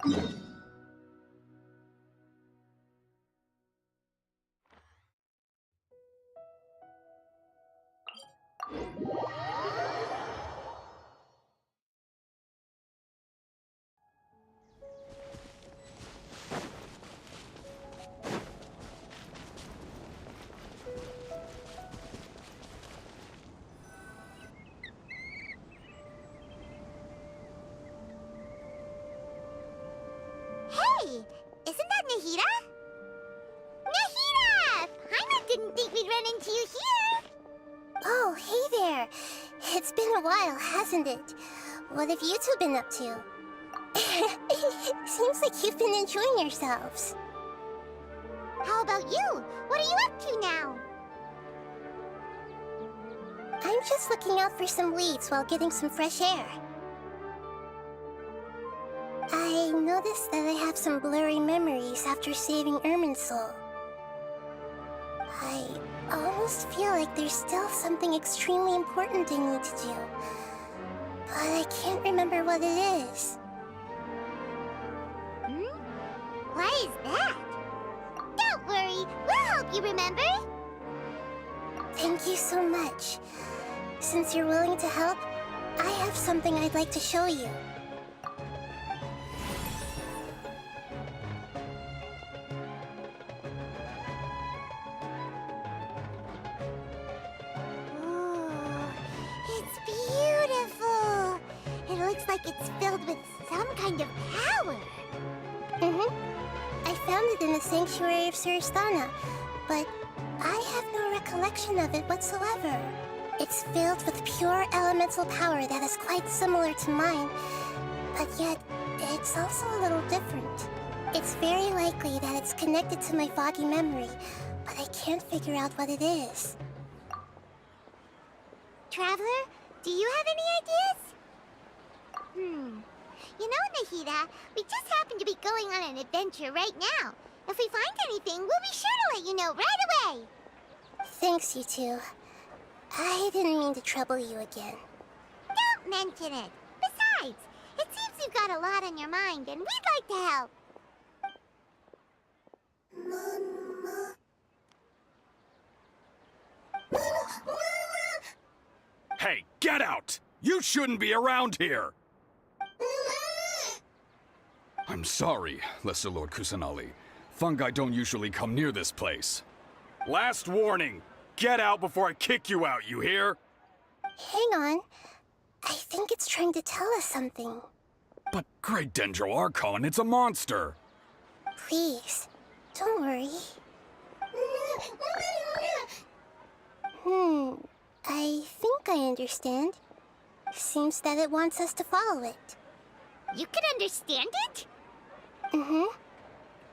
Hey, isn't that Nahida? Nahida! Paimon didn't think we'd run into you here. Oh, hey there. It's been a while, hasn't it? What have you two been up to? Seems like you've been enjoying yourselves. How about you? What are you up to now? I'm just looking out for some leads while getting some fresh air. I noticed that I have some blurry memories after saving Irminsul. I almost feel like there's still something extremely important I need to do, but I can't remember what it is. What is that? Don't worry, we'll help you remember. Thank you so much. Since you're willing to help, I have something I'd like to show you. It's beautiful. It looks like it's filled with some kind of power. I found it in the sanctuary of Suristana, but I have no recollection of it whatsoever. It's filled with pure elemental power that is quite similar to mine, but yet it's also a little different. It's very likely that it's connected to my foggy memory, but I can't figure out what it is. Traveler, do you have any ideas? You know, Nahida, we just happen to be going on an adventure right now. If we find anything, we'll be sure to let you know right away. Thanks, you two. I didn't mean to trouble you again. Don't mention it. Besides, it seems you've got a lot on your mind, and we'd like to help. Hey, get out! You shouldn't be around here! I'm sorry, Lesser Lord Kusanali. Fungi don't usually come near this place. Last warning! Get out before I kick you out, you hear? Hang on. I think it's trying to tell us something. But Great Dendro Archon, it's a monster! Please, don't worry. I think I understand. Seems that it wants us to follow it. You can understand it?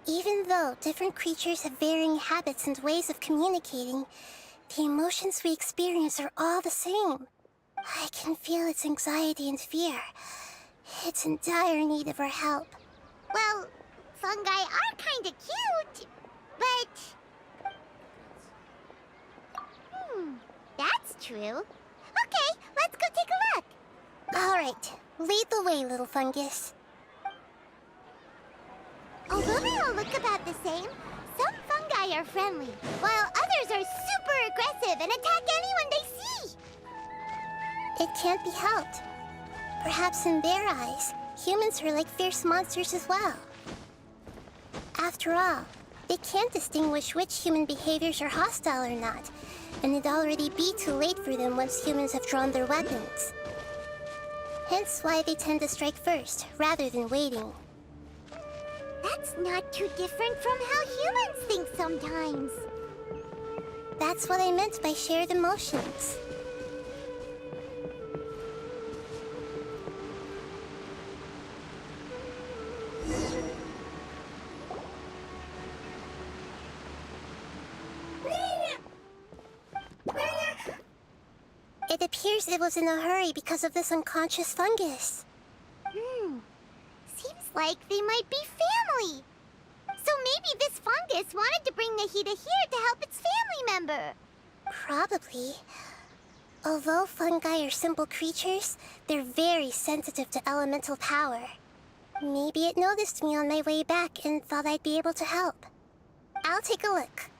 Even though different creatures have varying habits and ways of communicating, the emotions we experience are all the same. I can feel its anxiety and fear. It's in dire need of our help. Well, fungi are kinda cute, but... that's true. Okay, let's go take a look. All right, lead the way, little fungus. Although they all look about the same, some fungi are friendly, while others are super aggressive and attack anyone they see. It can't be helped. Perhaps in their eyes, humans are like fierce monsters as well. After all, they can't distinguish which human behaviors are hostile or not, and it'd already be too late for them once humans have drawn their weapons. Hence why they tend to strike first, rather than waiting. That's not too different from how humans think sometimes. That's what I meant by shared emotions. It appears it was in a hurry because of this unconscious fungus. Seems like they might be family. So maybe this fungus wanted to bring Nahida here to help its family member. Probably. Although fungi are simple creatures, they're very sensitive to elemental power. Maybe it noticed me on my way back and thought I'd be able to help. I'll take a look.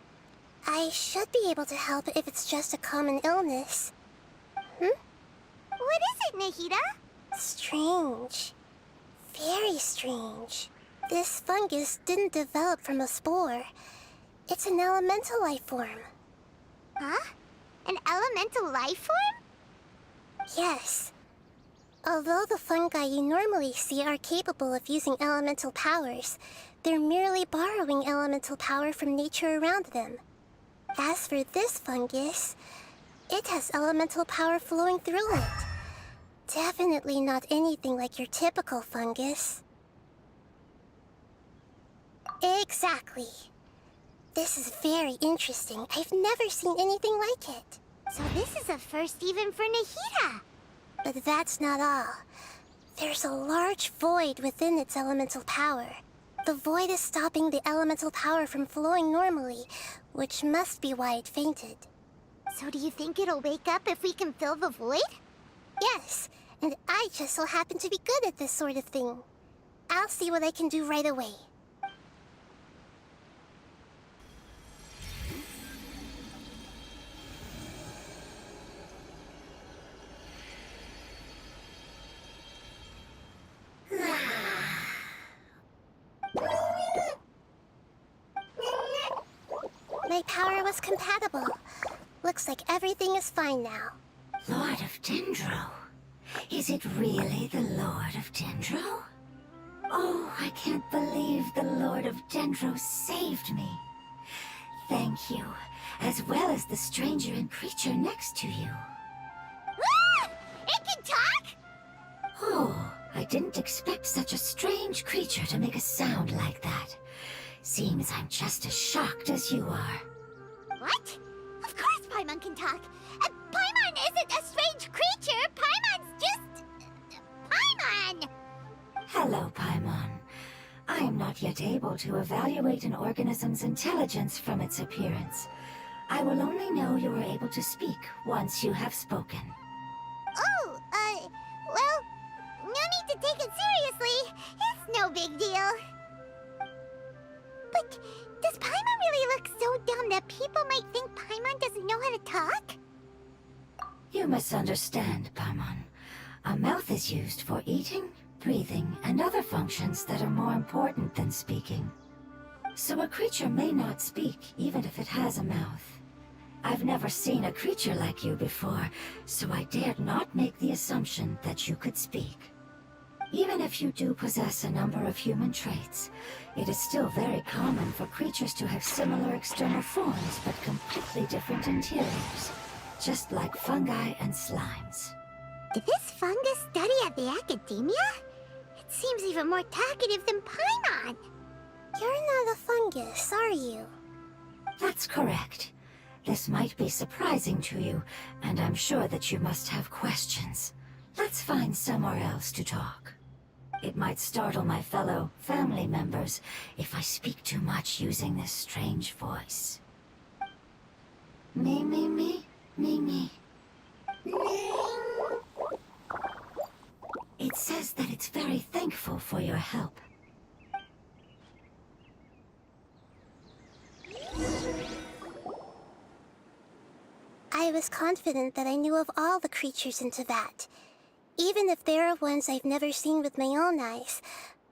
I should be able to help if it's just a common illness. What is it, Nahida? Strange. Very strange. This fungus didn't develop from a spore. It's an elemental life form. Huh? An elemental life form? Yes. Although the fungi you normally see are capable of using elemental powers, they're merely borrowing elemental power from nature around them. As for this fungus, it has elemental power flowing through it. Definitely not anything like your typical fungus. Exactly. This is very interesting. I've never seen anything like it. So this is a first even for Nahida. But that's not all. There's a large void within its elemental power. The void is stopping the elemental power from flowing normally, which must be why it fainted. So do you think it'll wake up if we can fill the void? Yes, and I just so happen to be good at this sort of thing. I'll see what I can do right away. My power was compatible. Looks like everything is fine now. Lord of Dendro? Is it really the Lord of Dendro? Oh, I can't believe the Lord of Dendro saved me. Thank you, as well as the stranger and creature next to you. Ah! It can talk? Oh, I didn't expect such a strange creature to make a sound like that. Seems I'm just as shocked as you are. What? Of course Paimon can talk. Paimon isn't a strange creature. Paimon's just... Paimon! Hello, Paimon. I am not yet able to evaluate an organism's intelligence from its appearance. I will only know you are able to speak once you have spoken. Oh, well, no need to take it seriously. It's no big deal. But does Paimon really look so dumb that people might think Paimon doesn't know how to talk? You misunderstand, Paimon. A mouth is used for eating, breathing, and other functions that are more important than speaking. So a creature may not speak, even if it has a mouth. I've never seen a creature like you before, so I dared not make the assumption that you could speak. Even if you do possess a number of human traits, it is still very common for creatures to have similar external forms but completely different interiors, just like fungi and slimes. Did this fungus study at the academia? It seems even more talkative than Paimon. You're not a fungus, are you? That's correct. This might be surprising to you, and I'm sure that you must have questions. Let's find somewhere else to talk. It might startle my fellow family members if I speak too much using this strange voice. Me, me, me, me, me. It says that it's very thankful for your help. I was confident that I knew of all the creatures in Teyvat. Even if there are ones I've never seen with my own eyes,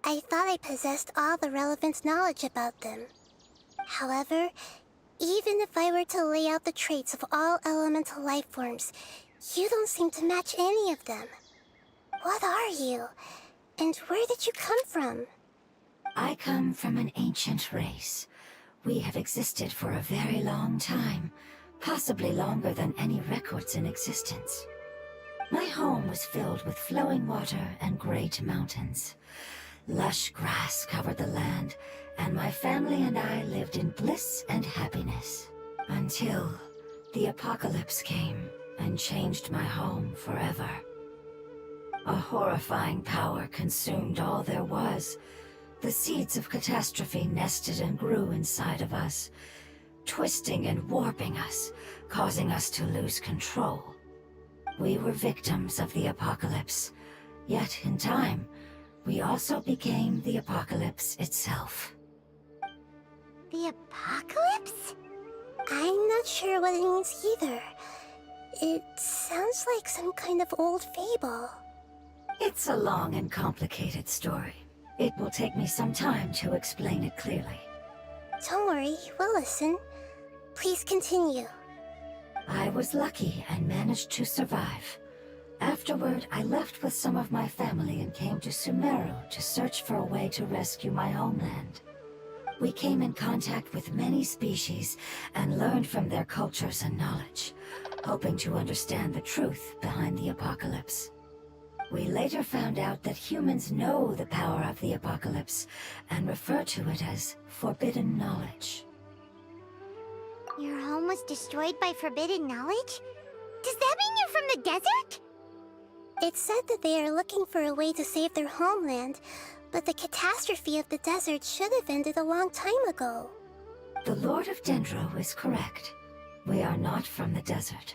I thought I possessed all the relevant knowledge about them. However, even if I were to lay out the traits of all elemental life forms, you don't seem to match any of them. What are you? And where did you come from? I come from an ancient race. We have existed for a very long time, possibly longer than any records in existence. My home was filled with flowing water and great mountains. Lush grass covered the land, and my family and I lived in bliss and happiness. Until the apocalypse came and changed my home forever. A horrifying power consumed all there was. The seeds of catastrophe nested and grew inside of us, twisting and warping us, causing us to lose control. We were victims of the apocalypse, yet in time, We also became the apocalypse itself. The apocalypse? I'm not sure what it means either. It sounds like some kind of old fable. It's a long and complicated story. It will take me some time to explain it clearly. Don't worry, we'll listen. Please continue. I was lucky and managed to survive. Afterward, I left with some of my family and came to Sumeru to search for a way to rescue my homeland. We came in contact with many species and learned from their cultures and knowledge, hoping to understand the truth behind the apocalypse. We later found out that humans know the power of the apocalypse and refer to it as forbidden knowledge. Your home was destroyed by forbidden knowledge? Does that mean you're from the desert? It said that they are looking for a way to save their homeland, but the catastrophe of the desert should have ended a long time ago. The Lord of Dendro is correct. We are not from the desert.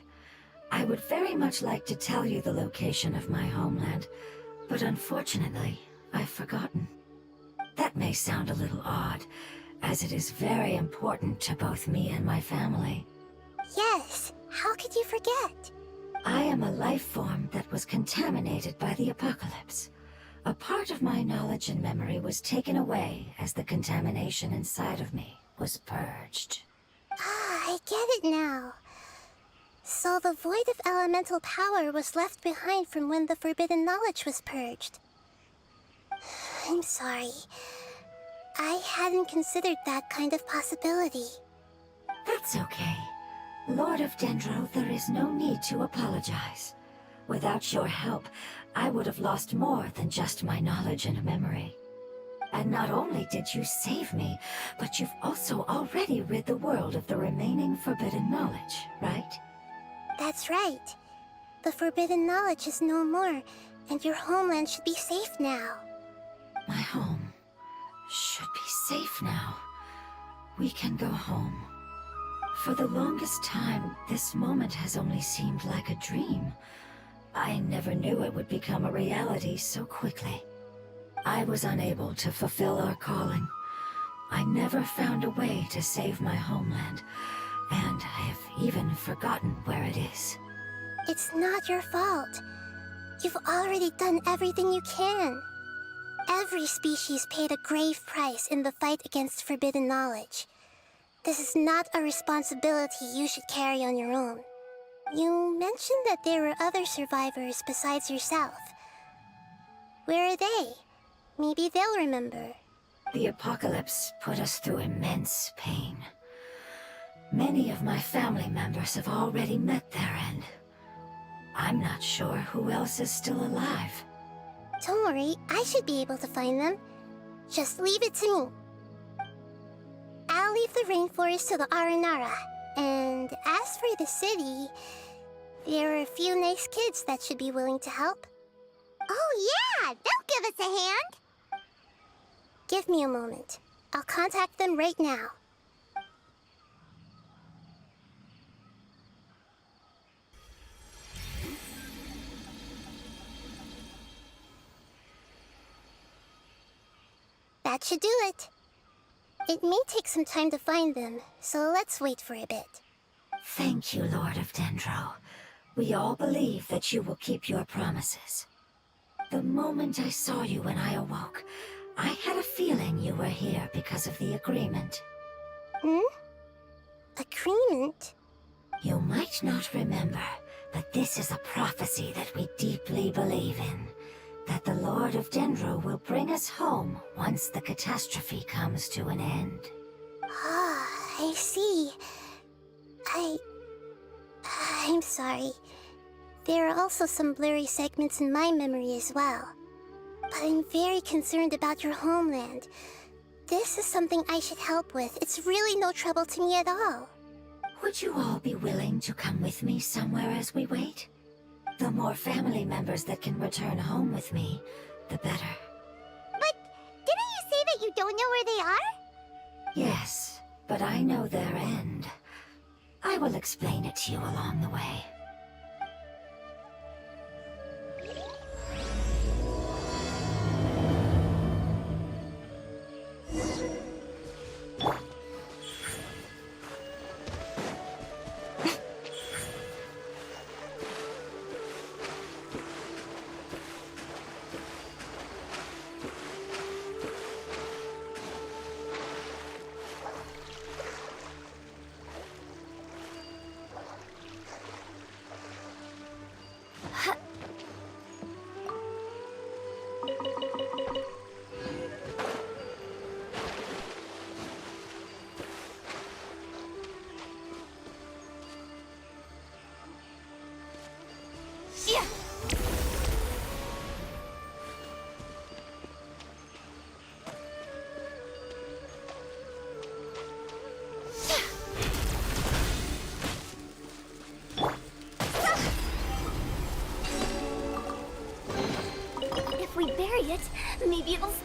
I would very much like to tell you the location of my homeland, but unfortunately, I've forgotten. That may sound a little odd, as it is very important to both me and my family. Yes, how could you forget? I am a life form that was contaminated by the apocalypse. A part of my knowledge and memory was taken away as the contamination inside of me was purged. Ah, I get it now. So the void of elemental power was left behind from when the forbidden knowledge was purged. I'm sorry. I hadn't considered that kind of possibility. That's okay. Lord of Dendro, there is no need to apologize. Without your help, I would have lost more than just my knowledge and memory. And not only did you save me, but you've also already rid the world of the remaining forbidden knowledge, right? That's right. The forbidden knowledge is no more, and your homeland should be safe now. My home should be safe now. We can go home. For the longest time, this moment has only seemed like a dream. I never knew it would become a reality so quickly. I was unable to fulfill our calling. I never found a way to save my homeland, and I have even forgotten where it is. It's not your fault. You've already done everything you can. Every species paid a grave price in the fight against forbidden knowledge. This is not a responsibility you should carry on your own. You mentioned that there were other survivors besides yourself. Where are they? Maybe they'll remember. The apocalypse put us through immense pain. Many of my family members have already met their end. I'm not sure who else is still alive. Don't worry, I should be able to find them. Just leave it to me. I'll leave the rainforest to the Aranara. And as for the city, there are a few nice kids that should be willing to help. Oh yeah, they'll give us a hand. Give me a moment. I'll contact them right now. That should do it. It may take some time to find them, so let's wait for a bit. Thank you, Lord of Dendro. We all believe that you will keep your promises. The moment I saw you when I awoke, I had a feeling you were here because of the agreement. Agreement? You might not remember, but this is a prophecy that we deeply believe in. That the Lord of Dendro will bring us home once the catastrophe comes to an end. Ah, I see. I'm sorry. There are also some blurry segments in my memory as well. But I'm very concerned about your homeland. This is something I should help with. It's really no trouble to me at all. Would you all be willing to come with me somewhere as we wait? The more family members that can return home with me, the better. But didn't you say that you don't know where they are? Yes, but I know their end. I will explain it to you along the way.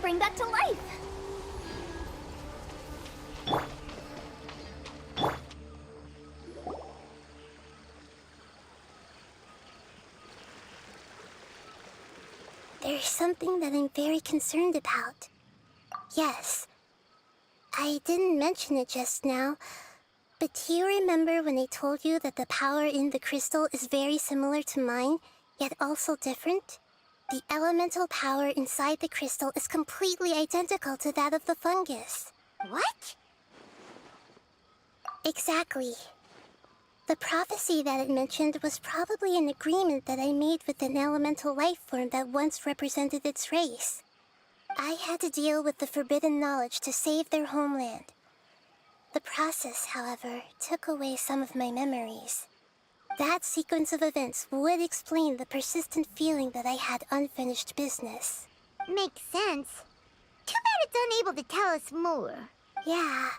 spring back to life. There's something that I'm very concerned about. Yes, I didn't mention it just now, but do you remember when I told you that the power in the crystal is very similar to mine, yet also different? The elemental power inside the crystal is completely identical to that of the fungus. What? Exactly. The prophecy that it mentioned was probably an agreement that I made with an elemental life form that once represented its race. I had to deal with the forbidden knowledge to save their homeland. The process, however, took away some of my memories. That sequence of events would explain the persistent feeling that I had unfinished business. Makes sense. Too bad it's unable to tell us more. Yeah,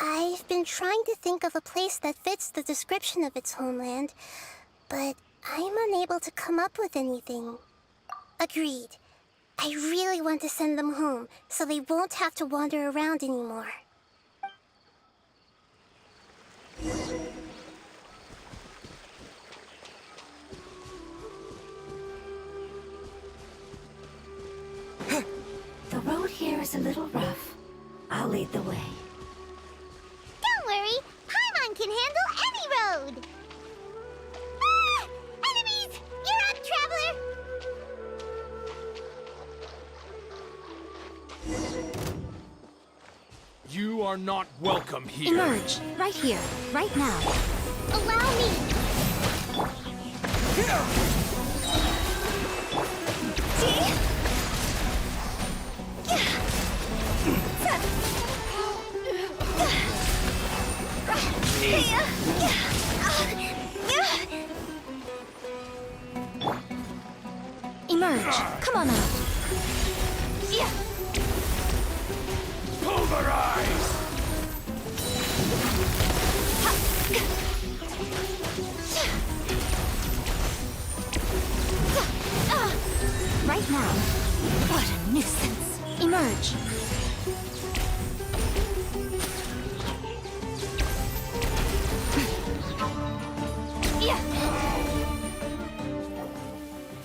I've been trying to think of a place that fits the description of its homeland, but I'm unable to come up with anything. Agreed. I really want to send them home, so they won't have to wander around anymore. The road here is a little rough. I'll lead the way. Don't worry, Paimon can handle any road! Ah! Enemies! You're up, Traveler! You are not welcome here. Emerge, right here, right now. Allow me! See? Emerge, come on out. Pulverize! Right now. What a nuisance. Emerge.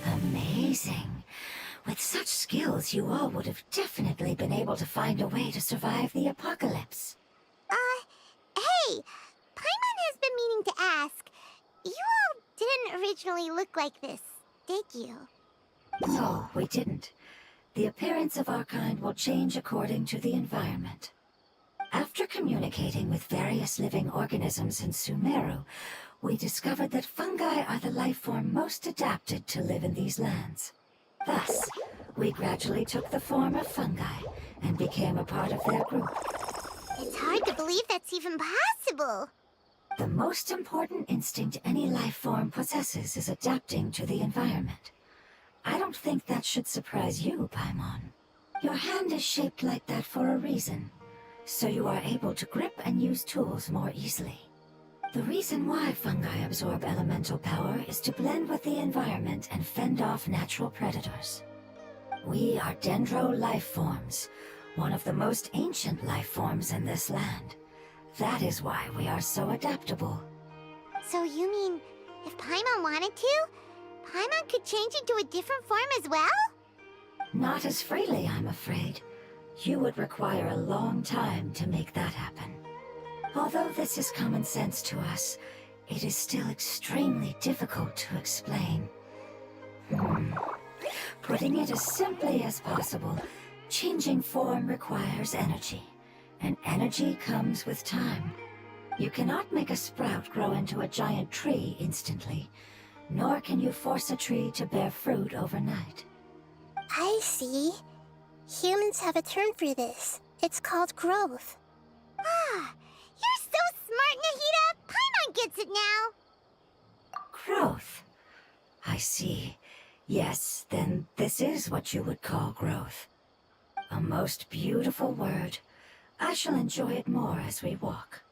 Amazing. With such skills, you all would have definitely been able to find a way to survive the apocalypse. Hey! Paimon has been meaning to ask. You all didn't originally look like this, did you? No, we didn't. The appearance of our kind will change according to the environment. After communicating with various living organisms in Sumeru, we discovered that fungi are the life form most adapted to live in these lands. Thus, we gradually took the form of fungi and became a part of their group. It's hard to believe that's even possible. The most important instinct any life form possesses is adapting to the environment. I don't think that should surprise you, Paimon. Your hand is shaped like that for a reason, so you are able to grip and use tools more easily. The reason why fungi absorb elemental power is to blend with the environment and fend off natural predators. We are dendro life forms, one of the most ancient life forms in this land. That is why we are so adaptable. So you mean, if Paimon wanted to, Paimon could change into a different form as well? Not as freely, I'm afraid. You would require a long time to make that happen. Although this is common sense to us, it is still extremely difficult to explain. Putting it as simply as possible, changing form requires energy, and energy comes with time. You cannot make a sprout grow into a giant tree instantly, nor can you force a tree to bear fruit overnight. I see. Humans have a term for this. It's called growth. Ah, you're so smart, Nahida! Paimon gets it now! Growth. I see. Yes, then this is what you would call growth. A most beautiful word. I shall enjoy it more as we walk.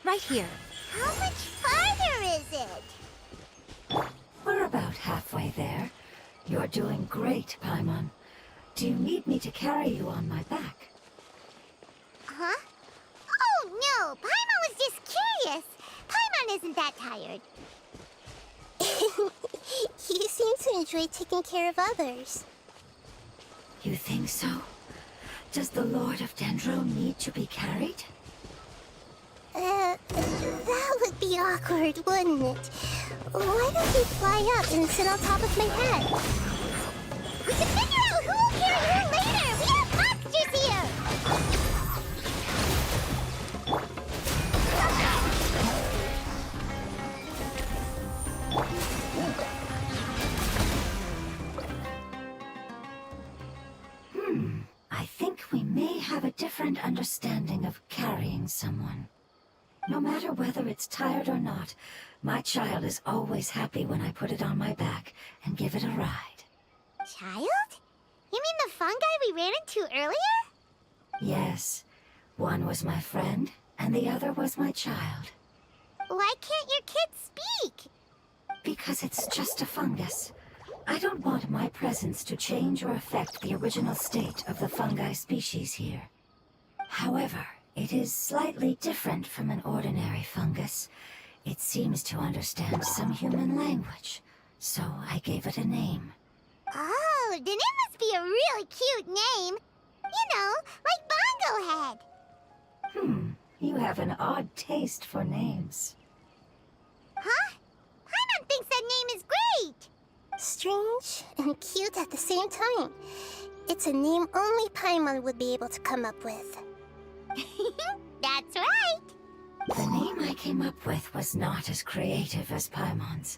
Right here. How much farther is it? We're You're about halfway there. You're doing great, Paimon. Do you need me to carry you on my back? Huh? Oh, no! Paimon was just curious. Paimon isn't that tired. You seem to enjoy taking care of others. You think so? Does the Lord of Dendro need to be carried? That would be awkward, wouldn't it? Why don't you fly up and sit on top of my head? We can figure out who will carry who later! We have monsters here! I think we may have a different understanding of carrying someone. No matter whether it's tired or not, my child is always happy when I put it on my back and give it a ride. Child? You mean the fungi we ran into earlier? Yes, one was my friend, and the other was my child. Why can't your kid speak? Because it's just a fungus. I don't want my presence to change or affect the original state of the fungi species here. However, it is slightly different from an ordinary fungus. It seems to understand some human language, so I gave it a name. Oh, then it must be a really cute name. You know, like Bongo Head. You have an odd taste for names. Huh? Paimon thinks that name is great. Strange and cute at the same time. It's a name only Paimon would be able to come up with. That's right. The name I came up with was not as creative as Paimon's.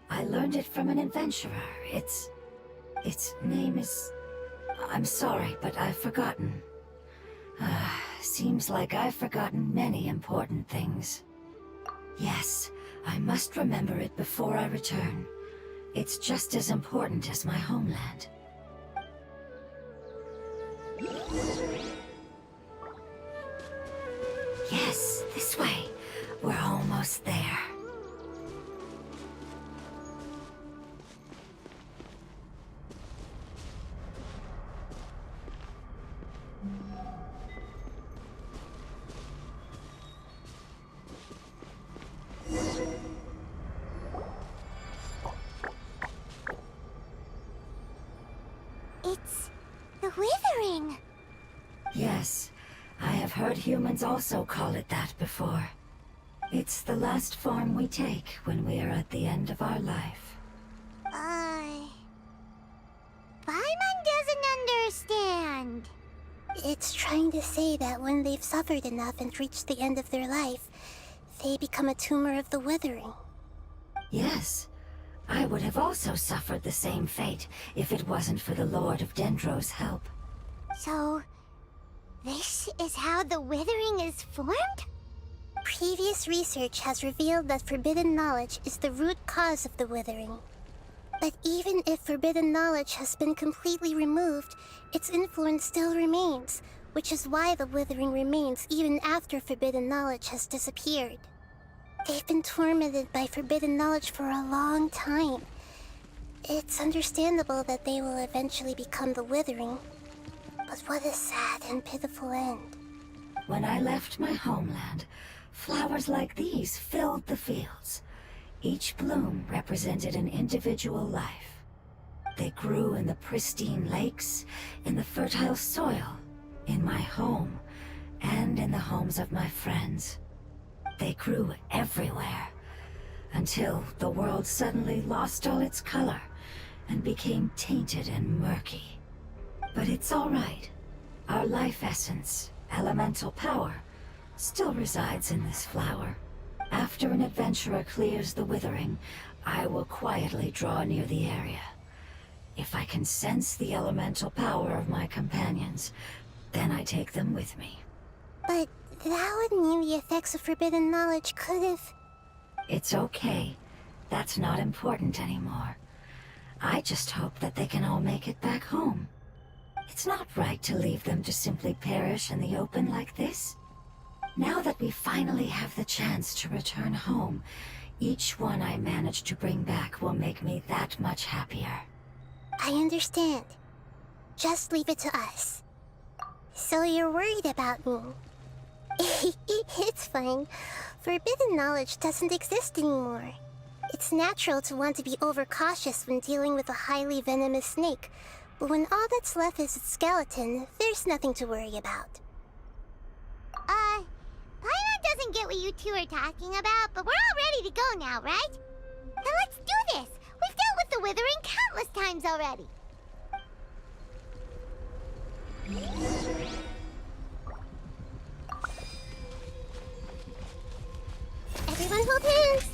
I learned it from an adventurer. Its name is... I'm sorry, but I've forgotten. Seems like I've forgotten many important things. Yes, I must remember it before I return. It's just as important as my homeland. Yes, this way. We're almost there. It's the Withering. Yes, I have heard humans also call it that before. It's the last form we take when we are at the end of our life. Paimon doesn't understand. It's trying to say that when they've suffered enough and reached the end of their life, they become a tumor of the Withering. Yes, I would have also suffered the same fate if it wasn't for the Lord of Dendro's help. So, this is how the Withering is formed? Previous research has revealed that forbidden knowledge is the root cause of the Withering. But even if forbidden knowledge has been completely removed, its influence still remains, which is why the Withering remains even after forbidden knowledge has disappeared. They've been tormented by forbidden knowledge for a long time. It's understandable that they will eventually become the Withering. But what a sad and pitiful end. When I left my homeland, flowers like these filled the fields. Each bloom represented an individual life. They grew in the pristine lakes, in the fertile soil, in my home, and in the homes of my friends. They grew everywhere, until the world suddenly lost all its color and became tainted and murky. But it's all right. Our life essence, elemental power, still resides in this flower. After an adventurer clears the Withering, I will quietly draw near the area. If I can sense the elemental power of my companions, then I take them with me. But that would mean the effects of forbidden knowledge could have... It's okay. That's not important anymore. I just hope that they can all make it back home. It's not right to leave them to simply perish in the open like this. Now that we finally have the chance to return home, Each one I manage to bring back will make me that much happier. I understand. Just leave it to us. So you're worried about me? It's fine. Forbidden knowledge doesn't exist anymore. It's natural to want to be overcautious when dealing with a highly venomous snake, but when all that's left is its skeleton, there's nothing to worry about. Paimon doesn't get what you two are talking about, but we're all ready to go now, right? Then let's do this! We've dealt with the Withering countless times already! Everyone hold hands!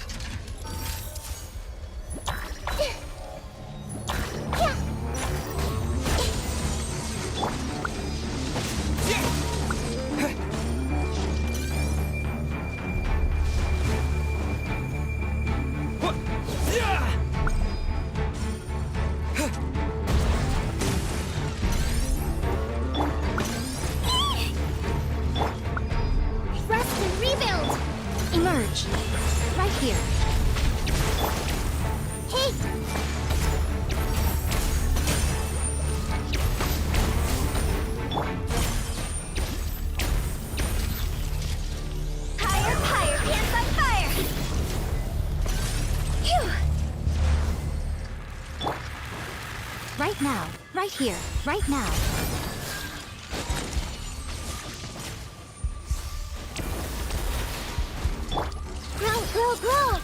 Rest and rebuild! Emerge! Right here. Hey! Higher, higher, pants on fire! Phew! Right now, right here, right now. Grow, grow, grow!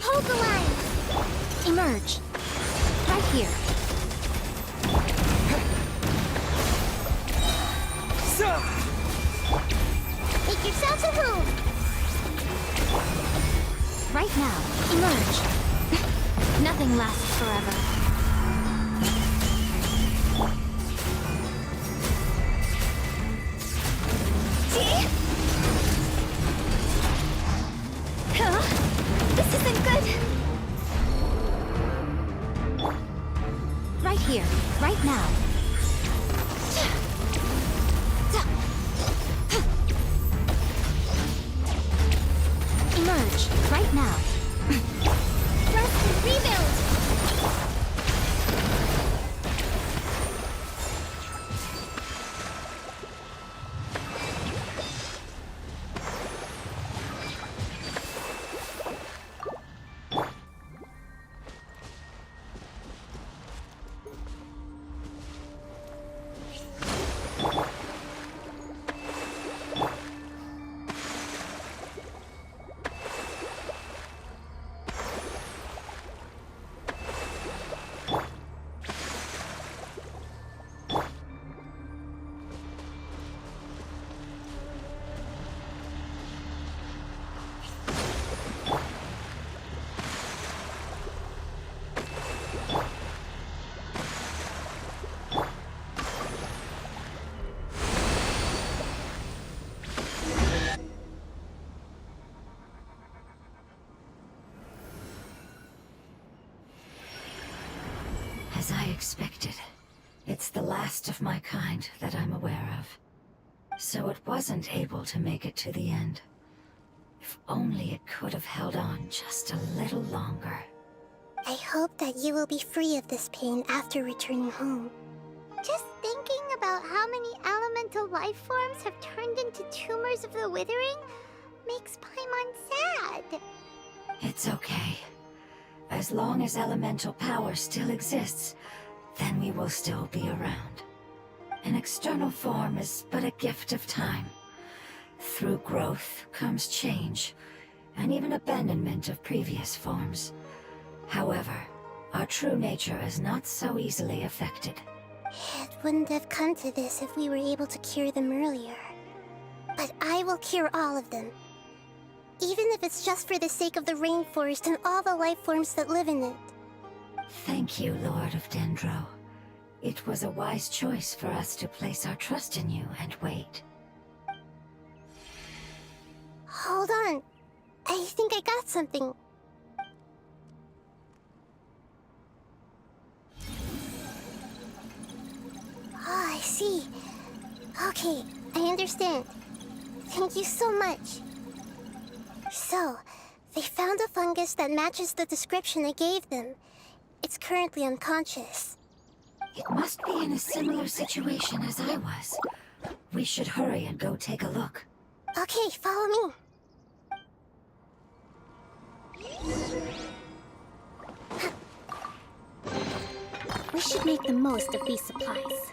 Hold the line! Emerge! Right here. Make yourselves at home! Right now. Emerge! Nothing lasts forever. See? Huh? This isn't good! Right here, right now. Emerge, right now. Rest and rebuild! As I expected, it's the last of my kind that I'm aware of. So it wasn't able to make it to the end. If only it could have held on just a little longer. I hope that you will be free of this pain after returning home. Just thinking about how many elemental life forms have turned into tumors of the Withering makes Paimon sad. It's okay. As long as elemental power still exists, then we will still be around. An external form is but a gift of time. Through growth comes change, and even abandonment of previous forms. However, our true nature is not so easily affected. It wouldn't have come to this if we were able to cure them earlier. But I will cure all of them. Even if it's just for the sake of the rainforest and all the life forms that live in it. Thank you, Lord of Dendro. It was a wise choice for us to place our trust in you and wait. Hold on. I think I got something. Oh, I see. Okay, I understand. Thank you so much. So, they found a fungus that matches the description I gave them. It's currently unconscious. It must be in a similar situation as I was. We should hurry and go take a look. Okay, follow me. We should make the most of these supplies.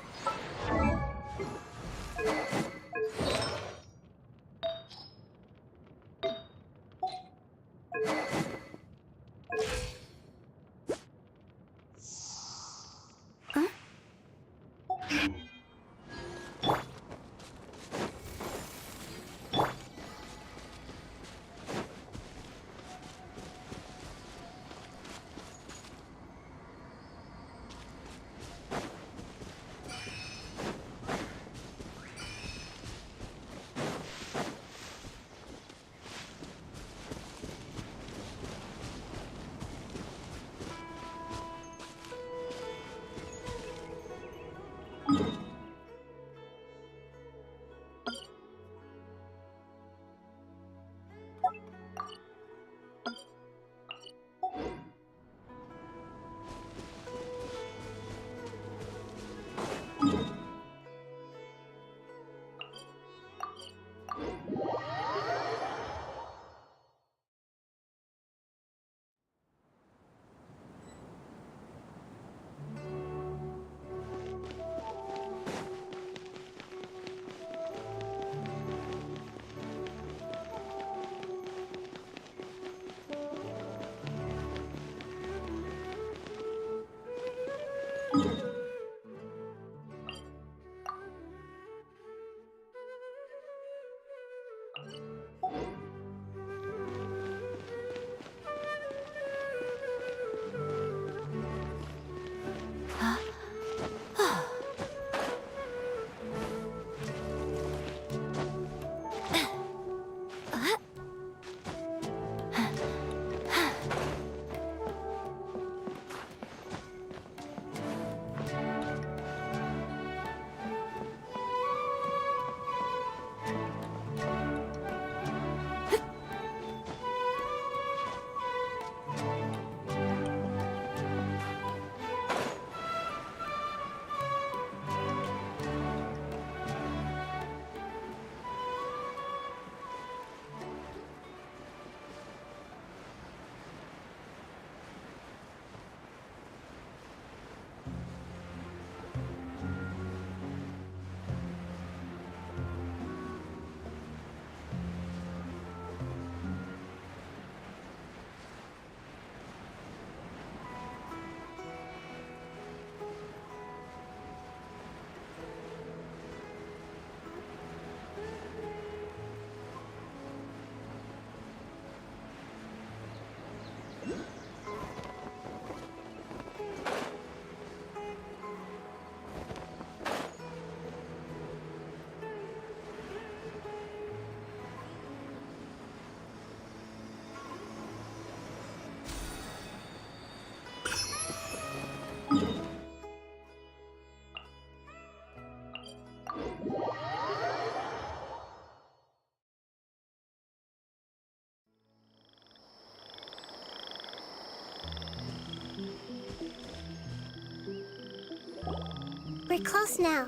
We're close now.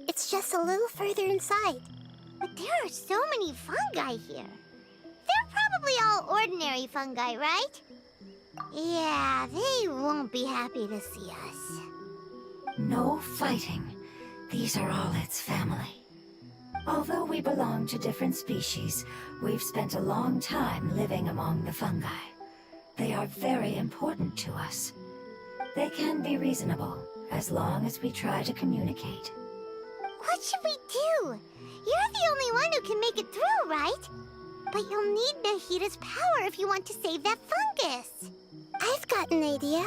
It's just a little further inside. But there are so many fungi here. They're probably all ordinary fungi, right? Yeah, they won't be happy to see us. No fighting. These are all its family. Although we belong to different species, we've spent a long time living among the fungi. They are very important to us. They can be reasonable, as long as we try to communicate. What should we do? You're the only one who can make it through, right? But you'll need Nahita's power if you want to save that fungus. I've got an idea.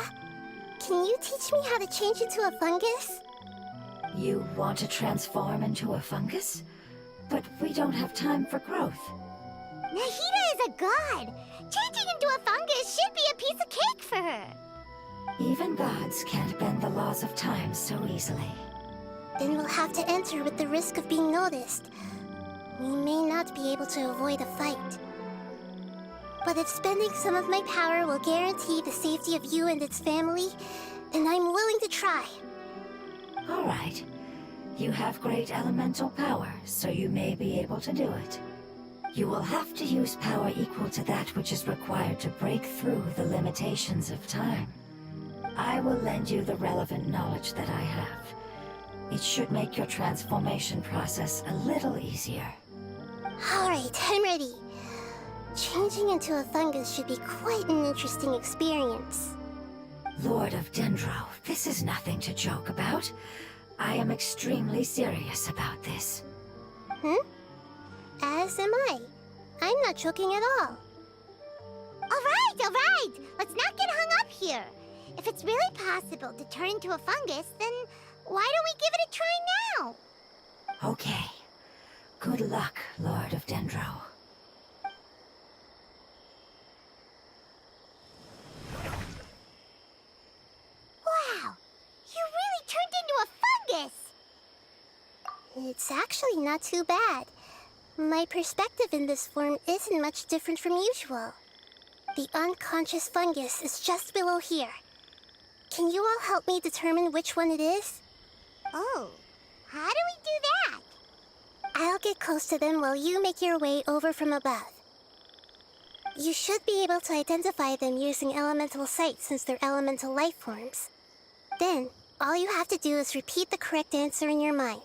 Can you teach me how to change into a fungus? You want to transform into a fungus? But we don't have time for growth. Nahita is a god. Changing into a fungus should be a piece of cake for her. Even gods can't bend the laws of time so easily. Then we'll have to enter with the risk of being noticed. We may not be able to avoid a fight. But if spending some of my power will guarantee the safety of you and its family, then I'm willing to try. All right. You have great elemental power, so you may be able to do it. You will have to use power equal to that which is required to break through the limitations of time. I will lend you the relevant knowledge that I have. It should make your transformation process a little easier. All right, I'm ready. Changing into a fungus should be quite an interesting experience. Lord of Dendro, this is nothing to joke about. I am extremely serious about this. As am I. I'm not joking at all. All right. Let's not get hung up here. If it's really possible to turn into a fungus, then why don't we give it a try now? Okay. Good luck, Lord of Dendro. Wow, you really turned into a fungus! It's actually not too bad. My perspective in this form isn't much different from usual. The unconscious fungus is just below here. Can you all help me determine which one it is? Oh, how do we do that? I'll get close to them while you make your way over from above. You should be able to identify them using elemental sight since they're elemental life forms. Then, all you have to do is repeat the correct answer in your mind.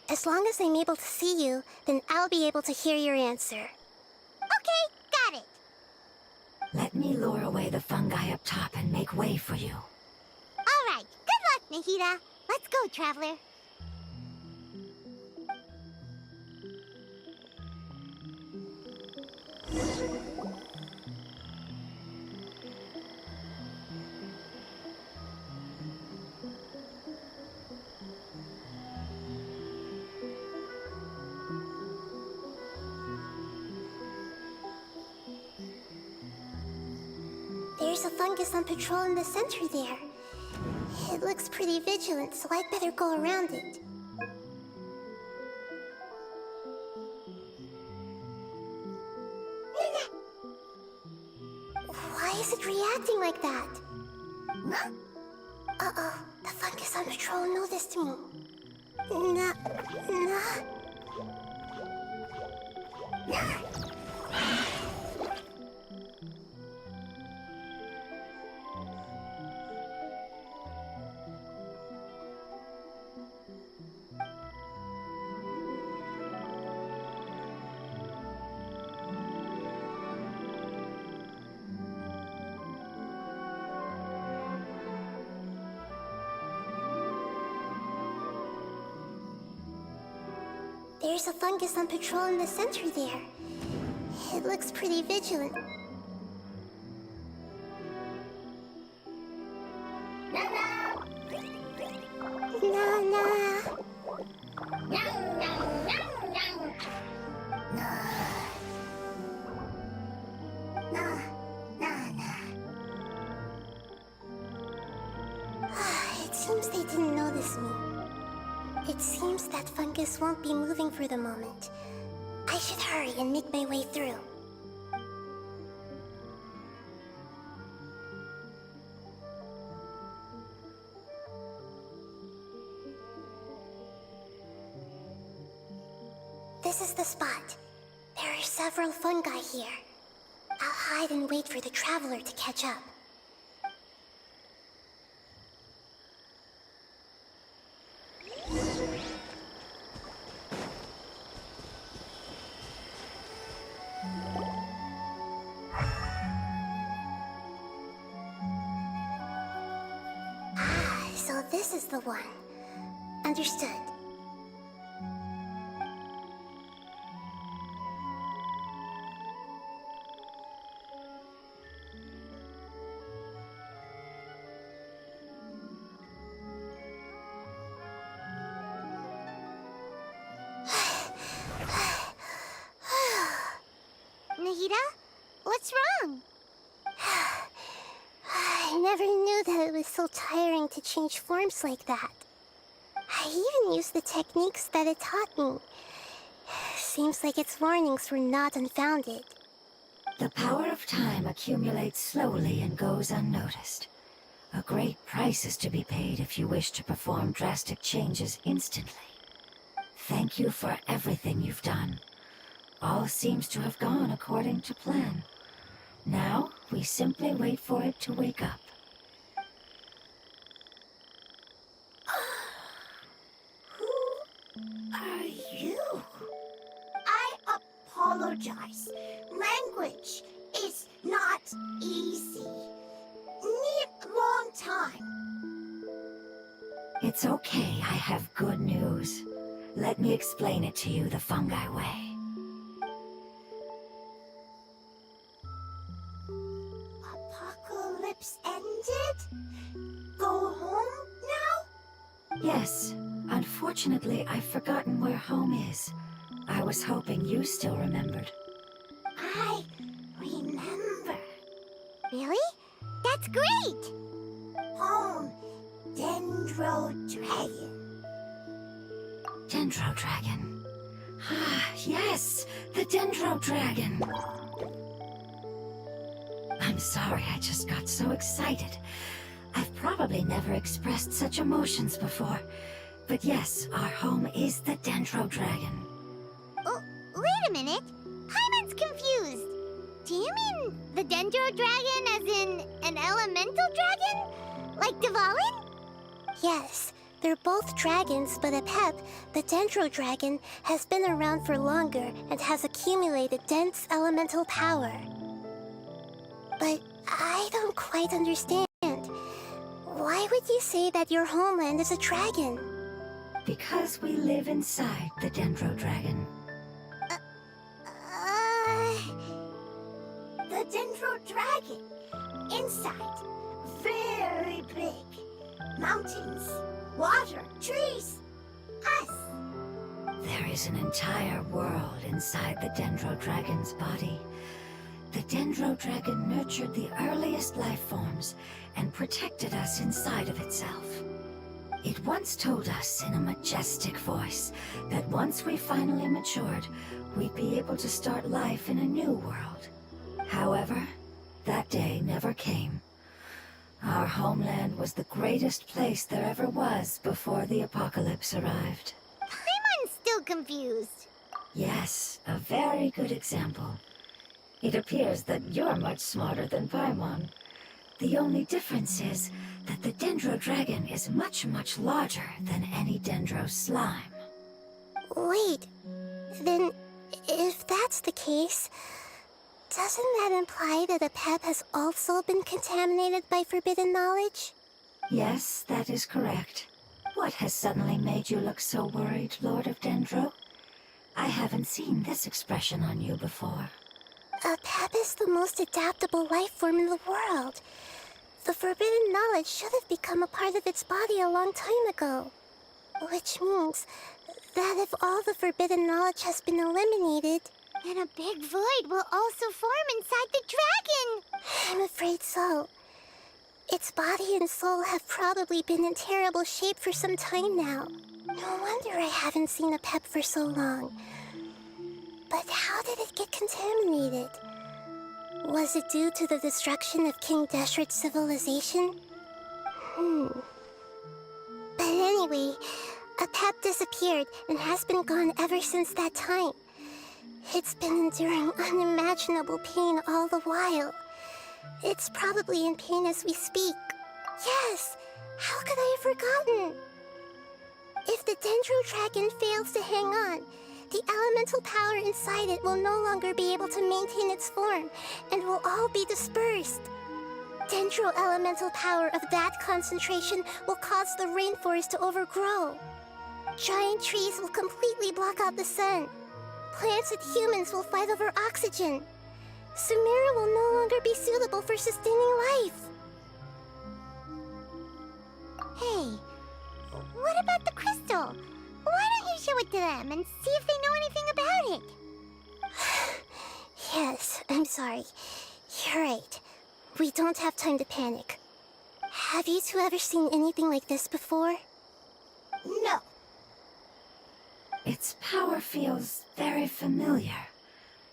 As long as I'm able to see you, then I'll be able to hear your answer. Okay, got it. Let me lure away the fungi up top and make way for you. All right, good luck, Nahita. Let's go, Traveler. There's a fungus on patrol in the center there. It looks pretty vigilant, so I'd better go around it. Why is it reacting like that? Uh-oh, the fungus on patrol noticed me. There's a fungus on patrol in the center there. It looks pretty vigilant. It seems they didn't notice me. It seems that fungus won't be moving for the moment. I should hurry and make my way through. This is the spot. There are several fungi here. I'll hide and wait for the traveler to catch up. this is the one. Understood. Nahida? What's wrong? I never knew that it was so tiring to change forms like that. I even used the techniques that it taught me. Seems like its warnings were not unfounded. The power of time accumulates slowly and goes unnoticed. A great price is to be paid if you wish to perform drastic changes instantly. Thank you for everything you've done. All seems to have gone according to plan. Now, we simply wait for it to wake up. Who are you? I apologize. Language is not easy. Need long time. It's okay, I have good news. Let me explain it to you the fungi way. Apocalypse ended? Go home now? Yes, unfortunately, I've forgotten where home is. I was hoping you still remembered. I remember. Really? That's great! Home, Dendro Dragon. Dendro Dragon. Ah, yes, the Dendro Dragon. I'm sorry, I just got so excited. I've probably never expressed such emotions before. But yes, our home is the Dendro Dragon. Oh, wait a minute. Paimon's confused. Do you mean the Dendro Dragon as in an elemental dragon? Like Dvalin? Yes, they're both dragons, but Apep, the Dendro Dragon, has been around for longer and has accumulated dense elemental power. But I don't quite understand. Why would you say that your homeland is a dragon? Because we live inside the Dendro Dragon. The Dendro Dragon. Inside. Very big. Mountains, water, trees. Us. There is an entire world inside the Dendro Dragon's body. The Dendro Dragon nurtured the earliest life forms and protected us inside of itself. It once told us in a majestic voice that once we finally matured, we'd be able to start life in a new world. However, that day never came. Our homeland was the greatest place there ever was before the apocalypse arrived. Paimon's still confused. Yes, a very good example. It appears that you're much smarter than Paimon. The only difference is that the Dendro Dragon is much, much larger than any Dendro slime. Wait, then if that's the case, doesn't that imply that Apep has also been contaminated by forbidden knowledge? Yes, that is correct. What has suddenly made you look so worried, Lord of Dendro? I haven't seen this expression on you before. Apep is the most adaptable life form in the world. The forbidden knowledge should have become a part of its body a long time ago. Which means that if all the forbidden knowledge has been eliminated, then a big void will also form inside the dragon! I'm afraid so. Its body and soul have probably been in terrible shape for some time now. No wonder I haven't seen Apep for so long. But how did it get contaminated? Was it due to the destruction of King Deshret's civilization? But anyway, Apep disappeared and has been gone ever since that time. It's been enduring unimaginable pain all the while. It's probably in pain as we speak. Yes! How could I have forgotten? If the Dendro Dragon fails to hang on, the elemental power inside it will no longer be able to maintain its form, and will all be dispersed. Dendro elemental power of that concentration will cause the rainforest to overgrow. Giant trees will completely block out the sun. Plants and humans will fight over oxygen. Sumeru will no longer be suitable for sustaining life. Hey, what about the crystal? Why don't you show it to them and see if they know anything about it? Yes, I'm sorry. You're right. We don't have time to panic. Have you two ever seen anything like this before? No. Its power feels very familiar.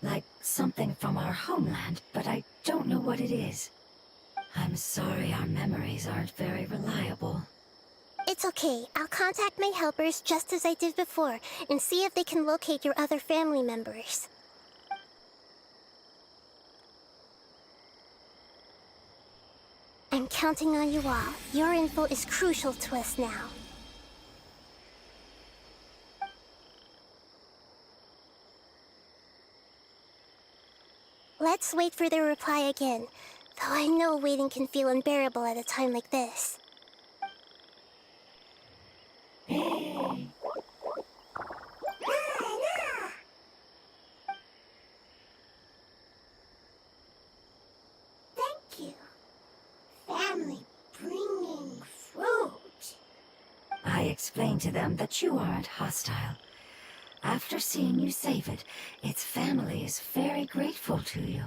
Like something from our homeland, but I don't know what it is. I'm sorry our memories aren't very reliable. It's okay. I'll contact my helpers just as I did before and see if they can locate your other family members. I'm counting on you all. Your info is crucial to us now. Let's wait for their reply again, though I know waiting can feel unbearable at a time like this. Thank you. Family bringing fruit. I explained to them that you aren't hostile. After seeing you save it, its family is very grateful to you.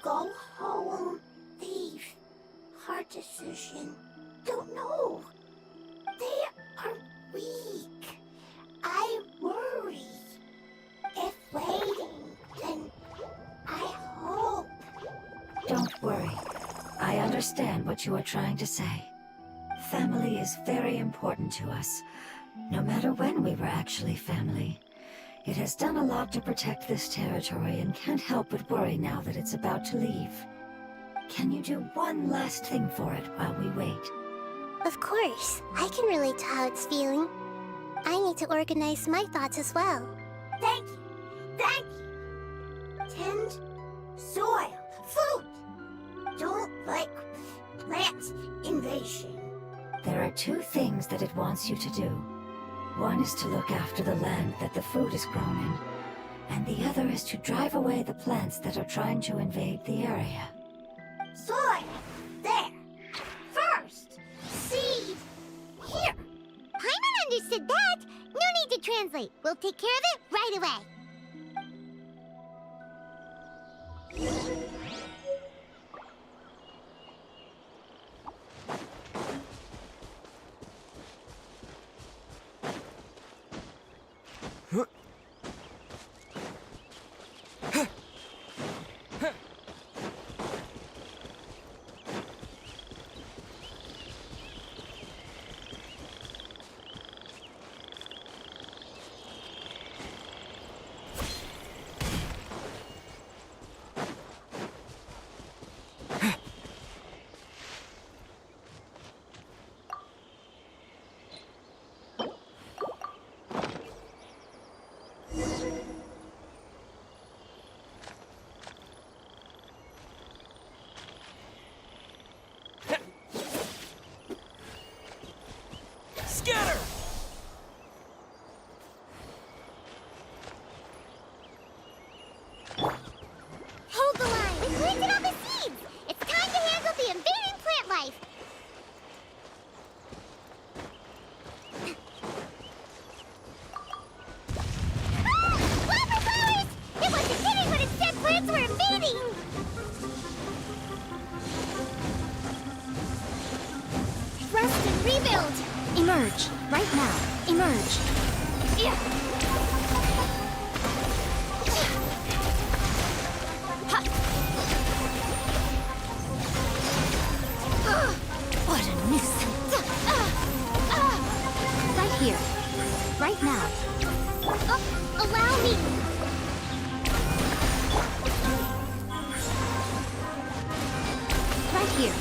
Go home, leave. Hard decision. Don't know. They are weak. I worry. If waiting, then I hope. Don't worry. I understand what you are trying to say. Family is very important to us, no matter when we were actually family. It has done a lot to protect this territory and can't help but worry now that it's about to leave. Can you do one last thing for it while we wait? Of course, I can relate to how it's feeling. I need to organize my thoughts as well. Thank you. Thank you. Tend soil, food. Don't like plant invasion. There are two things that it wants you to do. One is to look after the land that the food is grown in, and the other is to drive away the plants that are trying to invade the area. Soil. There. First. Seed. Here. Paimon understood that. No need to translate. We'll take care of it right away. Scatter! Hold the line. We planted all the seeds. It's time to handle the invading plant life. Wildflowers! It wasn't kidding when it said plants were invading. Rest and rebuild! Emerge! Right now! Emerge! What a nuisance! Right here. Right now. Allow me. Right here.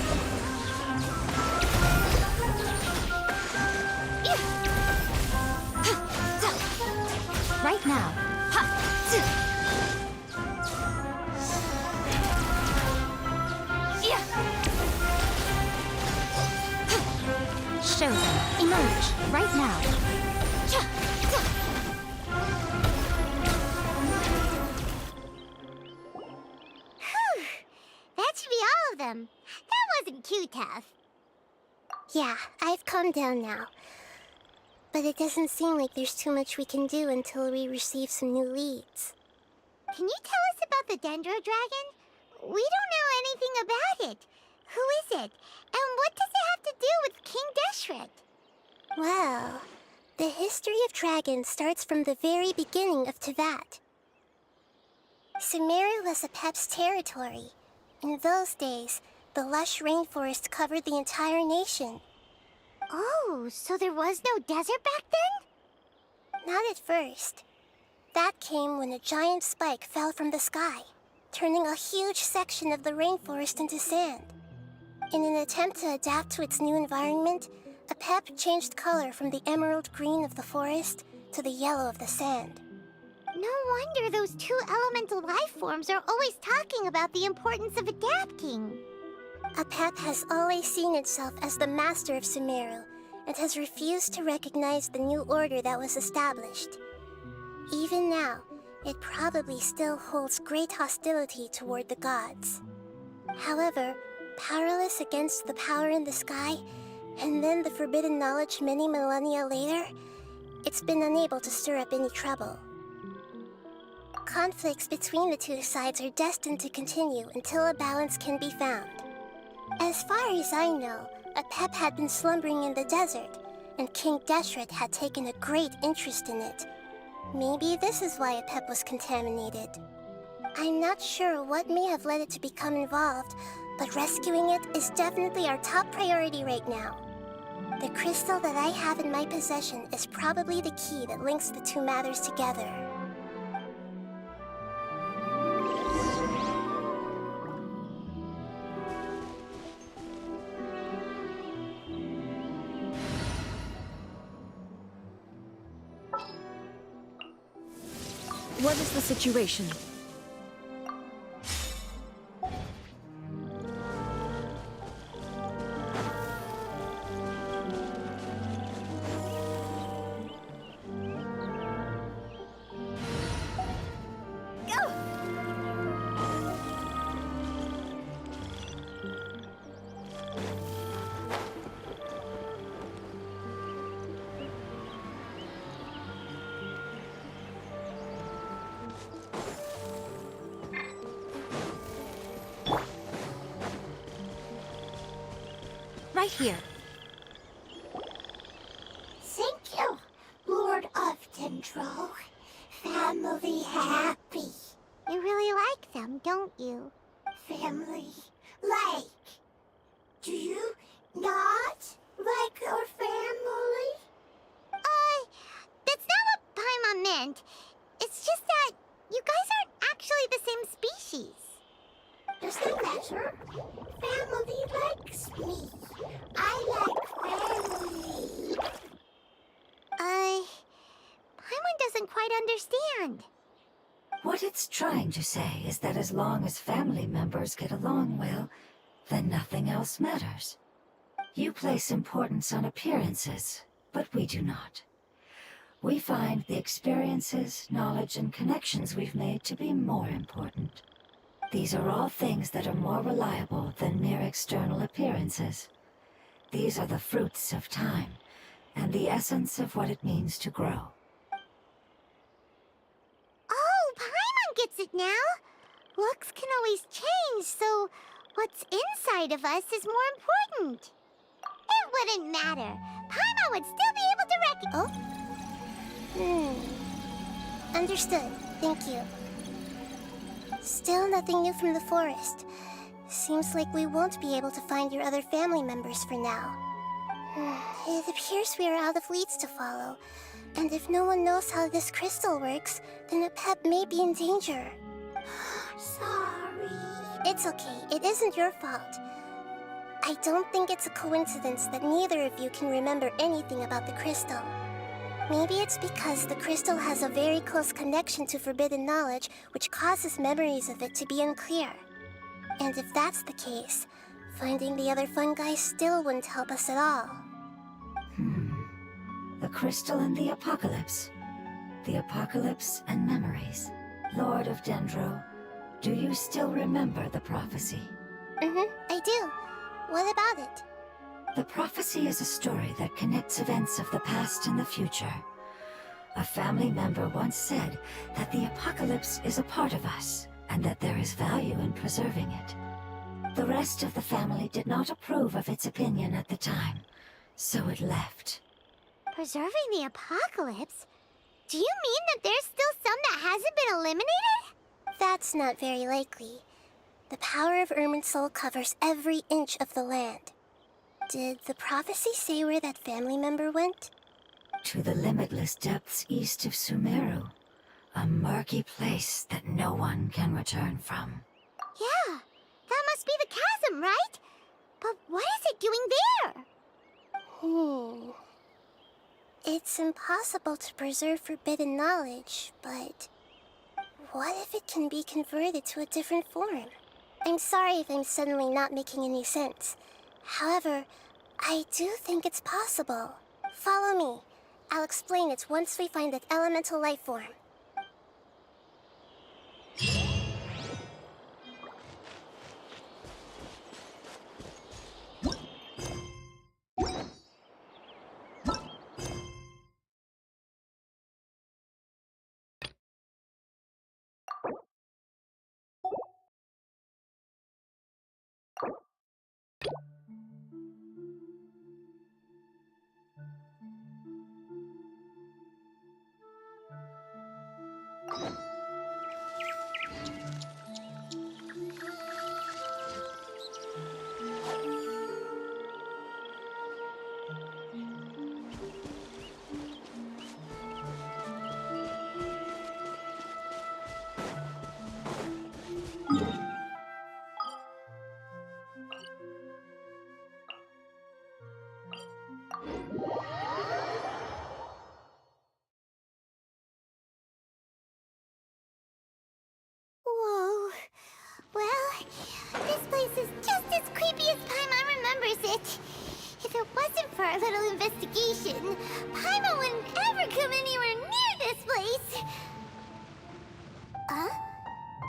show them. Emerge, right now. Whew. That should be all of them. That wasn't too tough. Yeah, I've calmed down now. But it doesn't seem like there's too much we can do until we receive some new leads. Can you tell us about the Dendro Dragon? We don't know anything about it. Who is it? And what does it have to do with King Deshret? Well, the history of dragons starts from the very beginning of Tevat. Sumeru was a Pep's territory. In those days, the lush rainforest covered the entire nation. Oh, so there was no desert back then? Not at first. That came when a giant spike fell from the sky, turning a huge section of the rainforest into sand. In an attempt to adapt to its new environment, a Pep changed color from the emerald green of the forest to the yellow of the sand. No wonder those two elemental life forms are always talking about the importance of adapting. A Pep has always seen itself as the master of Sumeru, and has refused to recognize the new order that was established. Even now, it probably still holds great hostility toward the gods. However, powerless against the power in the sky, and then the forbidden knowledge many millennia later, it's been unable to stir up any trouble. Conflicts between the two sides are destined to continue until a balance can be found. As far as I know, a Pep had been slumbering in the desert, and King Deshret had taken a great interest in it. Maybe this is why a Pep was contaminated. I'm not sure what may have led it to become involved, but rescuing it is definitely our top priority right now. The crystal that I have in my possession is probably the key that links the two matters together. What is the situation? Right here. Thank you, Lord of Dendro. Family happy. You really like them, don't you? Family like. Do you not like your family? That's not what Paimon meant. It's just that you guys aren't actually the same species. Doesn't matter. Family likes me. I like family. Paimon doesn't quite understand. What it's trying to say is that as long as family members get along well, then nothing else matters. You place importance on appearances, but we do not. We find the experiences, knowledge, and connections we've made to be more important. These are all things that are more reliable than mere external appearances. These are the fruits of time, and the essence of what it means to grow. Oh, Paimon gets it now. Looks can always change, so what's inside of us is more important. It wouldn't matter. Paimon would still be able to recognize. Understood. Thank you. Still nothing new from the forest. Seems like we won't be able to find your other family members for now. It appears we are out of leads to follow. And if no one knows how this crystal works, then a Pep may be in danger. Sorry. It's okay. It isn't your fault. I don't think it's a coincidence that neither of you can remember anything about the crystal. Maybe it's because the crystal has a very close connection to forbidden knowledge, which causes memories of it to be unclear. And if that's the case, finding the other fungi still wouldn't help us at all. The crystal and the apocalypse. The apocalypse and memories. Lord of Dendro, do you still remember the prophecy? I do. What about it? The prophecy is a story that connects events of the past and the future. A family member once said that the apocalypse is a part of us, and that there is value in preserving it. The rest of the family did not approve of its opinion at the time, so it left. Preserving the apocalypse? Do you mean that there's still some that hasn't been eliminated? That's not very likely. The power of Irminsul covers every inch of the land. Did the prophecy say where that family member went? To the limitless depths east of Sumeru. A murky place that no one can return from. Yeah, that must be the chasm, right? But what is it doing there? It's impossible to preserve forbidden knowledge, but what if it can be converted to a different form? I'm sorry if I'm suddenly not making any sense. However, I do think it's possible. Follow me. I'll explain it once we find that elemental life form. Whoa. Well, this place is just as creepy as Paimon remembers it. If it wasn't for our little investigation, Paimon wouldn't ever come anywhere near this place. Huh?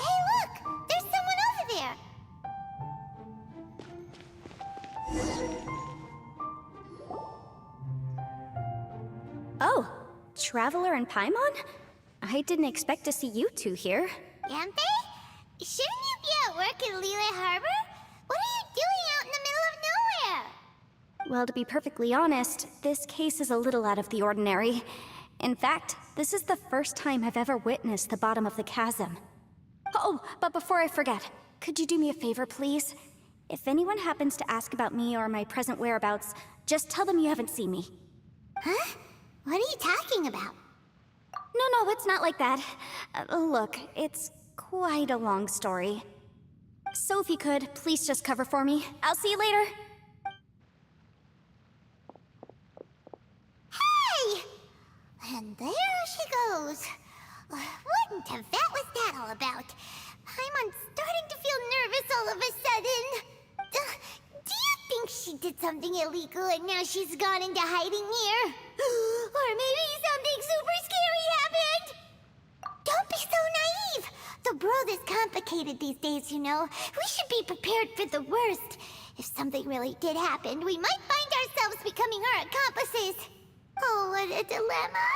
Hey, look! There's someone over there! Oh, Traveler and Paimon? I didn't expect to see you two here. Yampe? Shouldn't you be at work in Liyue Harbor? What are you doing out in the middle of nowhere? Well, to be perfectly honest, this case is a little out of the ordinary. In fact, this is the first time I've ever witnessed the bottom of the chasm. Oh, but before I forget, could you do me a favor, please? If anyone happens to ask about me or my present whereabouts, just tell them you haven't seen me. Huh? What are you talking about? No, it's not like that. Look, it's quite a long story. So if you could, please just cover for me. I'll see you later. Hey! And there she goes. What in Tibet was that all about? Paimon's starting to feel nervous all of a sudden. Do you think she did something illegal and now she's gone into hiding here? Or maybe something super scary happened? Don't be so naive! The world is complicated these days, you know. We should be prepared for the worst. If something really did happen, we might find ourselves becoming her accomplices. Oh, what a dilemma.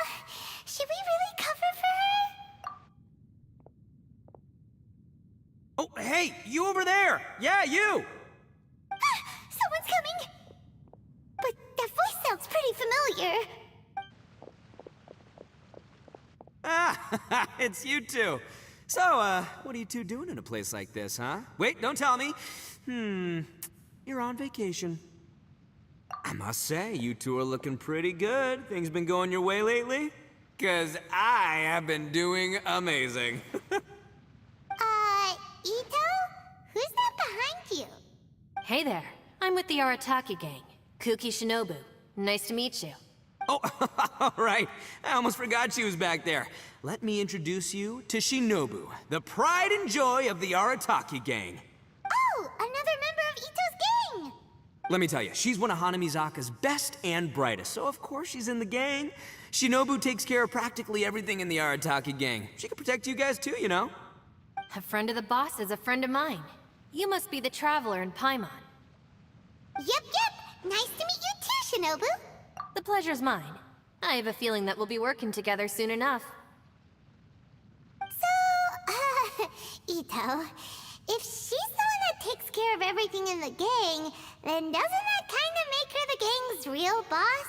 Should we really cover for her? Oh, hey, you over there! Yeah, you! Someone's coming! But that voice sounds pretty familiar. Ah, it's you two. So, what are you two doing in a place like this, huh? Wait, don't tell me. You're on vacation. I must say, you two are looking pretty good. Things been going your way lately? 'Cause I have been doing amazing. Ito? Who's that behind you? Hey there, I'm with the Arataki gang. Kuki Shinobu. Nice to meet you. Oh, all right. I almost forgot she was back there. Let me introduce you to Shinobu, the pride and joy of the Arataki gang. Oh, another member of Ito's gang! Let me tell you, she's one of Hanamizaka's best and brightest, so of course she's in the gang. Shinobu takes care of practically everything in the Arataki gang. She can protect you guys too, you know? A friend of the boss is a friend of mine. You must be the traveler in Paimon. Yep. Nice to meet you too, Shinobu. The pleasure's mine. I have a feeling that we'll be working together soon enough. So, Ito, if she's the one that takes care of everything in the gang, then doesn't that kind of make her the gang's real boss?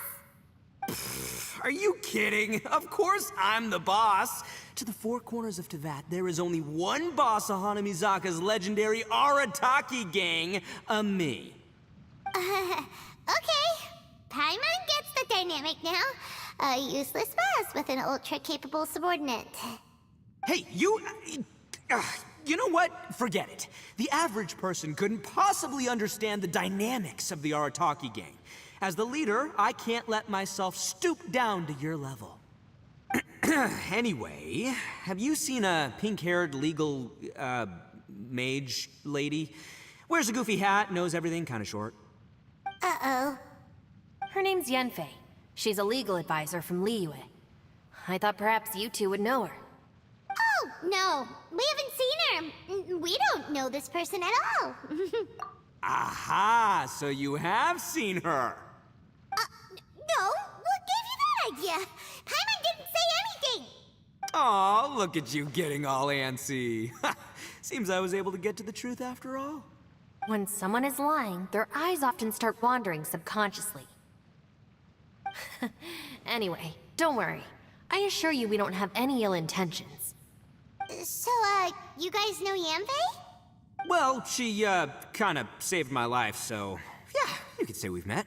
Are you kidding? Of course I'm the boss. To the four corners of Teyvat, there is only one boss of Hanamizaka's legendary Arataki gang, me. Okay. Paimon gets the dynamic now. A useless boss with an ultra-capable subordinate. Hey, you know what? Forget it. The average person couldn't possibly understand the dynamics of the Arataki gang. As the leader, I can't let myself stoop down to your level. Anyway, have you seen a pink-haired legal, mage lady? Wears a goofy hat, knows everything, kinda short. Uh-oh. Her name's Yanfei. She's a legal advisor from Liyue. I thought perhaps you two would know her. Oh, no. We haven't seen her. We don't know this person at all. Aha! So you have seen her. No. What gave you that idea? Paimon didn't say anything. Aw, look at you getting all antsy. Seems I was able to get to the truth after all. When someone is lying, their eyes often start wandering subconsciously. Anyway, don't worry. I assure you we don't have any ill intentions. So, you guys know Yanfei? Well, she, kinda saved my life, so... yeah, you could say we've met.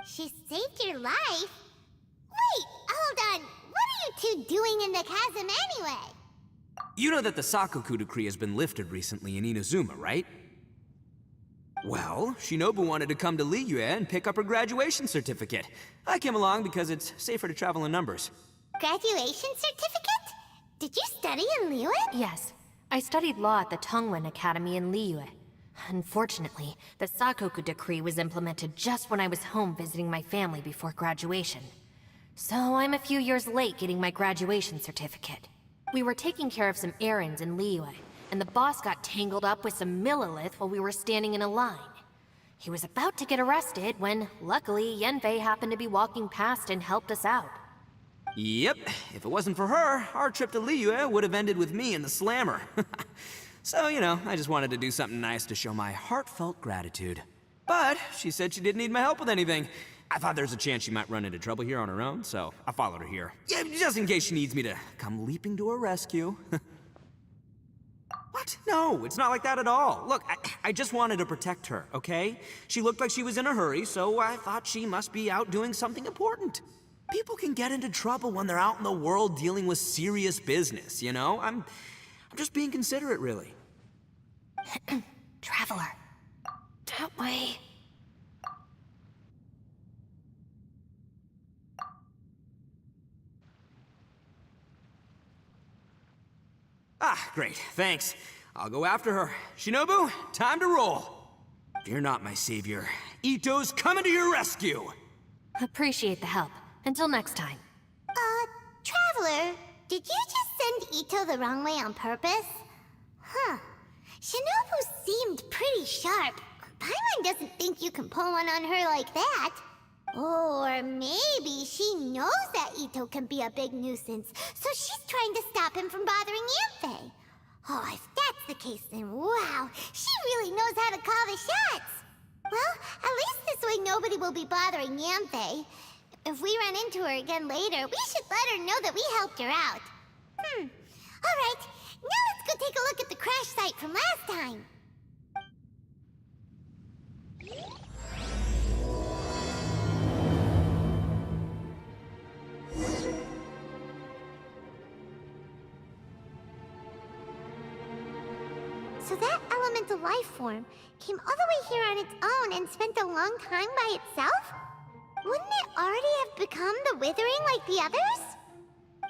She saved your life? Wait, hold on. What are you two doing in the chasm anyway? You know that the Sakoku decree has been lifted recently in Inazuma, right? Well, Shinobu wanted to come to Liyue and pick up her graduation certificate. I came along because it's safer to travel in numbers. Graduation certificate? Did you study in Liyue? Yes, I studied law at the Tongwen Academy in Liyue. Unfortunately, the Sakoku decree was implemented just when I was home visiting my family before graduation. So I'm a few years late getting my graduation certificate. We were taking care of some errands in Liyue, and the boss got tangled up with some Millilith while we were standing in a line. He was about to get arrested when, luckily, Yanfei happened to be walking past and helped us out. Yep, if it wasn't for her, our trip to Liyue would have ended with me and the slammer. So, you know, I just wanted to do something nice to show my heartfelt gratitude. But she said she didn't need my help with anything. I thought there's a chance she might run into trouble here on her own, so I followed her here. Yeah, just in case she needs me to come leaping to her rescue. What? No, it's not like that at all. Look, I just wanted to protect her, okay? She looked like she was in a hurry, so I thought she must be out doing something important. People can get into trouble when they're out in the world dealing with serious business, you know? I'm just being considerate, really. Traveler. That way. Ah, great, thanks. I'll go after her. Shinobu, time to roll. Fear not, my savior. Ito's coming to your rescue! Appreciate the help. Until next time. Traveler, did you just send Ito the wrong way on purpose? Huh. Shinobu seemed pretty sharp. Paimon doesn't think you can pull one on her like that. Or maybe she knows that Ito can be a big nuisance, so she's trying to stop him from bothering Yanfei. Oh, if that's the case, then wow, she really knows how to call the shots. Well, at least this way nobody will be bothering Yanfei. If we run into her again later, we should let her know that we helped her out. Alright, now let's go take a look at the crash site from last time. So that elemental life form came all the way here on its own and spent a long time by itself? Wouldn't it already have become the Withering like the others?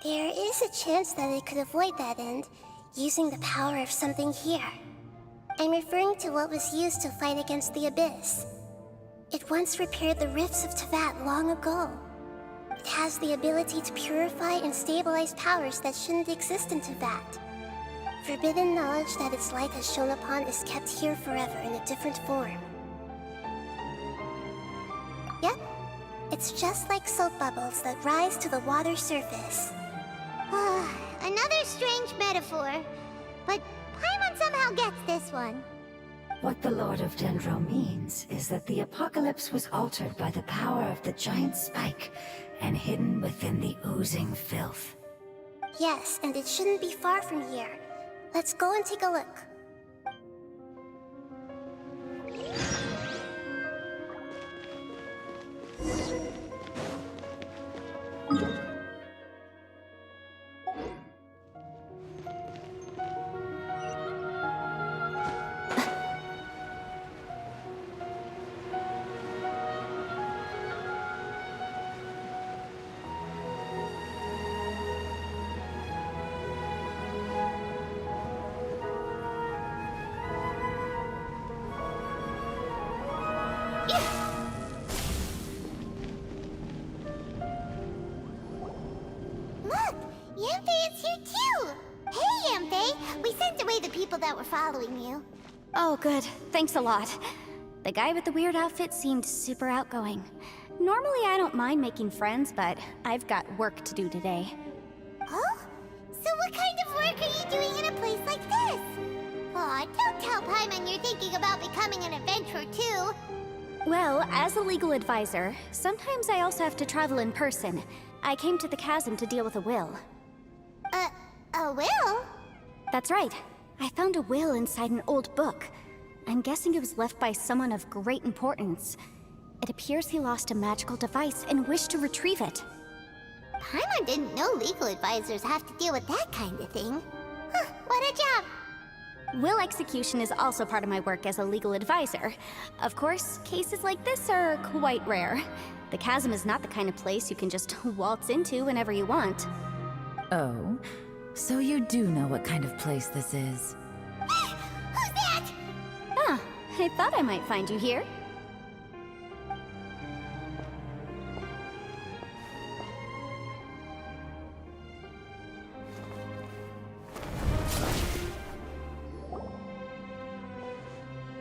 There is a chance that it could avoid that end, using the power of something here. I'm referring to what was used to fight against the Abyss. It once repaired the rifts of Tevat long ago. It has the ability to purify and stabilize powers that shouldn't exist in Tevat. Forbidden knowledge that its light has shone upon is kept here forever in a different form. Yep, it's just like soap bubbles that rise to the water surface. Another strange metaphor, but Paimon somehow gets this one. What the Lord of Dendro means is that the apocalypse was altered by the power of the giant spike and hidden within the oozing filth. Yes, and it shouldn't be far from here. Let's go and take a look. Look! Yamfei is here too! Hey, Yamfei! We sent away the people that were following you. Oh, good. Thanks a lot. The guy with the weird outfit seemed super outgoing. Normally I don't mind making friends, but I've got work to do today. Oh? So what kind of work are you doing in a place like this? Aw, don't tell Paimon you're thinking about becoming an adventurer too. Well, as a legal advisor, sometimes I also have to travel in person. I came to the chasm to deal with a will. A will? That's right. I found a will inside an old book. I'm guessing it was left by someone of great importance. It appears he lost a magical device and wished to retrieve it. Paimon didn't know legal advisors have to deal with that kind of thing. Huh, what a job! Will execution is also part of my work as a legal advisor. Of course, cases like this are quite rare. The chasm is not the kind of place you can just waltz into whenever you want. Oh, so you do know what kind of place this is. Who's that? Ah, I thought I might find you here.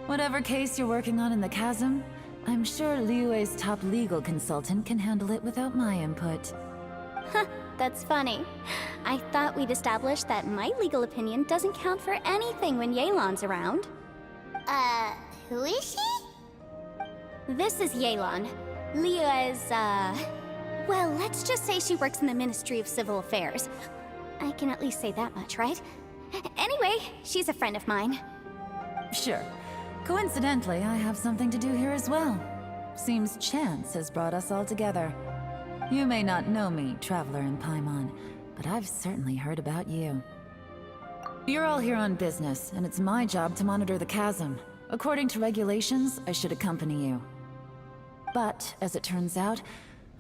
Whatever case you're working on in the chasm, I'm sure Liyue's top legal consultant can handle it without my input. Huh, that's funny. I thought we'd established that my legal opinion doesn't count for anything when Yelan's around. Who is she? This is Yelan. Liyue's, well, let's just say she works in the Ministry of Civil Affairs. I can at least say that much, right? Anyway, she's a friend of mine. Sure. Coincidentally, I have something to do here as well. Seems chance has brought us all together. You may not know me, Traveler in Paimon, but I've certainly heard about you. You're all here on business, and it's my job to monitor the chasm. According to regulations, I should accompany you. But, as it turns out,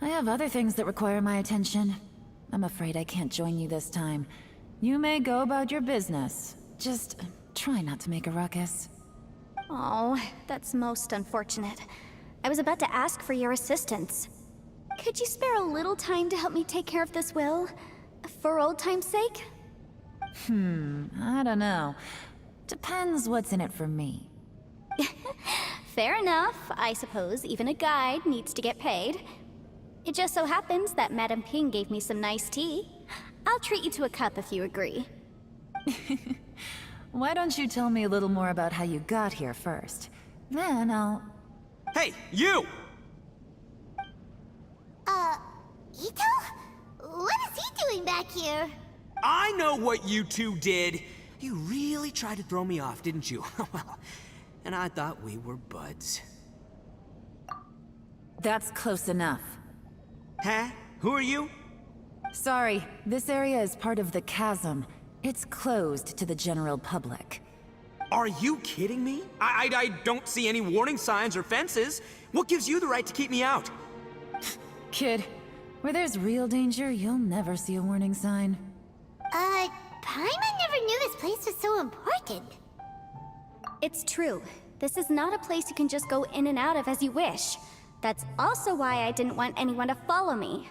I have other things that require my attention. I'm afraid I can't join you this time. You may go about your business. Just try not to make a ruckus. Oh, that's most unfortunate. I was about to ask for your assistance. Could you spare a little time to help me take care of this will? For old time's sake? I don't know. Depends what's in it for me. Fair enough. I suppose even a guide needs to get paid. It just so happens that Madame Ping gave me some nice tea. I'll treat you to a cup if you agree. Why don't you tell me a little more about how you got here first? Then I'll... Hey, you! Ito? What is he doing back here? I know what you two did. You really tried to throw me off, didn't you? Well, and I thought we were buds. That's close enough. Huh? Who are you? Sorry, this area is part of the chasm. It's closed to the general public. Are you kidding me? I don't see any warning signs or fences. What gives you the right to keep me out? Kid, where there's real danger, you'll never see a warning sign. Paimon never knew this place was so important. It's true. This is not a place you can just go in and out of as you wish. That's also why I didn't want anyone to follow me.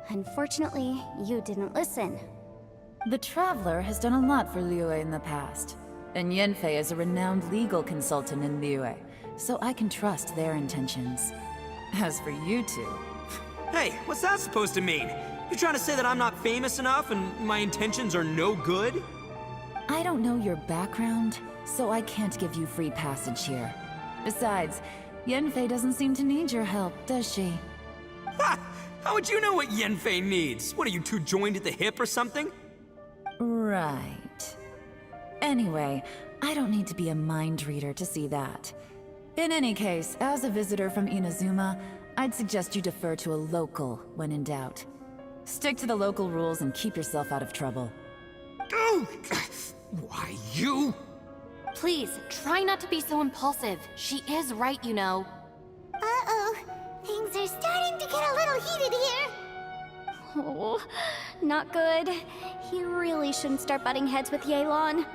Unfortunately, you didn't listen. The Traveler has done a lot for Liyue in the past, and Yanfei is a renowned legal consultant in Liyue, so I can trust their intentions. As for you two... Hey, what's that supposed to mean? You trying to say that I'm not famous enough and my intentions are no good? I don't know your background, so I can't give you free passage here. Besides, Yanfei doesn't seem to need your help, does she? Ha! How would you know what Yanfei needs? What, are you two joined at the hip or something? Right. Anyway, I don't need to be a mind reader to see that. In any case, as a visitor from Inazuma, I'd suggest you defer to a local when in doubt. Stick to the local rules and keep yourself out of trouble. Oh! Why, you? Please, try not to be so impulsive. She is right, you know. Uh-oh. Things are starting to get a little heated here. Oh, not good. He really shouldn't start butting heads with Yelan.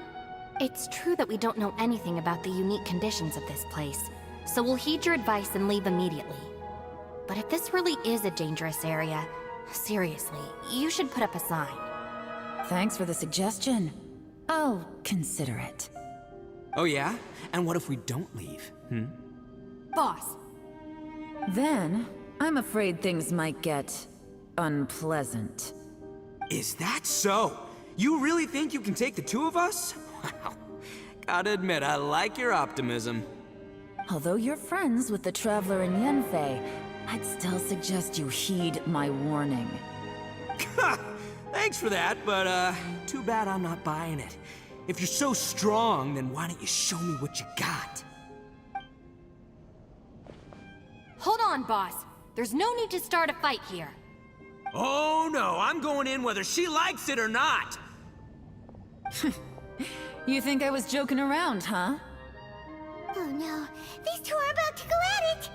It's true that we don't know anything about the unique conditions of this place, so we'll heed your advice and leave immediately. But if this really is a dangerous area, seriously, you should put up a sign. Thanks for the suggestion. I'll consider it. Oh yeah? And what if we don't leave? Boss, Then, I'm afraid things might get... unpleasant. Is that so? You really think you can take the two of us? Wow. Gotta admit, I like your optimism. Although you're friends with the Traveler and Yanfei, I'd still suggest you heed my warning. Thanks for that, but too bad I'm not buying it. If you're so strong, then why don't you show me what you got? hold on, boss. There's no need to start a fight here. Oh no, I'm going in whether she likes it or not. You think I was joking around, huh? Oh no, these two are about to go at it!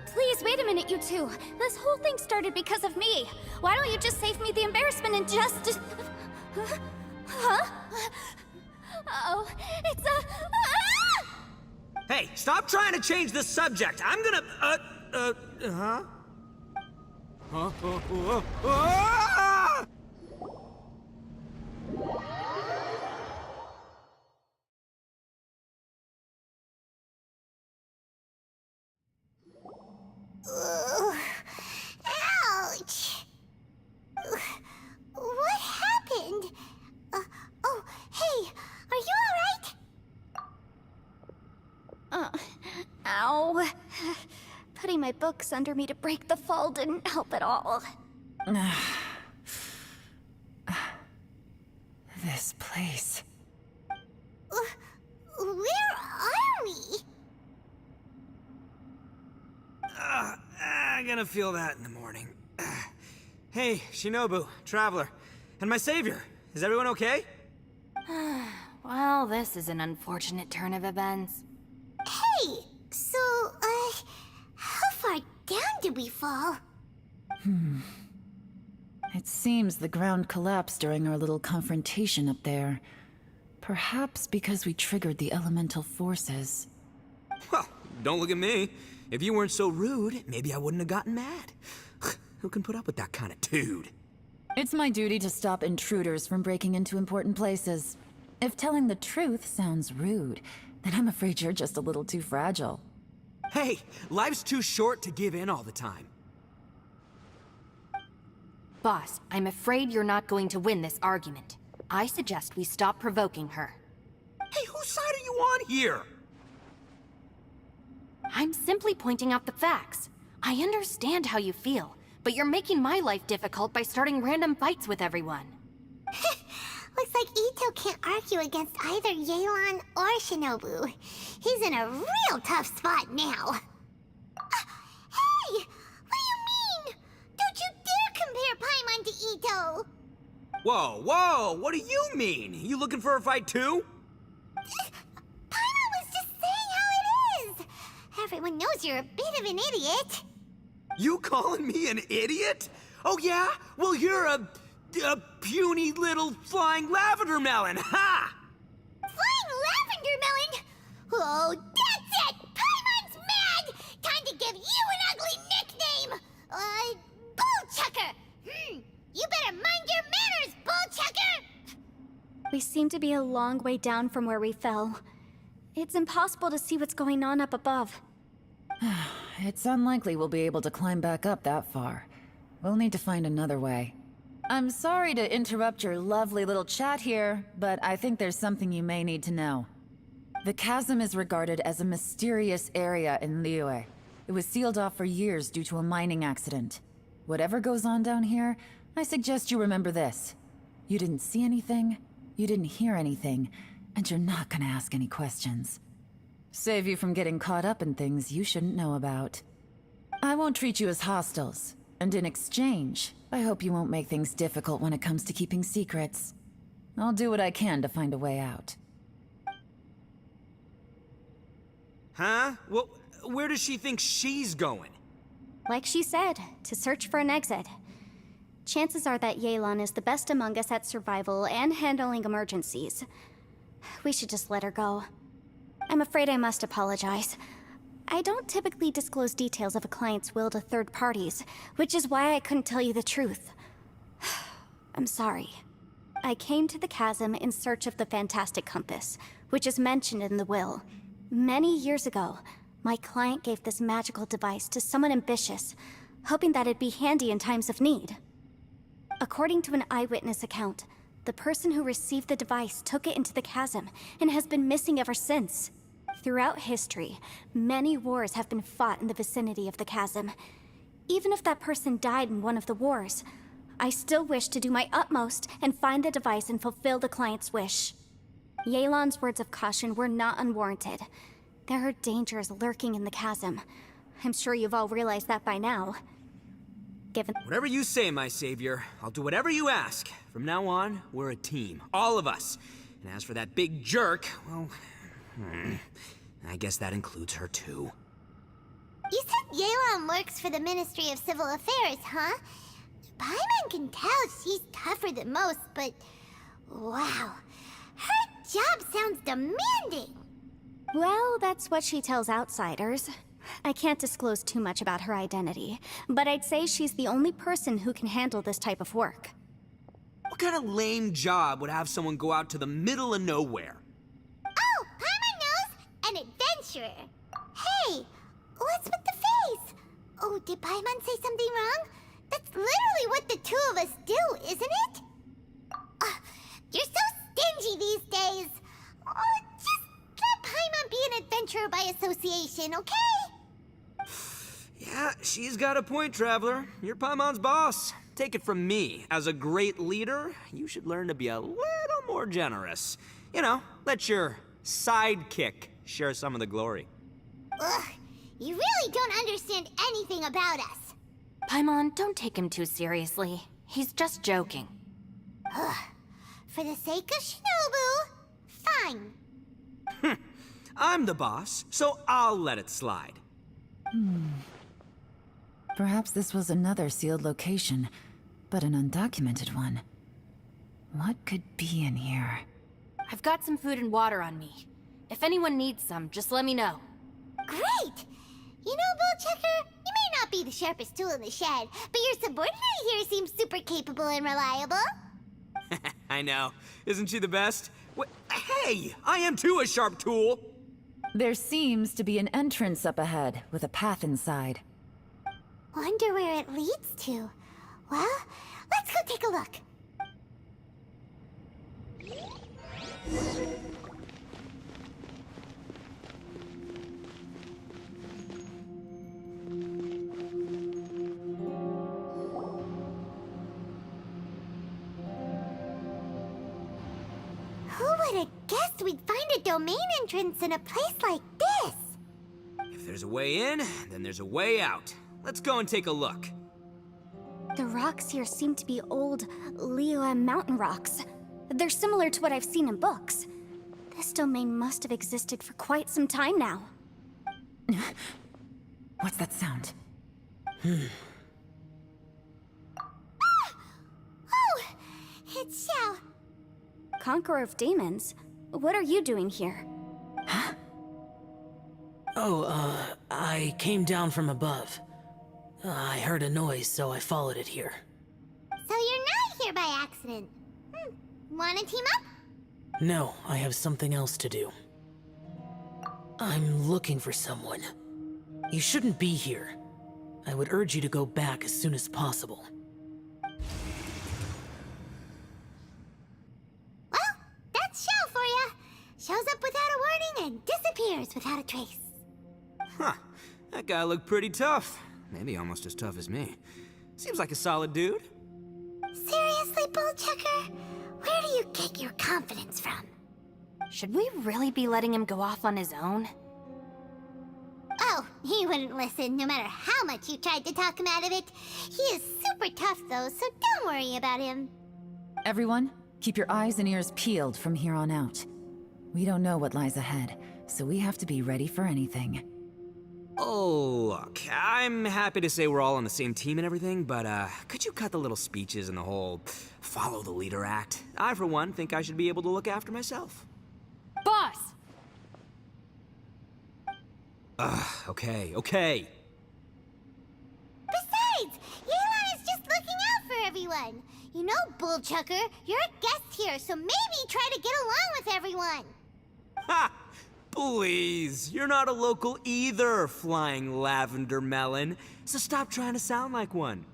Please, wait a minute, you two. This whole thing started because of me. Why don't you just save me the embarrassment and just... Huh? Uh-oh, it's a... Ah! Hey, stop trying to change the subject. I'm gonna, huh? Ah! Ugh. Ouch! Ugh. What happened? Oh, hey, are you alright? Ow. Putting my books under me to break the fall didn't help at all. This place. Where are we? I'm gonna feel that in the morning. Hey, Shinobu, Traveler, and my savior. Is everyone okay? Well, this is an unfortunate turn of events. Hey, so, how far down did we fall? It seems the ground collapsed during our little confrontation up there. Perhaps because we triggered the elemental forces. Well, don't look at me. If you weren't so rude, maybe I wouldn't have gotten mad. Who can put up with that kind of dude? It's my duty to stop intruders from breaking into important places. If telling the truth sounds rude, then I'm afraid you're just a little too fragile. Hey, life's too short to give in all the time. Boss, I'm afraid you're not going to win this argument. I suggest we stop provoking her. Hey, whose side are you on here? I'm simply pointing out the facts. I understand how you feel, but you're making my life difficult by starting random fights with everyone. Looks like Ito can't argue against either Yelan or Shinobu. He's in a real tough spot now. Hey! What do you mean? Don't you dare compare Paimon to Ito! Whoa, whoa, what do you mean? You looking for a fight too? Paimon was just saying how it is! Everyone knows you're a bit of an idiot. You calling me an idiot? Oh yeah? Well, you're a puny little flying lavender melon, ha! Flying Thundermelon? Oh, that's it! Paimon's mad! Time to give you an ugly nickname! Bullchucker! You better mind your manners, Bullchucker! We seem to be a long way down from where we fell. It's impossible to see what's going on up above. It's unlikely we'll be able to climb back up that far. We'll need to find another way. I'm sorry to interrupt your lovely little chat here, but I think there's something you may need to know. The chasm is regarded as a mysterious area in Liyue. It was sealed off for years due to a mining accident. Whatever goes on down here, I suggest you remember this. You didn't see anything, you didn't hear anything, and you're not gonna ask any questions. Save you from getting caught up in things you shouldn't know about. I won't treat you as hostiles, and in exchange, I hope you won't make things difficult when it comes to keeping secrets. I'll do what I can to find a way out. Huh? Well, where does she think she's going? Like she said, to search for an exit. Chances are that Yelan is the best among us at survival and handling emergencies. We should just let her go. I'm afraid I must apologize. I don't typically disclose details of a client's will to third parties, which is why I couldn't tell you the truth. I'm sorry. I came to the chasm in search of the Fantastic Compass, which is mentioned in the will. Many years ago, my client gave this magical device to someone ambitious, hoping that it'd be handy in times of need. According to an eyewitness account, the person who received the device took it into the chasm and has been missing ever since. Throughout history, many wars have been fought in the vicinity of the chasm. Even if that person died in one of the wars, I still wish to do my utmost and find the device and fulfill the client's wish. Yelan's words of caution were not unwarranted. There are dangers lurking in the chasm. I'm sure you've all realized that by now. Given Whatever you say, my savior. I'll do whatever you ask. From now on, we're a team. All of us. And as for that big jerk, well... I guess that includes her too. You said Yelan works for the Ministry of Civil Affairs, huh? Paimon can tell she's tougher than most, but... wow. Her job sounds demanding. Well, that's what she tells outsiders. I can't disclose too much about her identity, but I'd say she's the only person who can handle this type of work. What kind of lame job would have someone go out to the middle of nowhere? Oh, Paimon knows! An adventurer. Hey, what's with the face? Oh, did Paimon say something wrong? That's literally what the two of us do, isn't it? You're so stingy these days. Oh, just let Paimon be an adventurer by association, okay? Yeah, she's got a point, Traveler. You're Paimon's boss. Take it from me. As a great leader, you should learn to be a little more generous. You know, let your sidekick share some of the glory. Ugh, you really don't understand anything about us. Paimon, don't take him too seriously. He's just joking. For the sake of Shinobu, fine. I'm the boss, so I'll let it slide. Perhaps this was another sealed location, but an undocumented one. What could be in here? I've got some food and water on me. If anyone needs some, just let me know. Great! You know, Bullchecker, you may not be the sharpest tool in the shed, but your subordinate here seems super capable and reliable. I know. Isn't she the best? Hey, I am too a sharp tool. There seems to be an entrance up ahead, with a path inside. Wonder where it leads to. Well, let's go take a look. Who would have guessed we'd find a domain entrance in a place like this? If there's a way in, then there's a way out. Let's go and take a look. The rocks here seem to be old Liyue mountain rocks. They're similar to what I've seen in books. This domain must have existed for quite some time now. What's that sound? Oh, it's Xiao. Conqueror of Demons? What are you doing here? I came down from above. I heard a noise, so I followed it here. So you're not here by accident. Wanna team up? No, I have something else to do. I'm looking for someone. You shouldn't be here. I would urge you to go back as soon as possible. Well, that's Shell for ya. Shows up without a warning and disappears without a trace. Huh. That guy looked pretty tough. Maybe almost as tough as me. Seems like a solid dude. Seriously, Bullchucker? Where do you get your confidence from? Should we really be letting him go off on his own? Oh, he wouldn't listen no matter how much you tried to talk him out of it. He is super tough though, so don't worry about him. Everyone, keep your eyes and ears peeled from here on out. We don't know what lies ahead, so we have to be ready for anything. Oh, look, I'm happy to say we're all on the same team and everything, but could you cut the little speeches and the whole follow the leader act? I, for one, think I should be able to look after myself. Boss! Okay. Besides, Yelan is just looking out for everyone. You know, Bullchucker, you're a guest here, so maybe try to get along with everyone. Ha! Please, you're not a local either, flying lavender melon, so stop trying to sound like one.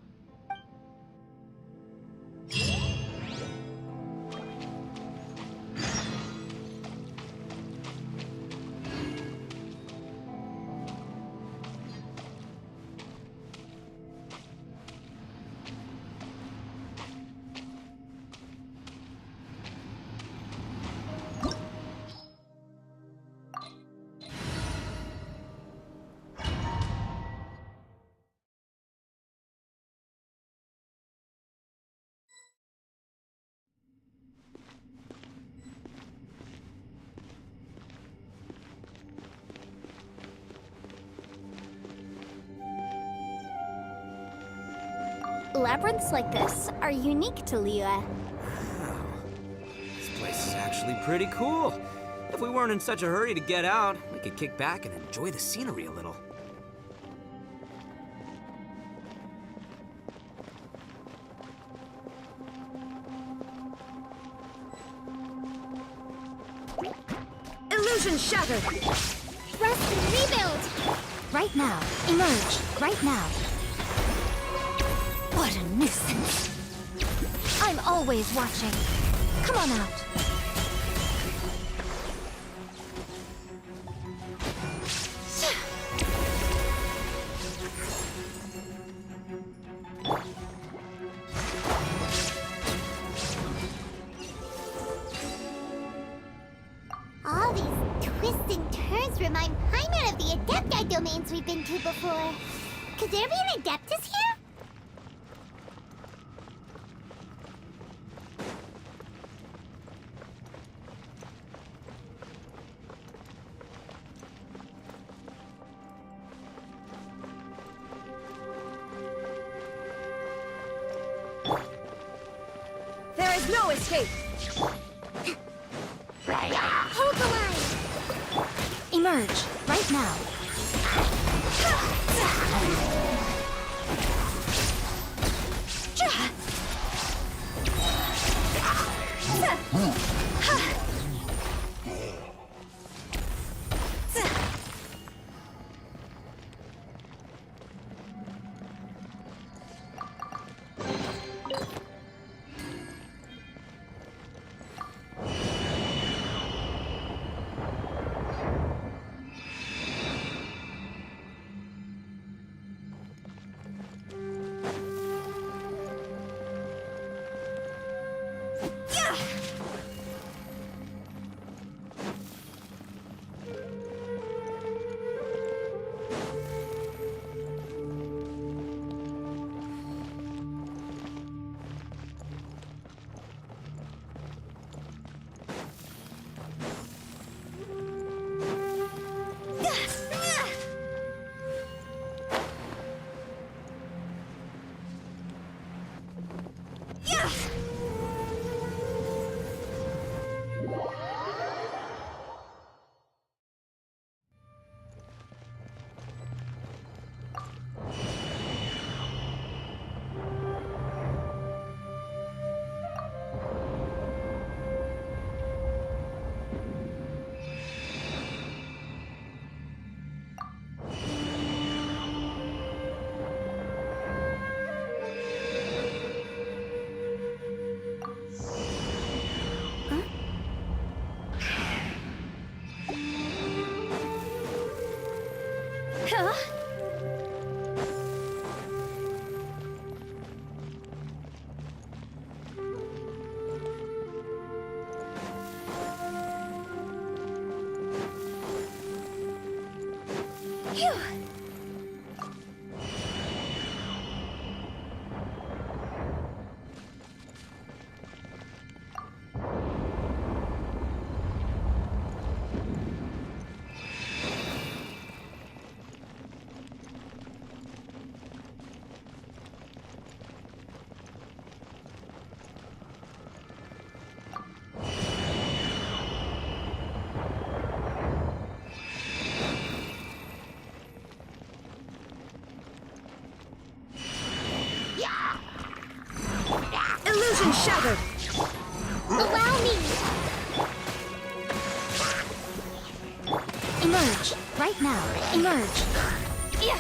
Labyrinths like this are unique to Liyue. This place is actually pretty cool. If we weren't in such a hurry to get out, we could kick back and enjoy the scenery a little. Illusion shattered! Rest and rebuild! Right now. Emerge. Right now. What a nuisance. I'm always watching. Come on out. All these twists and turns remind Paimon of the Adepti domains we've been to before. Could there be an Adeptus here? There is no escape. Hold the line! Emerge. Right now. Phew. Illusion shattered! Allow me! Emerge. Right now. Emerge. Yeah.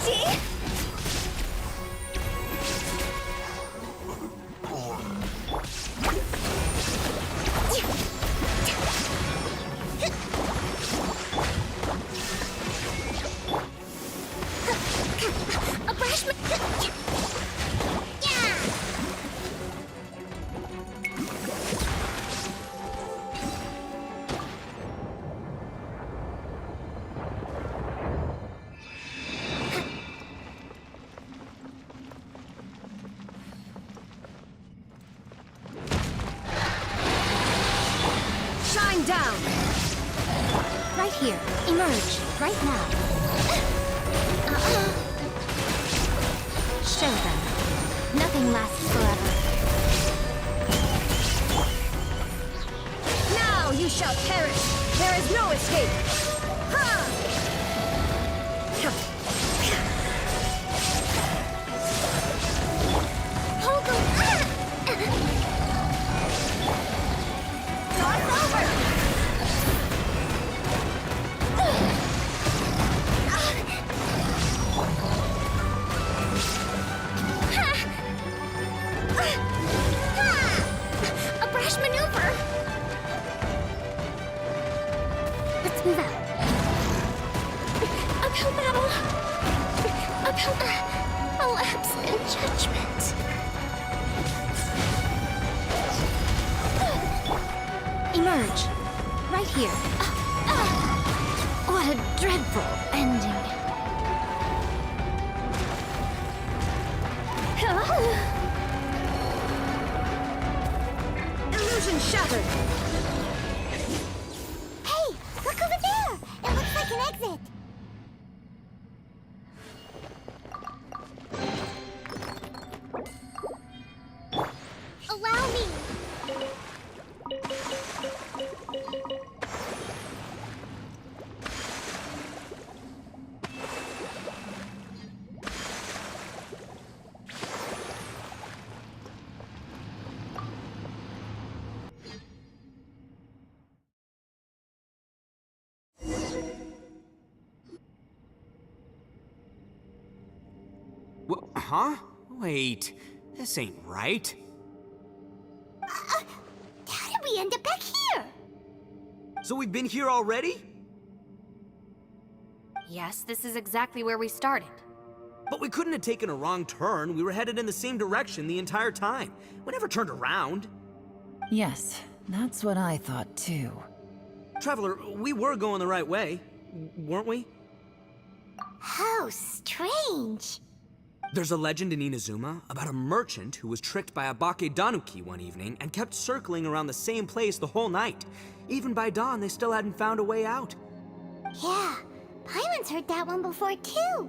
See? A brush. Yeah! Shine down! Right here. Emerge. Right now. Show them. Nothing lasts forever. Now you shall perish! There is no escape! Ha! Hold on! It's over! A brush maneuver! Let's move out. Uphill battle! Uphill a lapse in judgment. Emerge. Right here. What a dreadful ending. Illusion shattered! Hey, look over there! It looks like an exit. Allow me! Huh? Wait, this ain't right. How did we end up back here? So we've been here already? Yes, this is exactly where we started. But we couldn't have taken a wrong turn. We were headed in the same direction the entire time. We never turned around. Yes, that's what I thought too. Traveler, we were going the right way, weren't we? How strange. There's a legend in Inazuma about a merchant who was tricked by a Bakedanuki one evening and kept circling around the same place the whole night. Even by dawn, they still hadn't found a way out. Yeah, Paimon's heard that one before too.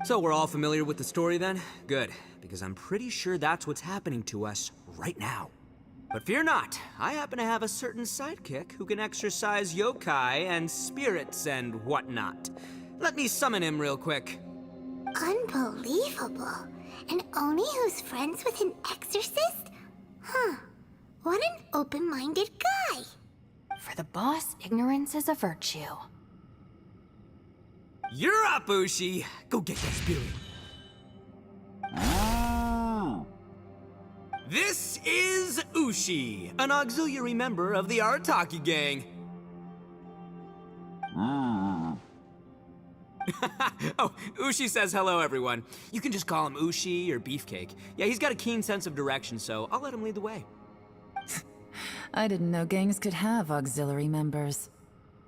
So we're all familiar with the story then? Good, because I'm pretty sure that's what's happening to us right now. But fear not, I happen to have a certain sidekick who can exercise yokai and spirits and whatnot. Let me summon him real quick. Unbelievable. An Oni who's friends with an exorcist? Huh. What an open-minded guy. For the boss, ignorance is a virtue. You're up, Ushi! Go get that spirit. This is Ushi, an auxiliary member of the Arataki gang. Oh, Ushi says hello, everyone. You can just call him Ushi or Beefcake. Yeah, he's got a keen sense of direction, so I'll let him lead the way. I didn't know gangs could have auxiliary members.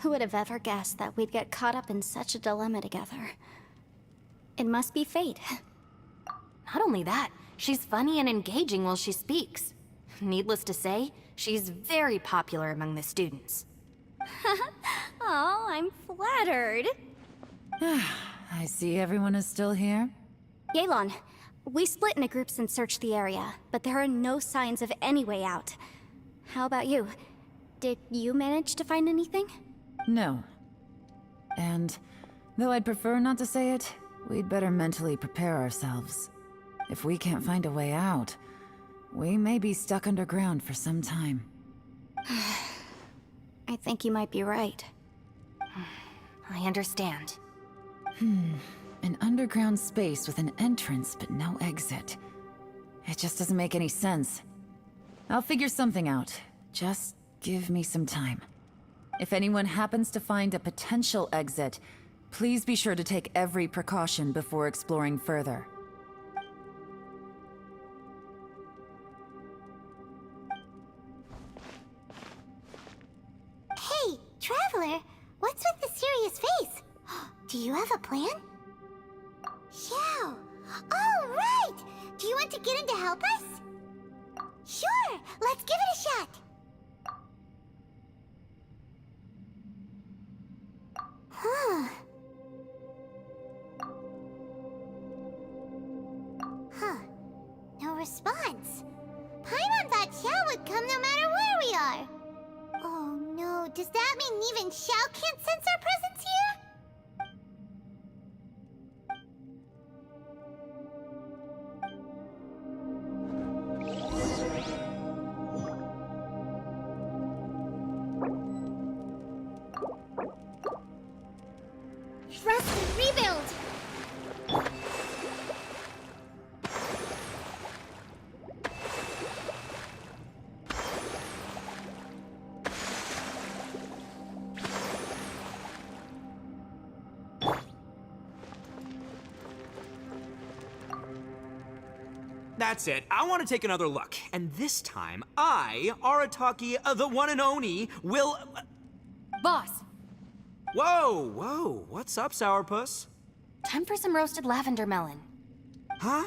Who would have ever guessed that we'd get caught up in such a dilemma together? It must be fate. Not only that, she's funny and engaging while she speaks. Needless to say, she's very popular among the students. Oh, I'm flattered. I see everyone is still here. Yelan, we split into groups and searched the area, but there are no signs of any way out. How about you? Did you manage to find anything? No. And though I'd prefer not to say it, we'd better mentally prepare ourselves. If we can't find a way out, we may be stuck underground for some time. I think you might be right. I understand. An underground space with an entrance but no exit. It just doesn't make any sense. I'll figure something out. Just give me some time. If anyone happens to find a potential exit, please be sure to take every precaution before exploring further. Hey, Traveler, what's with the serious face? Do you have a plan? Yeah. Oh, right! Do you want to get in to help us? Sure, let's give it a shot. Huh. No response. Paimon thought Xiao would come no matter where we are. Oh no, does that mean even Xiao can't sense our presence here? Rest and rebuild! That's it. I want to take another look. And this time, I, Arataki, the one and only, will... Boss, Whoa. What's up, Sourpuss? time for some roasted lavender melon. Huh?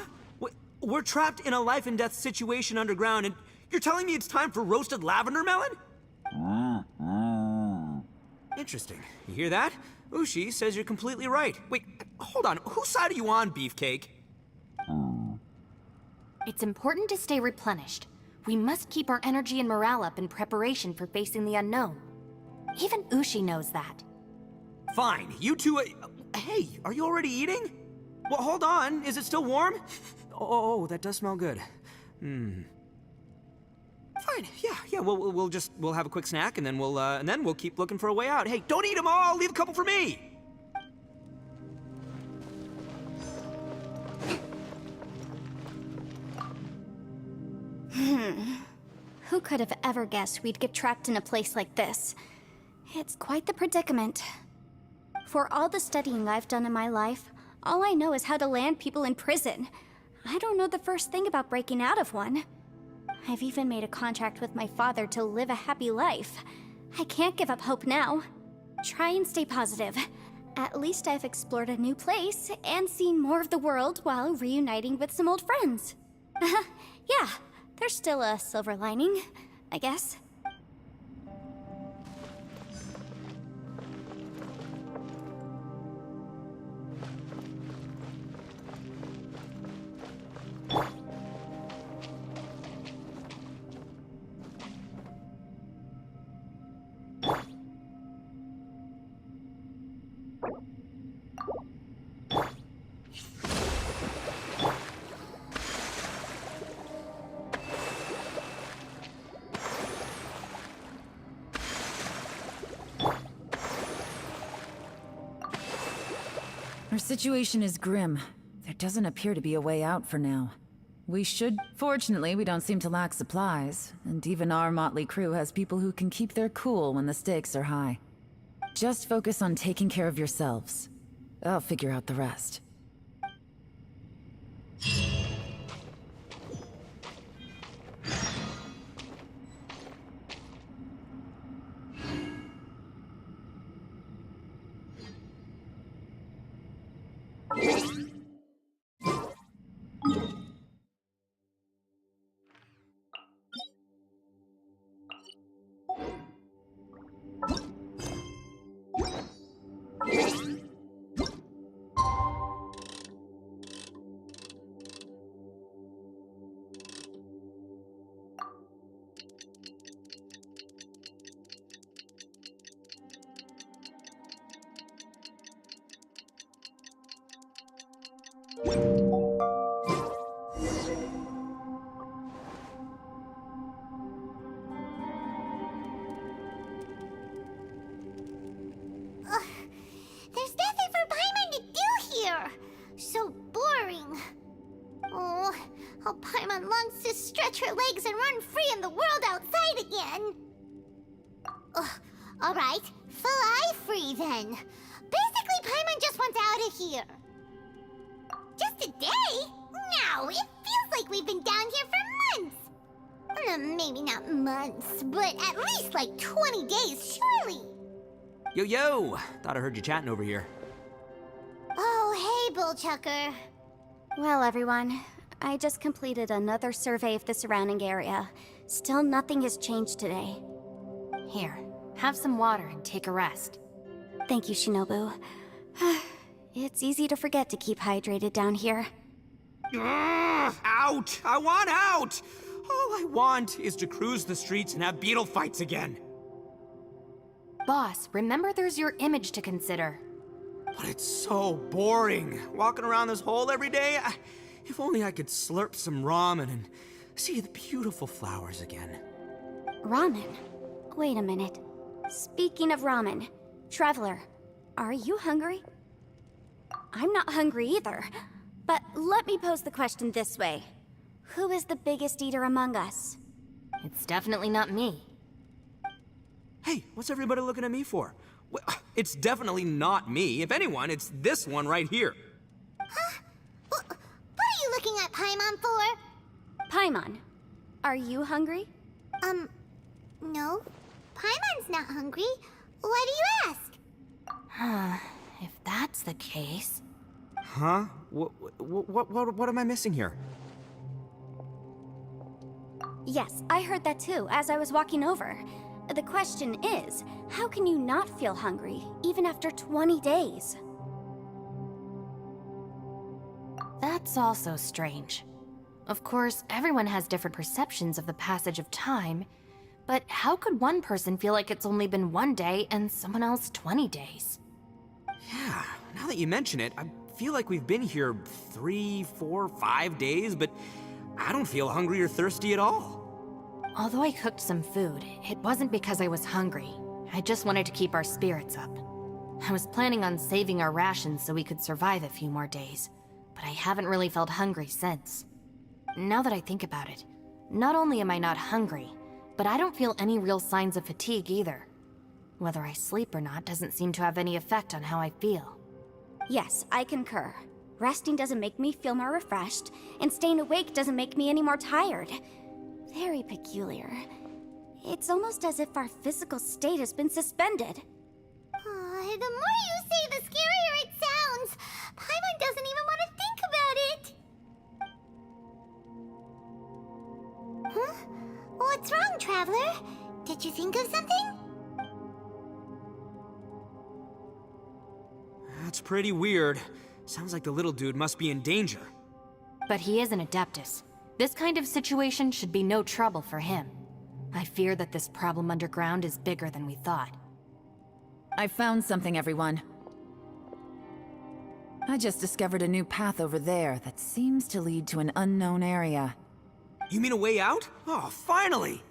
We're trapped in a life and death situation underground, and you're telling me it's time for roasted lavender melon? Interesting. You hear that? Ushi says you're completely right. Wait, hold on. Whose side are you on, Beefcake? It's important to stay replenished. We must keep our energy and morale up in preparation for facing the unknown. Even Ushi knows that. Fine, you two... hey, are you already eating? Well, hold on. Is it still warm? Oh, that does smell good. Fine. Yeah. We'll have a quick snack, and then we'll keep looking for a way out. Hey, don't eat them all. Leave a couple for me. Who could have ever guessed we'd get trapped in a place like this? It's quite the predicament. For all the studying I've done in my life, all I know is how to land people in prison. I don't know the first thing about breaking out of one. I've even made a contract with my father to live a happy life. I can't give up hope now. Try and stay positive. At least I've explored a new place and seen more of the world while reuniting with some old friends. Yeah, there's still a silver lining, I guess. Our situation is grim. There doesn't appear to be a way out for now. Fortunately, we don't seem to lack supplies, and even our motley crew has people who can keep their cool when the stakes are high. Just focus on taking care of yourselves. I'll figure out the rest. There's nothing for Paimon to do here. So boring. Oh, how Paimon longs to stretch her legs and run free in the world outside again. All right, fly free then. Basically, Paimon just wants out of here. Just a day? No, it feels like we've been down here for months. Maybe not months, but at least like 20 days, surely. Yo! Thought I heard you chatting over here. Oh, hey, Bullchucker. Well, everyone, I just completed another survey of the surrounding area. Still nothing has changed today. Here, have some water and take a rest. Thank you, Shinobu. It's easy to forget to keep hydrated down here. Out! I want out! All I want is to cruise the streets and have beetle fights again. Boss, remember there's your image to consider. But it's so boring, walking around this hole every day. If only I could slurp some ramen and see the beautiful flowers again. Ramen? Wait a minute. Speaking of ramen, Traveler, are you hungry? I'm not hungry either. But let me pose the question this way. Who is the biggest eater among us? It's definitely not me. Hey, what's everybody looking at me for? It's definitely not me. If anyone, it's this one right here. Huh? What are you looking at Paimon for? Paimon, are you hungry? No. Paimon's not hungry. Why do you ask? If that's the case... Huh? What am I missing here? Yes, I heard that too, as I was walking over. The question is, how can you not feel hungry, even after 20 days? That's also strange. Of course, everyone has different perceptions of the passage of time, but how could one person feel like it's only been 1 day and someone else 20 days? Yeah, now that you mention it, I feel like we've been here 3, 4, 5 days, but I don't feel hungry or thirsty at all. Although I cooked some food, it wasn't because I was hungry. I just wanted to keep our spirits up. I was planning on saving our rations so we could survive a few more days, but I haven't really felt hungry since. Now that I think about it, not only am I not hungry, but I don't feel any real signs of fatigue either. Whether I sleep or not doesn't seem to have any effect on how I feel. Yes, I concur. Resting doesn't make me feel more refreshed, and staying awake doesn't make me any more tired. Very peculiar. It's almost as if our physical state has been suspended. The more you say, the scarier it sounds. Paimon doesn't even want to think about it. Huh? What's wrong, Traveler? Did you think of something? That's pretty weird. Sounds like the little dude must be in danger. But he is an Adeptus. This kind of situation should be no trouble for him. I fear that this problem underground is bigger than we thought. I found something, everyone. I just discovered a new path over there that seems to lead to an unknown area. You mean a way out? Oh, finally!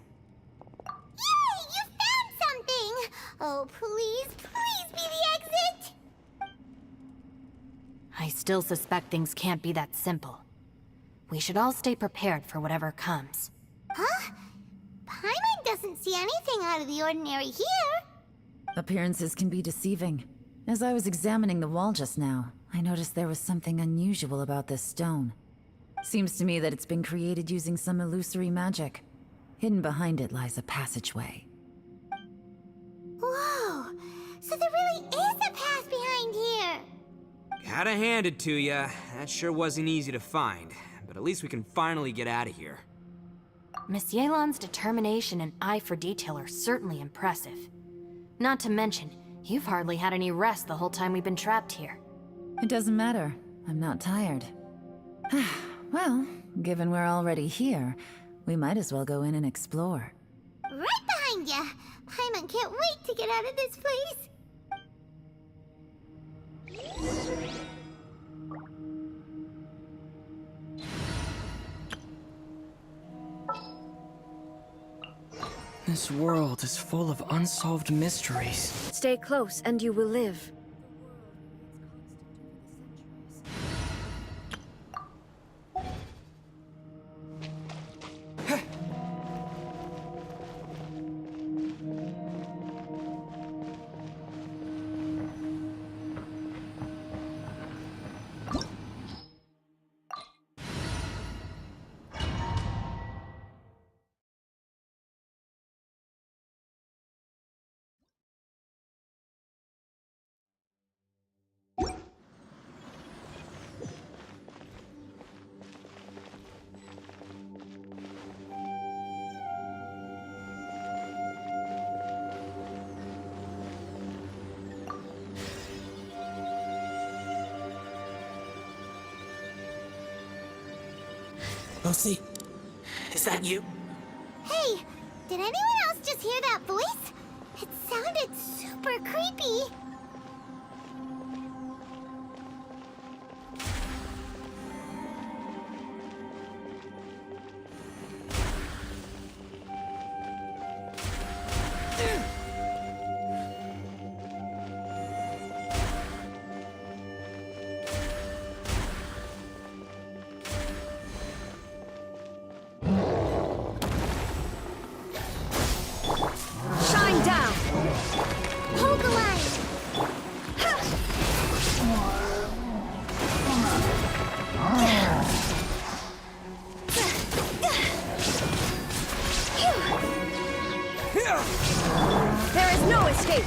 Yay! You found something! Oh, please be the exit! I still suspect things can't be that simple. We should all stay prepared for whatever comes. Huh? Paimon doesn't see anything out of the ordinary here. Appearances can be deceiving. As I was examining the wall just now, I noticed there was something unusual about this stone. Seems to me that it's been created using some illusory magic. Hidden behind it lies a passageway. Whoa! So there really is a path behind here! Gotta hand it to ya. That sure wasn't easy to find. But at least we can finally get out of here. Miss Yelan's determination and eye for detail are certainly impressive. Not to mention, you've hardly had any rest the whole time we've been trapped here. It doesn't matter. I'm not tired. Well, given we're already here, we might as well go in and explore. Right behind ya! Paimon can't wait to get out of this place! This world is full of unsolved mysteries. Stay close and you will live. Lucy, is that you? Hey, did anyone else just hear that voice? It sounded super creepy. Shine down! Hold the line! There is no escape!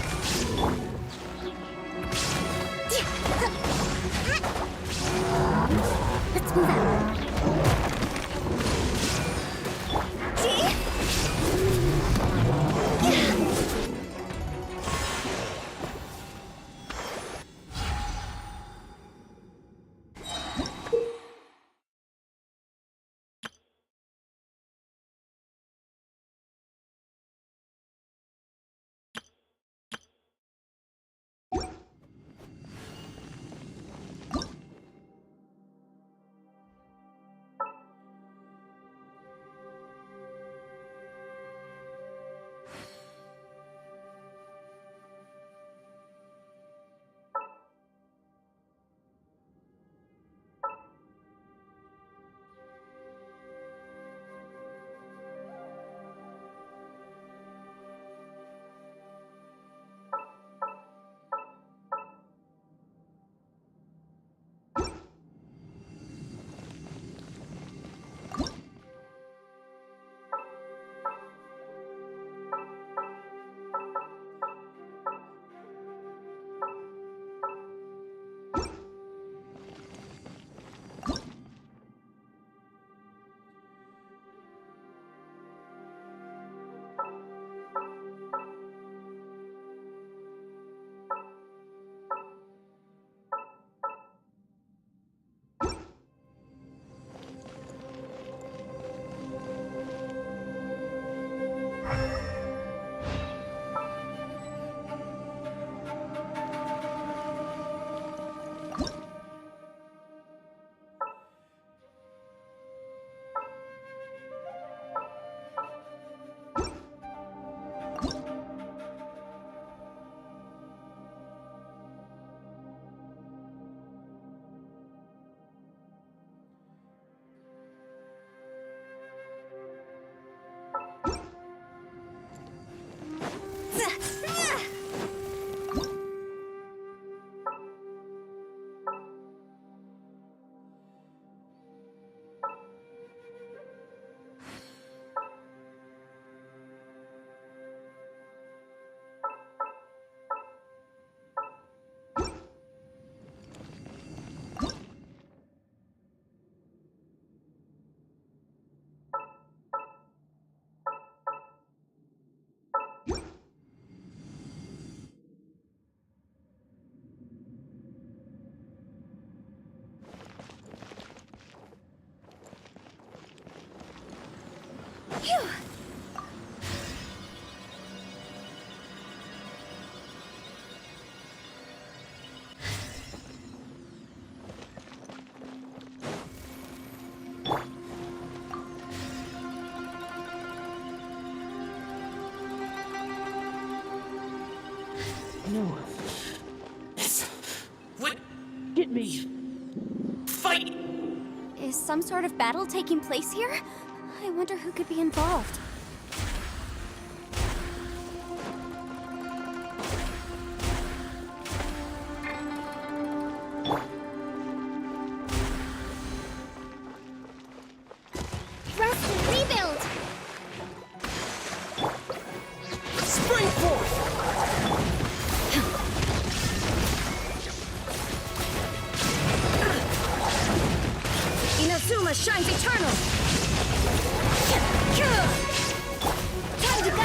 Let's move out. Phew. No. What? Get me. Fight! Is some sort of battle taking place here? I wonder who could be involved. Rest and rebuild! Spring forth! Inazuma shines eternal! Time to go!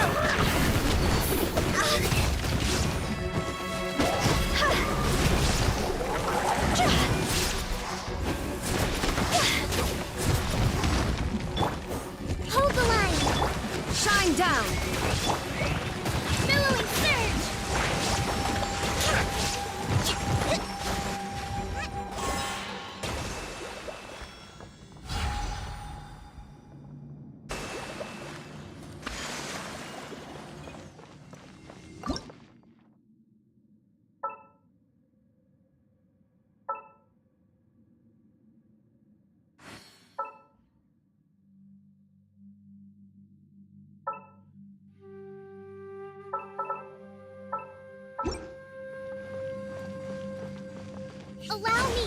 Hold the line! Shine down! Billowing surge! Allow me!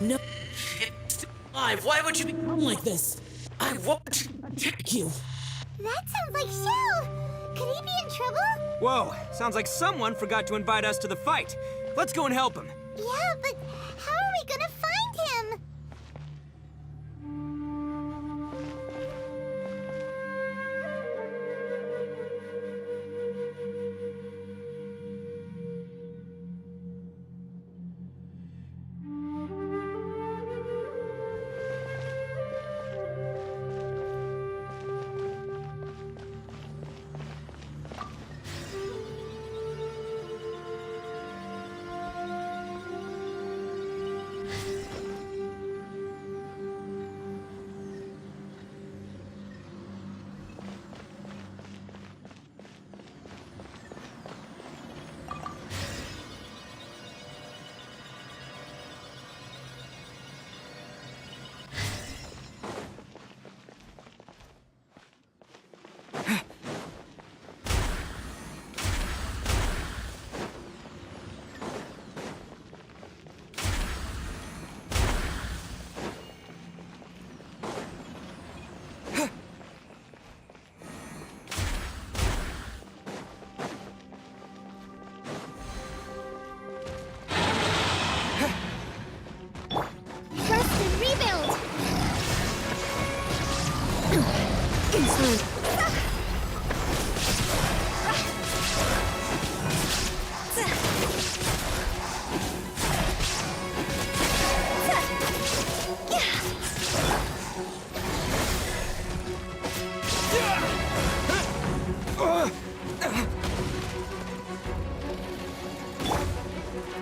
No. It's still alive. Why would you become like this? I won't attack you. That sounds like Shell! Could he be in trouble? Whoa, sounds like someone forgot to invite us to the fight. Let's go and help him. Yeah, but how are we gonna find him?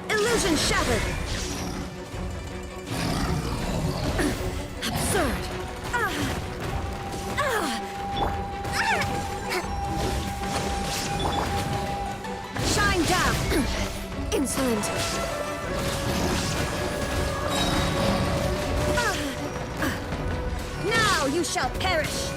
Illusion shattered! Absurd! Shine down! Insolent! Now you shall perish!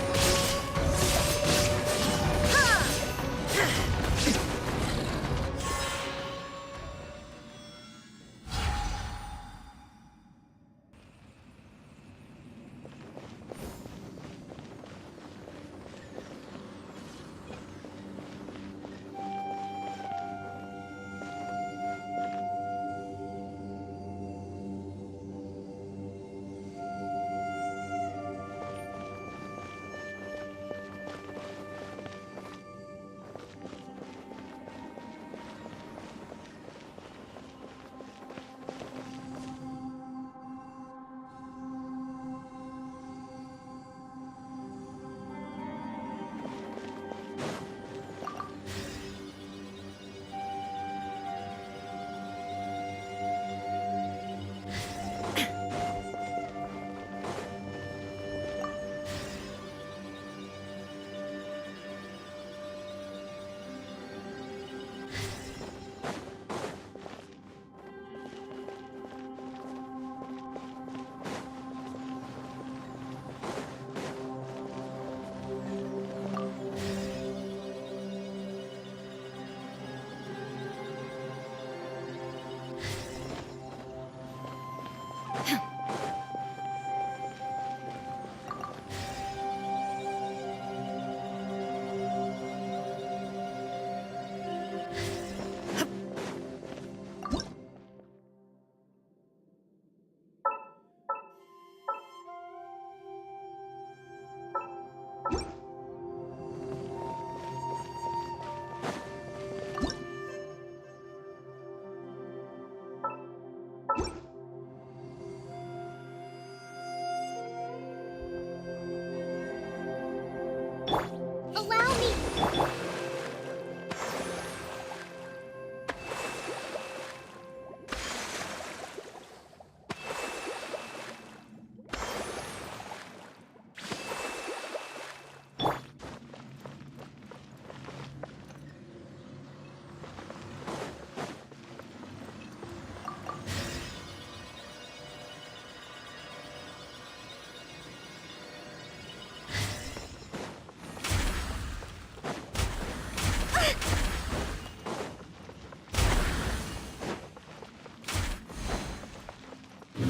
Hold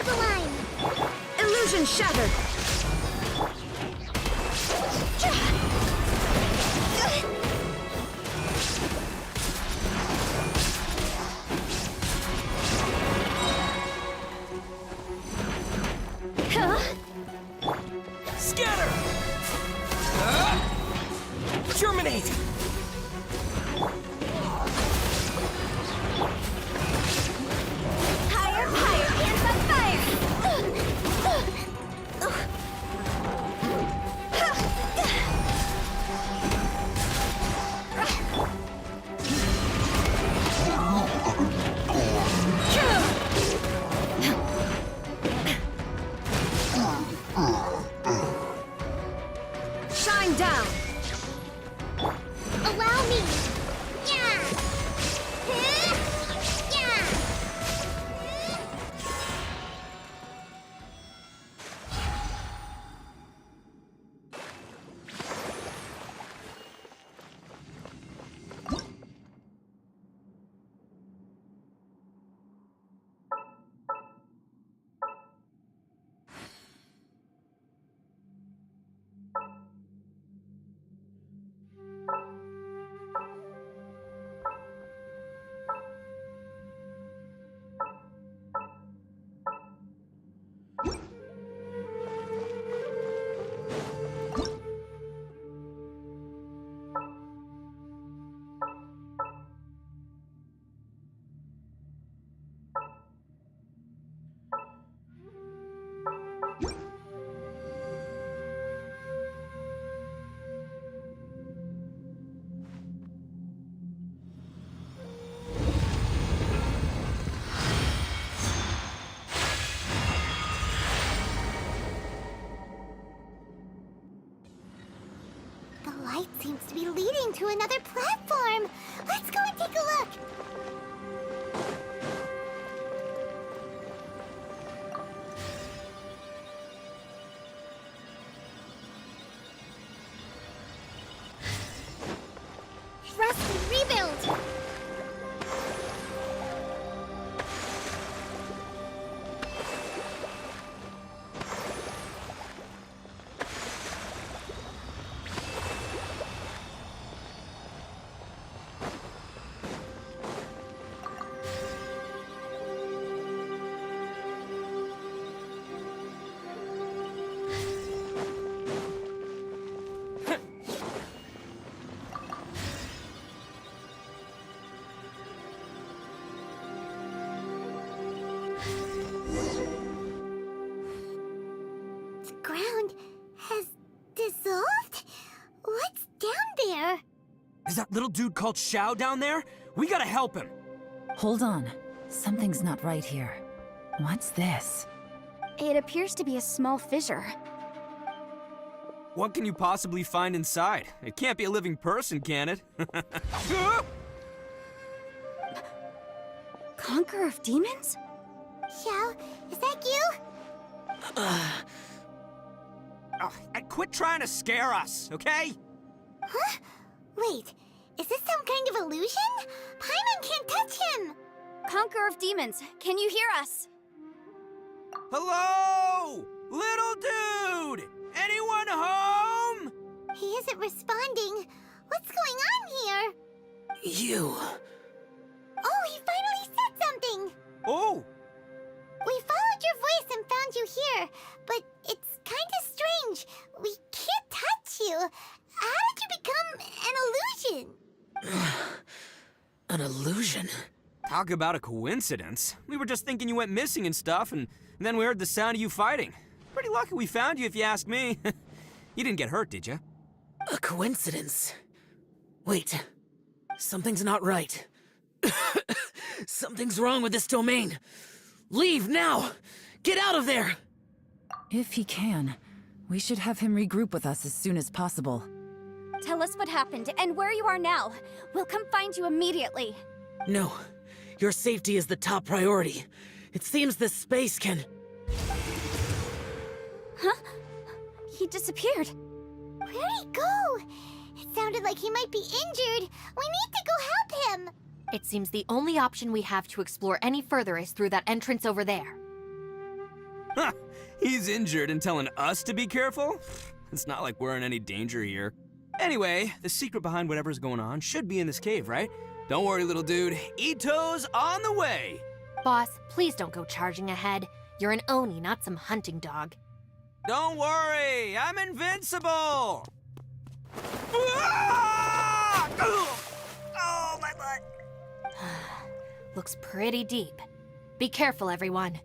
the line! Illusion shattered! Scatter! Terminate! Higher, higher, hands on fire! Shine down! Allow me! Yeah! Yeah! The light seems to be leading to another platform. Let's go and take a look. Thrust and rebuild. Ground has dissolved? What's down there? Is that little dude called Xiao down there? We gotta help him. Hold on. Something's not right here. What's this? It appears to be a small fissure. What can you possibly find inside? It can't be a living person, can it? Conqueror of demons? Xiao, is that you? Oh, and quit trying to scare us, okay? Huh? Wait, is this some kind of illusion? Paimon can't touch him! Conqueror of demons, can you hear us? Hello? Little dude! Anyone home? He isn't responding. What's going on here? You. Oh, he finally said something! Oh! We followed your voice and found you here, but it's kind of strange. We can't touch you. How did you become an illusion? An illusion? Talk about a coincidence. We were just thinking you went missing and stuff, and then we heard the sound of you fighting. Pretty lucky we found you, if you ask me. You didn't get hurt, did you? A coincidence? Wait. Something's not right. Something's wrong with this domain. Leave now! Get out of there! If he can, we should have him regroup with us as soon as possible. Tell us what happened and where you are now. We'll come find you immediately. No. Your safety is the top priority. It seems this space can... Huh? He disappeared. Where'd he go? It sounded like he might be injured. We need to go help him. It seems the only option we have to explore any further is through that entrance over there. Huh, he's injured and telling us to be careful? It's not like we're in any danger here. Anyway, the secret behind whatever's going on should be in this cave, right? Don't worry, little dude. Ito's on the way! Boss, please don't go charging ahead. You're an Oni, not some hunting dog. Don't worry, I'm invincible! Ah! Oh, my butt! Looks pretty deep. Be careful, everyone.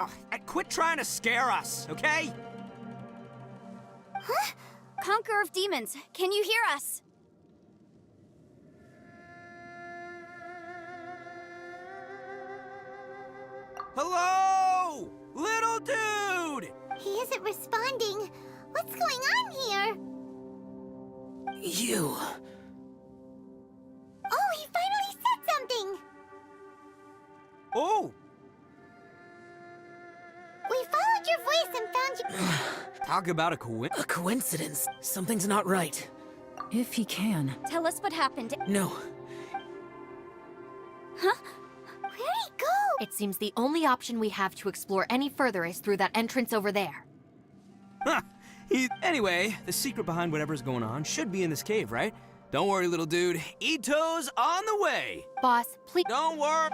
Oh, quit trying to scare us, okay? Huh? Conqueror of demons, can you hear us? Hello? Little dude! He isn't responding. What's going on here? You... Oh, he finally said something! Oh! We followed your voice and found you. Talk about a coincidence. A coincidence. Something's not right. If he can. Tell us what happened. No. Huh? Where'd he go? It seems the only option we have to explore any further is through that entrance over there. Huh. Anyway, the secret behind whatever's going on should be in this cave, right? Don't worry, little dude. Ito's on the way! Boss, please... Don't worry!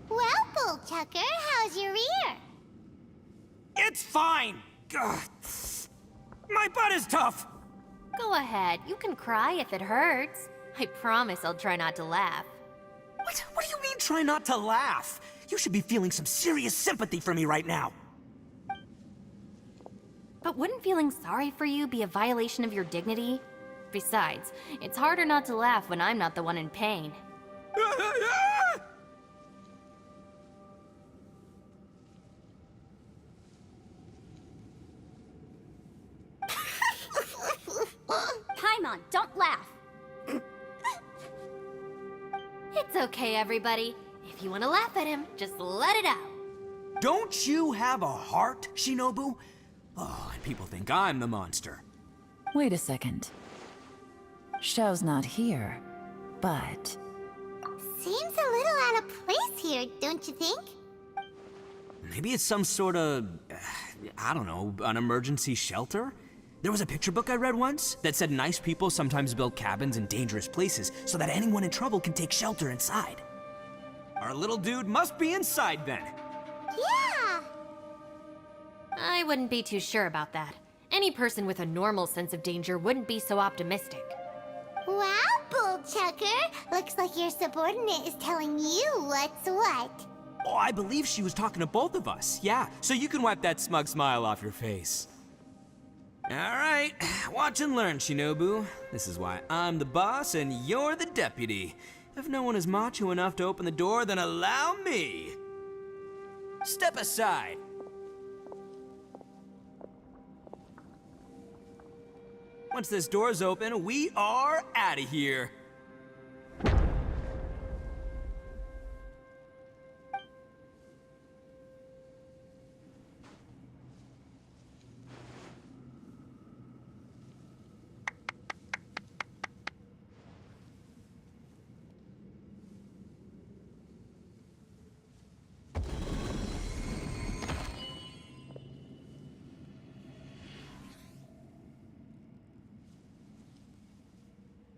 Well, Bullchucker, how's your ear? It's fine! Ugh. My butt is tough! Go ahead, you can cry if it hurts. I promise I'll try not to laugh. What do you mean, try not to laugh? You should be feeling some serious sympathy for me right now. But wouldn't feeling sorry for you be a violation of your dignity? Besides, it's harder not to laugh when I'm not the one in pain. Paimon, don't laugh. It's okay, everybody. If you want to laugh at him, just let it out. Don't you have a heart, Shinobu? Oh, and people think I'm the monster. Wait a second. Xiao's not here, but... Seems a little out of place here, don't you think? Maybe it's some sort of, I don't know, an emergency shelter? There was a picture book I read once that said nice people sometimes build cabins in dangerous places so that anyone in trouble can take shelter inside. Our little dude must be inside then. Yeah! I wouldn't be too sure about that. Any person with a normal sense of danger wouldn't be so optimistic. Wow, Bullchucker! Looks like your subordinate is telling you what's what. Oh, I believe she was talking to both of us. Yeah, so you can wipe that smug smile off your face. All right, watch and learn, Shinobu. This is why I'm the boss and you're the deputy. If no one is macho enough to open the door, then allow me. Step aside. Once this door's open, we are out of here.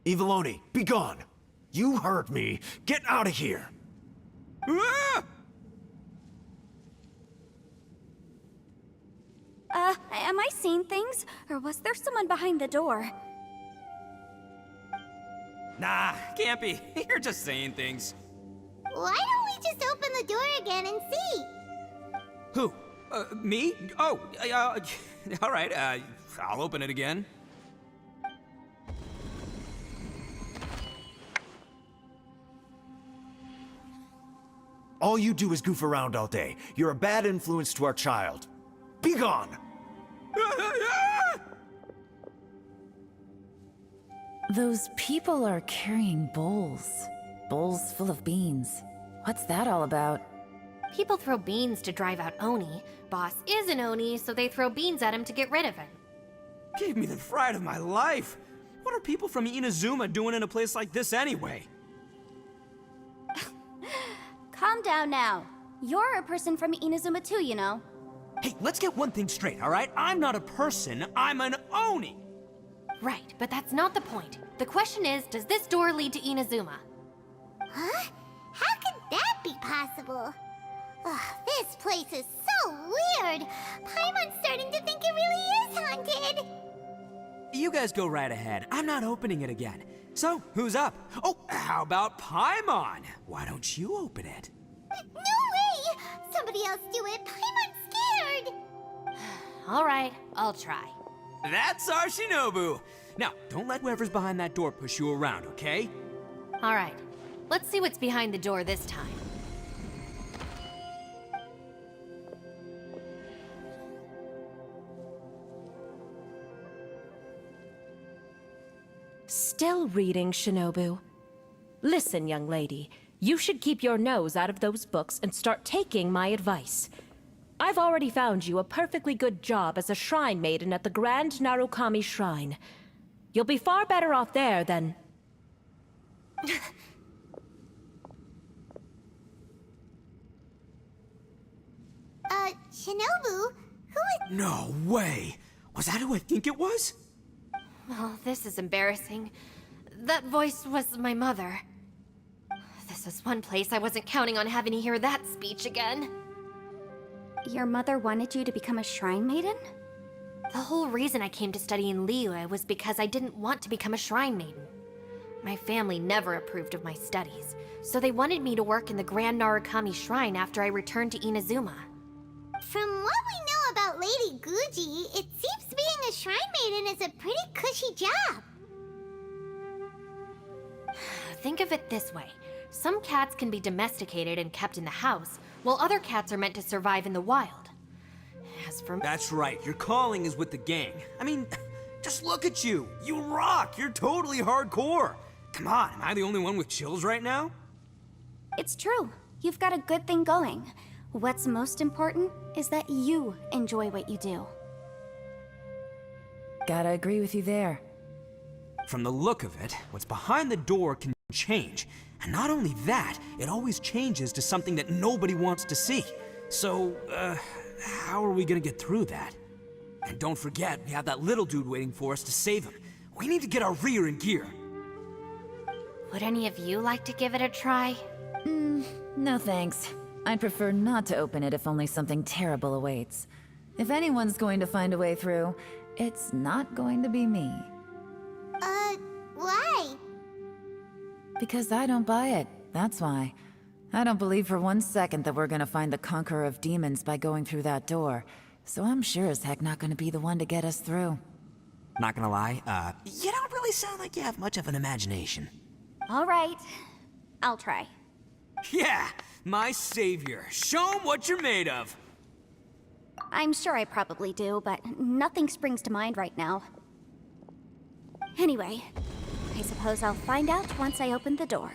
Eviloni, be gone! You heard me. Get out of here! Ah! Am I seeing things? Or was there someone behind the door? Nah, can't be. You're just saying things. Why don't we just open the door again and see? Who? Me? Oh, all right, I'll open it again. All you do is goof around all day. You're a bad influence to our child. Be gone! Those people are carrying bowls. Bowls full of beans. What's that all about? People throw beans to drive out Oni. Boss is an Oni, so they throw beans at him to get rid of him. Gave me the fright of my life. What are people from Inazuma doing in a place like this anyway? Calm down now. You're a person from Inazuma too, you know. Hey, let's get one thing straight, all right? I'm not a person, I'm an Oni! Right, but that's not the point. The question is, does this door lead to Inazuma? Huh? How could that be possible? Ugh, this place is so weird. Paimon's starting to think it really is haunted. You guys go right ahead. I'm not opening it again. So, who's up? Oh, how about Paimon? Why don't you open it? No way! Somebody else do it. Paimon's scared. All right, I'll try. That's our Shinobu! Now, don't let whoever's behind that door push you around, okay? All right, let's see what's behind the door this time. Still reading, Shinobu. Listen, young lady. You should keep your nose out of those books and start taking my advice. I've already found you a perfectly good job as a shrine maiden at the Grand Narukami Shrine. You'll be far better off there than... Shinobu? Who is... No way! Was that who I think it was? Oh, this is embarrassing. That voice was my mother. This is one place I wasn't counting on having to hear that speech again. Your mother wanted you to become a shrine maiden? The whole reason I came to study in Liyue was because I didn't want to become a shrine maiden. My family never approved of my studies, so they wanted me to work in the Grand Narukami Shrine after I returned to Inazuma. From what we know about Lady Guji, it seems being a shrine maiden is a pretty cushy job. Think of it this way. Some cats can be domesticated and kept in the house, while other cats are meant to survive in the wild. As for me... That's right, your calling is with the gang. I mean, just look at you. You rock, you're totally hardcore. Come on, am I the only one with chills right now? It's true. You've got a good thing going. What's most important is that you enjoy what you do. Gotta agree with you there. From the look of it, what's behind the door can change. And not only that, it always changes to something that nobody wants to see. So, how are we gonna get through that? And don't forget, we have that little dude waiting for us to save him. We need to get our rear in gear. Would any of you like to give it a try? No thanks. I'd prefer not to open it if only something terrible awaits. If anyone's going to find a way through, it's not going to be me. Why? Because I don't buy it, that's why. I don't believe for 1 second that we're gonna find the Conqueror of Demons by going through that door. So I'm sure as heck not gonna be the one to get us through. Not gonna lie, you don't really sound like you have much of an imagination. All right. I'll try. Yeah, my savior. Show 'em what you're made of. I'm sure I probably do, but nothing springs to mind right now. Anyway, I suppose I'll find out once I open the door.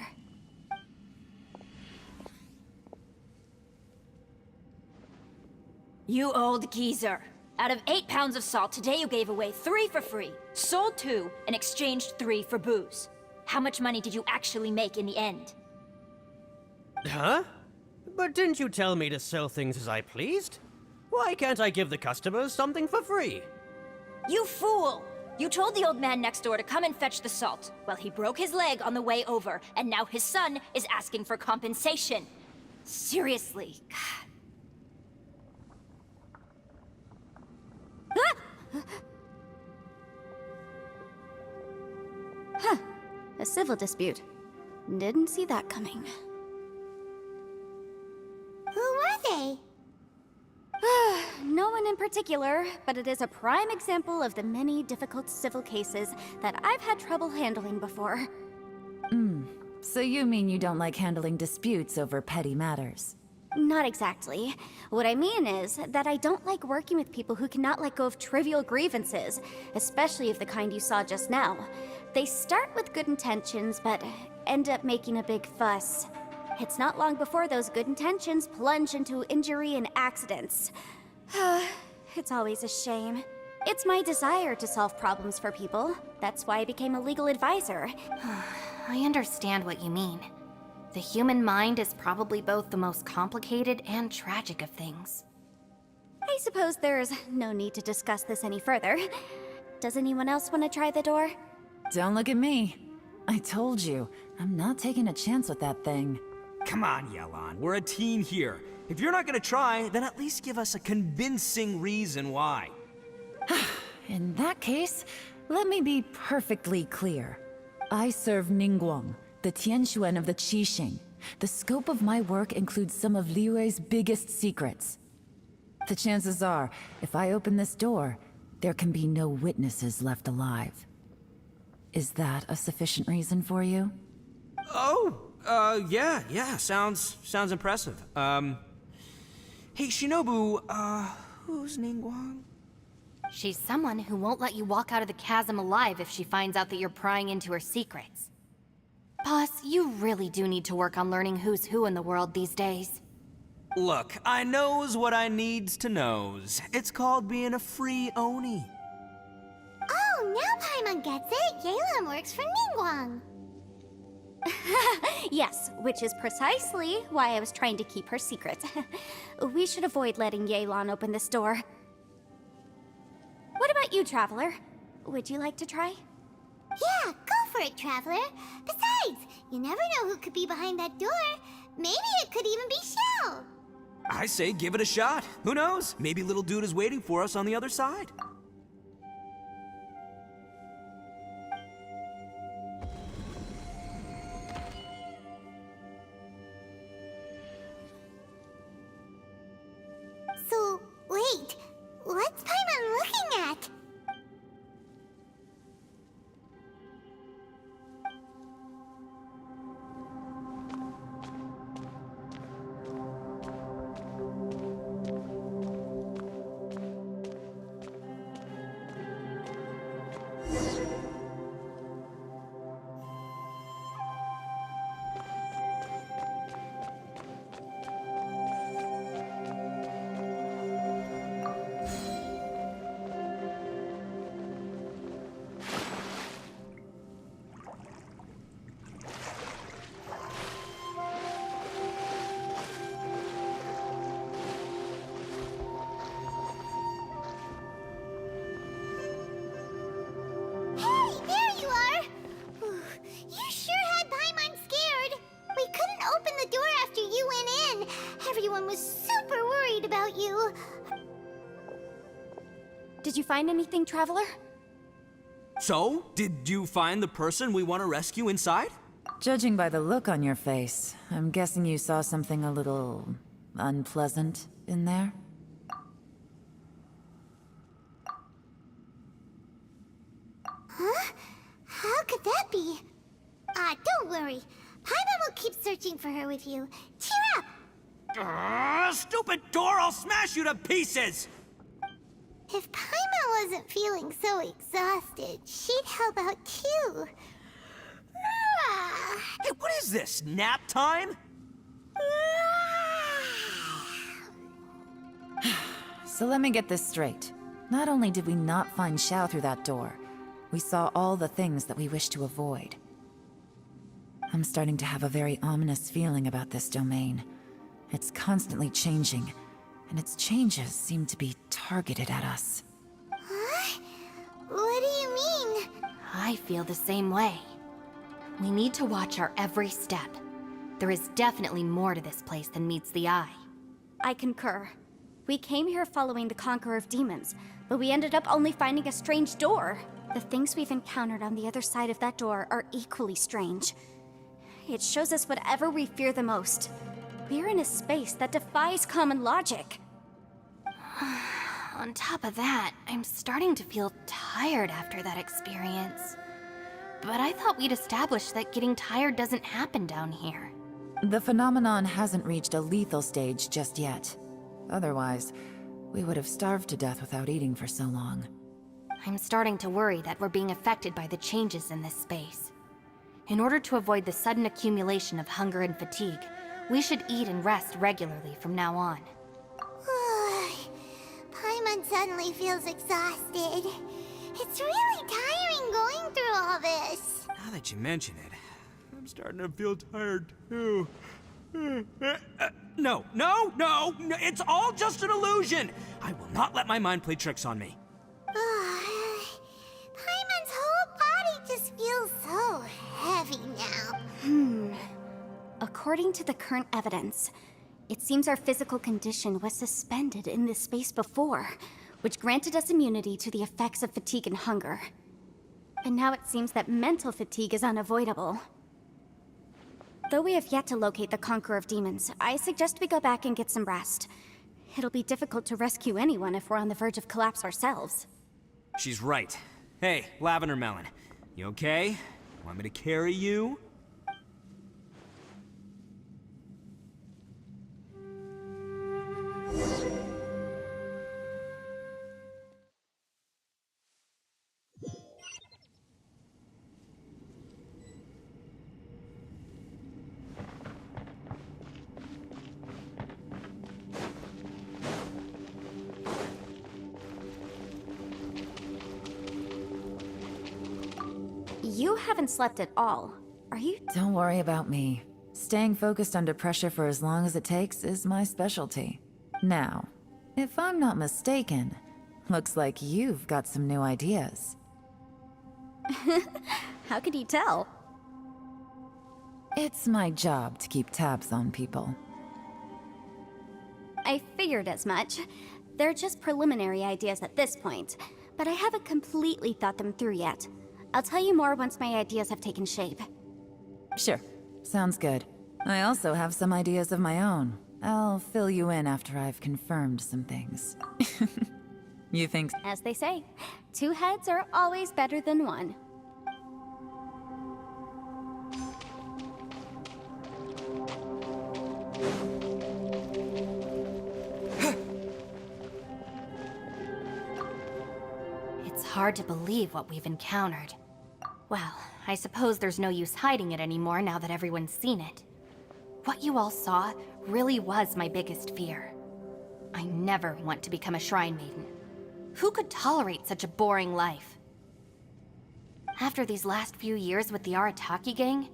You old geezer. Out of 8 pounds of salt, today you gave away 3 for free, sold 2, and exchanged 3 for booze. How much money did you actually make in the end? Huh? But didn't you tell me to sell things as I pleased? Why can't I give the customers something for free? You fool! You told the old man next door to come and fetch the salt. Well, he broke his leg on the way over, and now his son is asking for compensation. Seriously. A civil dispute. Didn't see that coming. Who were they? No one in particular, but it is a prime example of the many difficult civil cases that I've had trouble handling before. So you mean you don't like handling disputes over petty matters? Not exactly. What I mean is that I don't like working with people who cannot let go of trivial grievances, especially of the kind you saw just now. They start with good intentions, but end up making a big fuss. It's not long before those good intentions plunge into injury and accidents. It's always a shame. It's my desire to solve problems for people. That's why I became a legal advisor. I understand what you mean. The human mind is probably both the most complicated and tragic of things. I suppose there's no need to discuss this any further. Does anyone else want to try the door? Don't look at me. I told you, I'm not taking a chance with that thing. Come on, Yelan. We're a team here. If you're not gonna try, then at least give us a convincing reason why. In that case, let me be perfectly clear. I serve Ningguang, the Tianxuan of the Qixing. The scope of my work includes some of Liyue's biggest secrets. The chances are, if I open this door, there can be no witnesses left alive. Is that a sufficient reason for you? Yeah, sounds impressive. Hey, Shinobu, who's Ningguang? She's someone who won't let you walk out of the chasm alive if she finds out that you're prying into her secrets. Boss, you really do need to work on learning who's who in the world these days. Look, I knows what I needs to knows. It's called being a free Oni. Oh, now Paimon gets it. Yelan works for Ningguang. Yes, which is precisely why I was trying to keep her secret. We should avoid letting Yelan open this door. What about you, Traveler? Would you like to try? Yeah, go for it, Traveler. Besides, you never know who could be behind that door. Maybe it could even be Shell. I say give it a shot. Who knows? Maybe little dude is waiting for us on the other side. So, wait. What's Paimon looking at? Everyone was super worried about you. Did you find anything, Traveler? So, did you find the person we want to rescue inside? Judging by the look on your face, I'm guessing you saw something a little unpleasant in there? Huh? How could that be? Don't worry. Paimon will keep searching for her with you. Cheer up! Stupid door! I'll smash you to pieces! If Paimon wasn't feeling so exhausted, she'd help out too. Hey, what is this? Nap time? So let me get this straight. Not only did we not find Xiao through that door, we saw all the things that we wish to avoid. I'm starting to have a very ominous feeling about this domain. It's constantly changing, and its changes seem to be targeted at us. Huh? What do you mean? I feel the same way. We need to watch our every step. There is definitely more to this place than meets the eye. I concur. We came here following the Conqueror of Demons, but we ended up only finding a strange door. The things we've encountered on the other side of that door are equally strange. It shows us whatever we fear the most. We're in a space that defies common logic. On top of that, I'm starting to feel tired after that experience. But I thought we'd established that getting tired doesn't happen down here. The phenomenon hasn't reached a lethal stage just yet. Otherwise, we would have starved to death without eating for so long. I'm starting to worry that we're being affected by the changes in this space. In order to avoid the sudden accumulation of hunger and fatigue, we should eat and rest regularly from now on. Paimon suddenly feels exhausted. It's really tiring going through all this. Now that you mention it, I'm starting to feel tired too. No, it's all just an illusion! I will not let my mind play tricks on me. Paimon's whole body just feels so heavy now. According to the current evidence, it seems our physical condition was suspended in this space before, which granted us immunity to the effects of fatigue and hunger. But now it seems that mental fatigue is unavoidable. Though we have yet to locate the Conqueror of Demons, I suggest we go back and get some rest. It'll be difficult to rescue anyone if we're on the verge of collapse ourselves. She's right. Hey, Lavender Melon, you okay? Want me to carry you? You haven't slept at all, are you? Don't worry about me. Staying focused under pressure for as long as it takes is my specialty. Now, if I'm not mistaken, looks like you've got some new ideas. How could you tell? It's my job to keep tabs on people. I figured as much. They're just preliminary ideas at this point, but I haven't completely thought them through yet. I'll tell you more once my ideas have taken shape. Sure, sounds good. I also have some ideas of my own. I'll fill you in after I've confirmed some things. You think? As they say, 2 heads are always better than 1. It's hard to believe what we've encountered. Well, I suppose there's no use hiding it anymore now that everyone's seen it. What you all saw really was my biggest fear. I never want to become a Shrine Maiden. Who could tolerate such a boring life? After these last few years with the Arataki gang,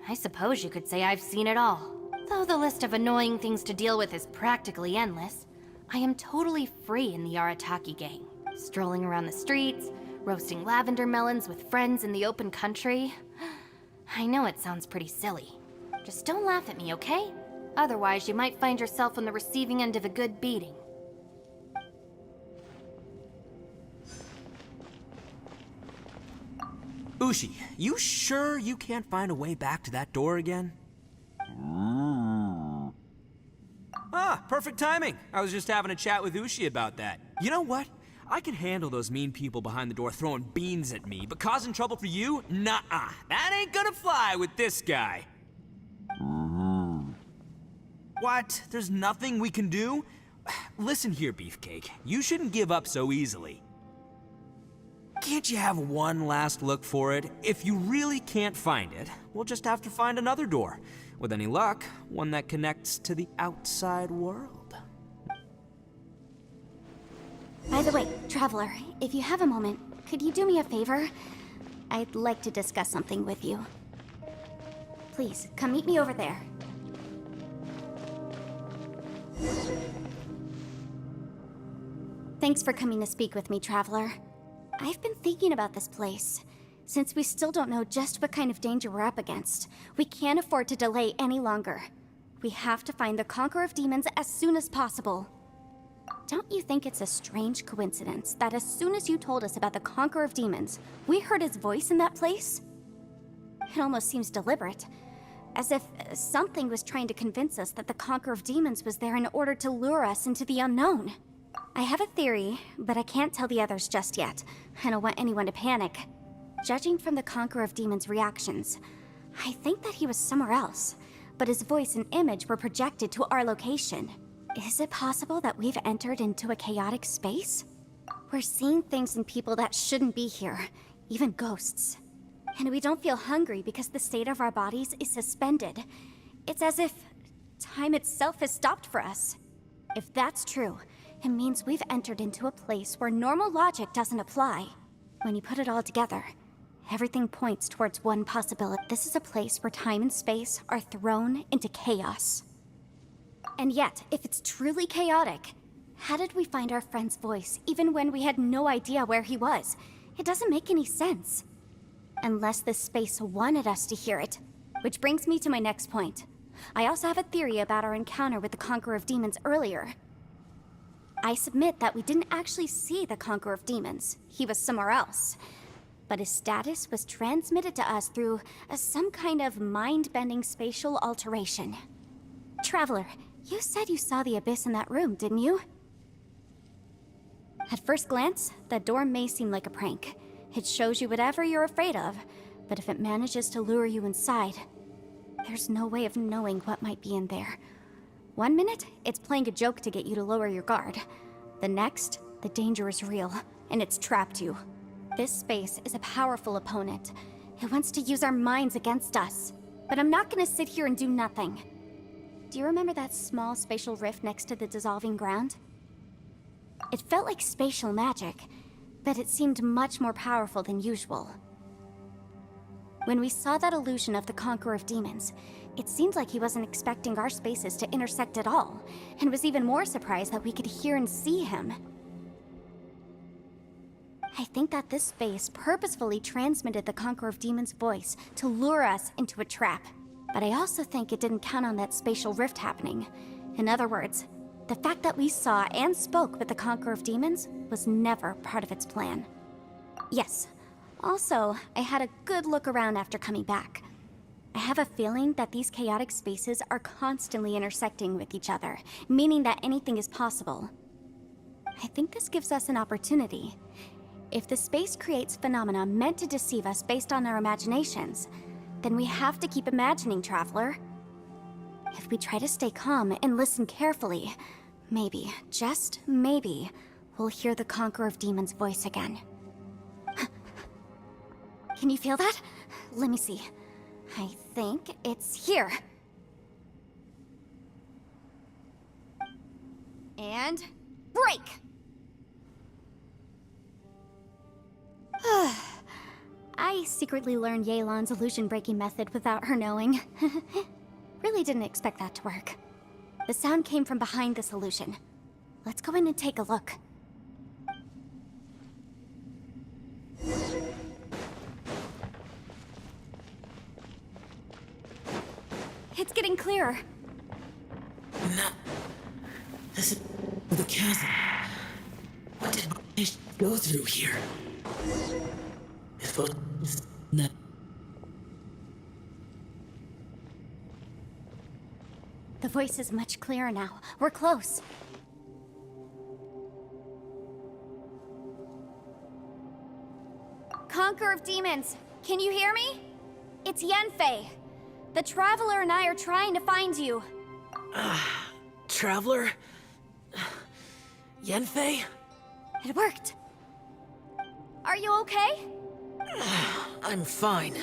I suppose you could say I've seen it all. Though the list of annoying things to deal with is practically endless, I am totally free in the Arataki gang. Strolling around the streets, roasting lavender melons with friends in the open country. I know it sounds pretty silly. Just don't laugh at me, okay? Otherwise, you might find yourself on the receiving end of a good beating. Ushi, you sure you can't find a way back to that door again? Ah, perfect timing. I was just having a chat with Ushi about that. You know what? I can handle those mean people behind the door throwing beans at me, but causing trouble for you? Nuh-uh. That ain't gonna fly with this guy. What? There's nothing we can do? Listen here, Beefcake. You shouldn't give up so easily. Can't you have one last look for it? If you really can't find it, we'll just have to find another door. With any luck, one that connects to the outside world. By the way, Traveler, if you have a moment, could you do me a favor? I'd like to discuss something with you. Please, come meet me over there. Thanks for coming to speak with me, Traveler. I've been thinking about this place. Since we still don't know just what kind of danger we're up against, we can't afford to delay any longer. We have to find the Conqueror of Demons as soon as possible. Don't you think it's a strange coincidence that as soon as you told us about the Conqueror of Demons, we heard his voice in that place? It almost seems deliberate. As if something was trying to convince us that the Conqueror of Demons was there in order to lure us into the unknown. I have a theory, but I can't tell the others just yet. I don't want anyone to panic. Judging from the Conqueror of Demons' reactions, I think that he was somewhere else, but his voice and image were projected to our location. Is it possible that we've entered into a chaotic space? We're seeing things and people that shouldn't be here, even ghosts. And we don't feel hungry because the state of our bodies is suspended. It's as if time itself has stopped for us. If that's true, it means we've entered into a place where normal logic doesn't apply. When you put it all together, everything points towards one possibility. This is a place where time and space are thrown into chaos. And yet, if it's truly chaotic, how did we find our friend's voice even when we had no idea where he was? It doesn't make any sense. Unless this space wanted us to hear it. Which brings me to my next point. I also have a theory about our encounter with the Conqueror of Demons earlier. I submit that we didn't actually see the Conqueror of Demons. He was somewhere else. But his status was transmitted to us through some kind of mind-bending spatial alteration. Traveler, you said you saw the abyss in that room, didn't you? At first glance, that door may seem like a prank. It shows you whatever you're afraid of, but if it manages to lure you inside, there's no way of knowing what might be in there. One minute, it's playing a joke to get you to lower your guard. The next, the danger is real, and it's trapped you. This space is a powerful opponent. It wants to use our minds against us. But I'm not gonna sit here and do nothing. Do you remember that small spatial rift next to the dissolving ground? It felt like spatial magic, but it seemed much more powerful than usual. When we saw that illusion of the Conqueror of Demons, it seemed like he wasn't expecting our spaces to intersect at all, and was even more surprised that we could hear and see him. I think that this space purposefully transmitted the Conqueror of Demons' voice to lure us into a trap. But I also think it didn't count on that spatial rift happening. In other words, the fact that we saw and spoke with the Conqueror of Demons was never part of its plan. Yes. Also, I had a good look around after coming back. I have a feeling that these chaotic spaces are constantly intersecting with each other, meaning that anything is possible. I think this gives us an opportunity. If the space creates phenomena meant to deceive us based on our imaginations, then we have to keep imagining, Traveler. If we try to stay calm and listen carefully, maybe, just maybe, we'll hear the Conqueror of Demons' voice again. Can you feel that? Let me see. I think it's here. And break! I secretly learned Yelan's illusion-breaking method without her knowing. Really didn't expect that to work. The sound came from behind this illusion. Let's go in and take a look. It's getting clearer. No. This is the chasm. What did I go through here? If no. The voice is much clearer now. We're close. Conqueror of Demons, can you hear me? It's Yenfei. The Traveler and I are trying to find you. Traveler? Yenfei? It worked. Are you okay? I'm fine.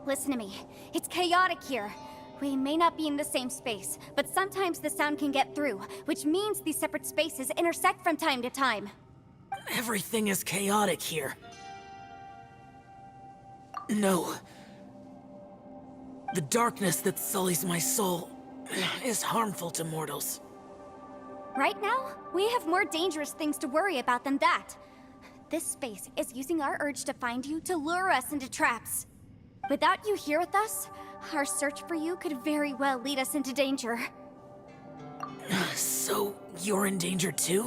Listen to me. It's chaotic here. We may not be in the same space, but sometimes the sound can get through, which means these separate spaces intersect from time to time. Everything is chaotic here. No. The darkness that sullies my soul is harmful to mortals. Right now, we have more dangerous things to worry about than that. This space is using our urge to find you to lure us into traps. Without you here with us, our search for you could very well lead us into danger. So, you're in danger too?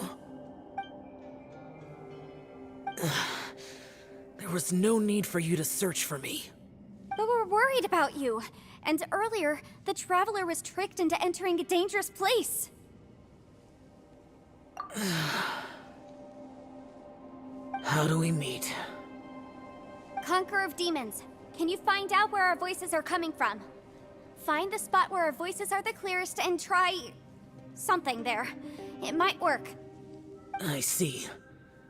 There was no need for you to search for me. But we're worried about you. And earlier, the Traveler was tricked into entering a dangerous place. How do we meet? Conqueror of Demons, can you find out where our voices are coming from? Find the spot where our voices are the clearest and try... something there. It might work. I see.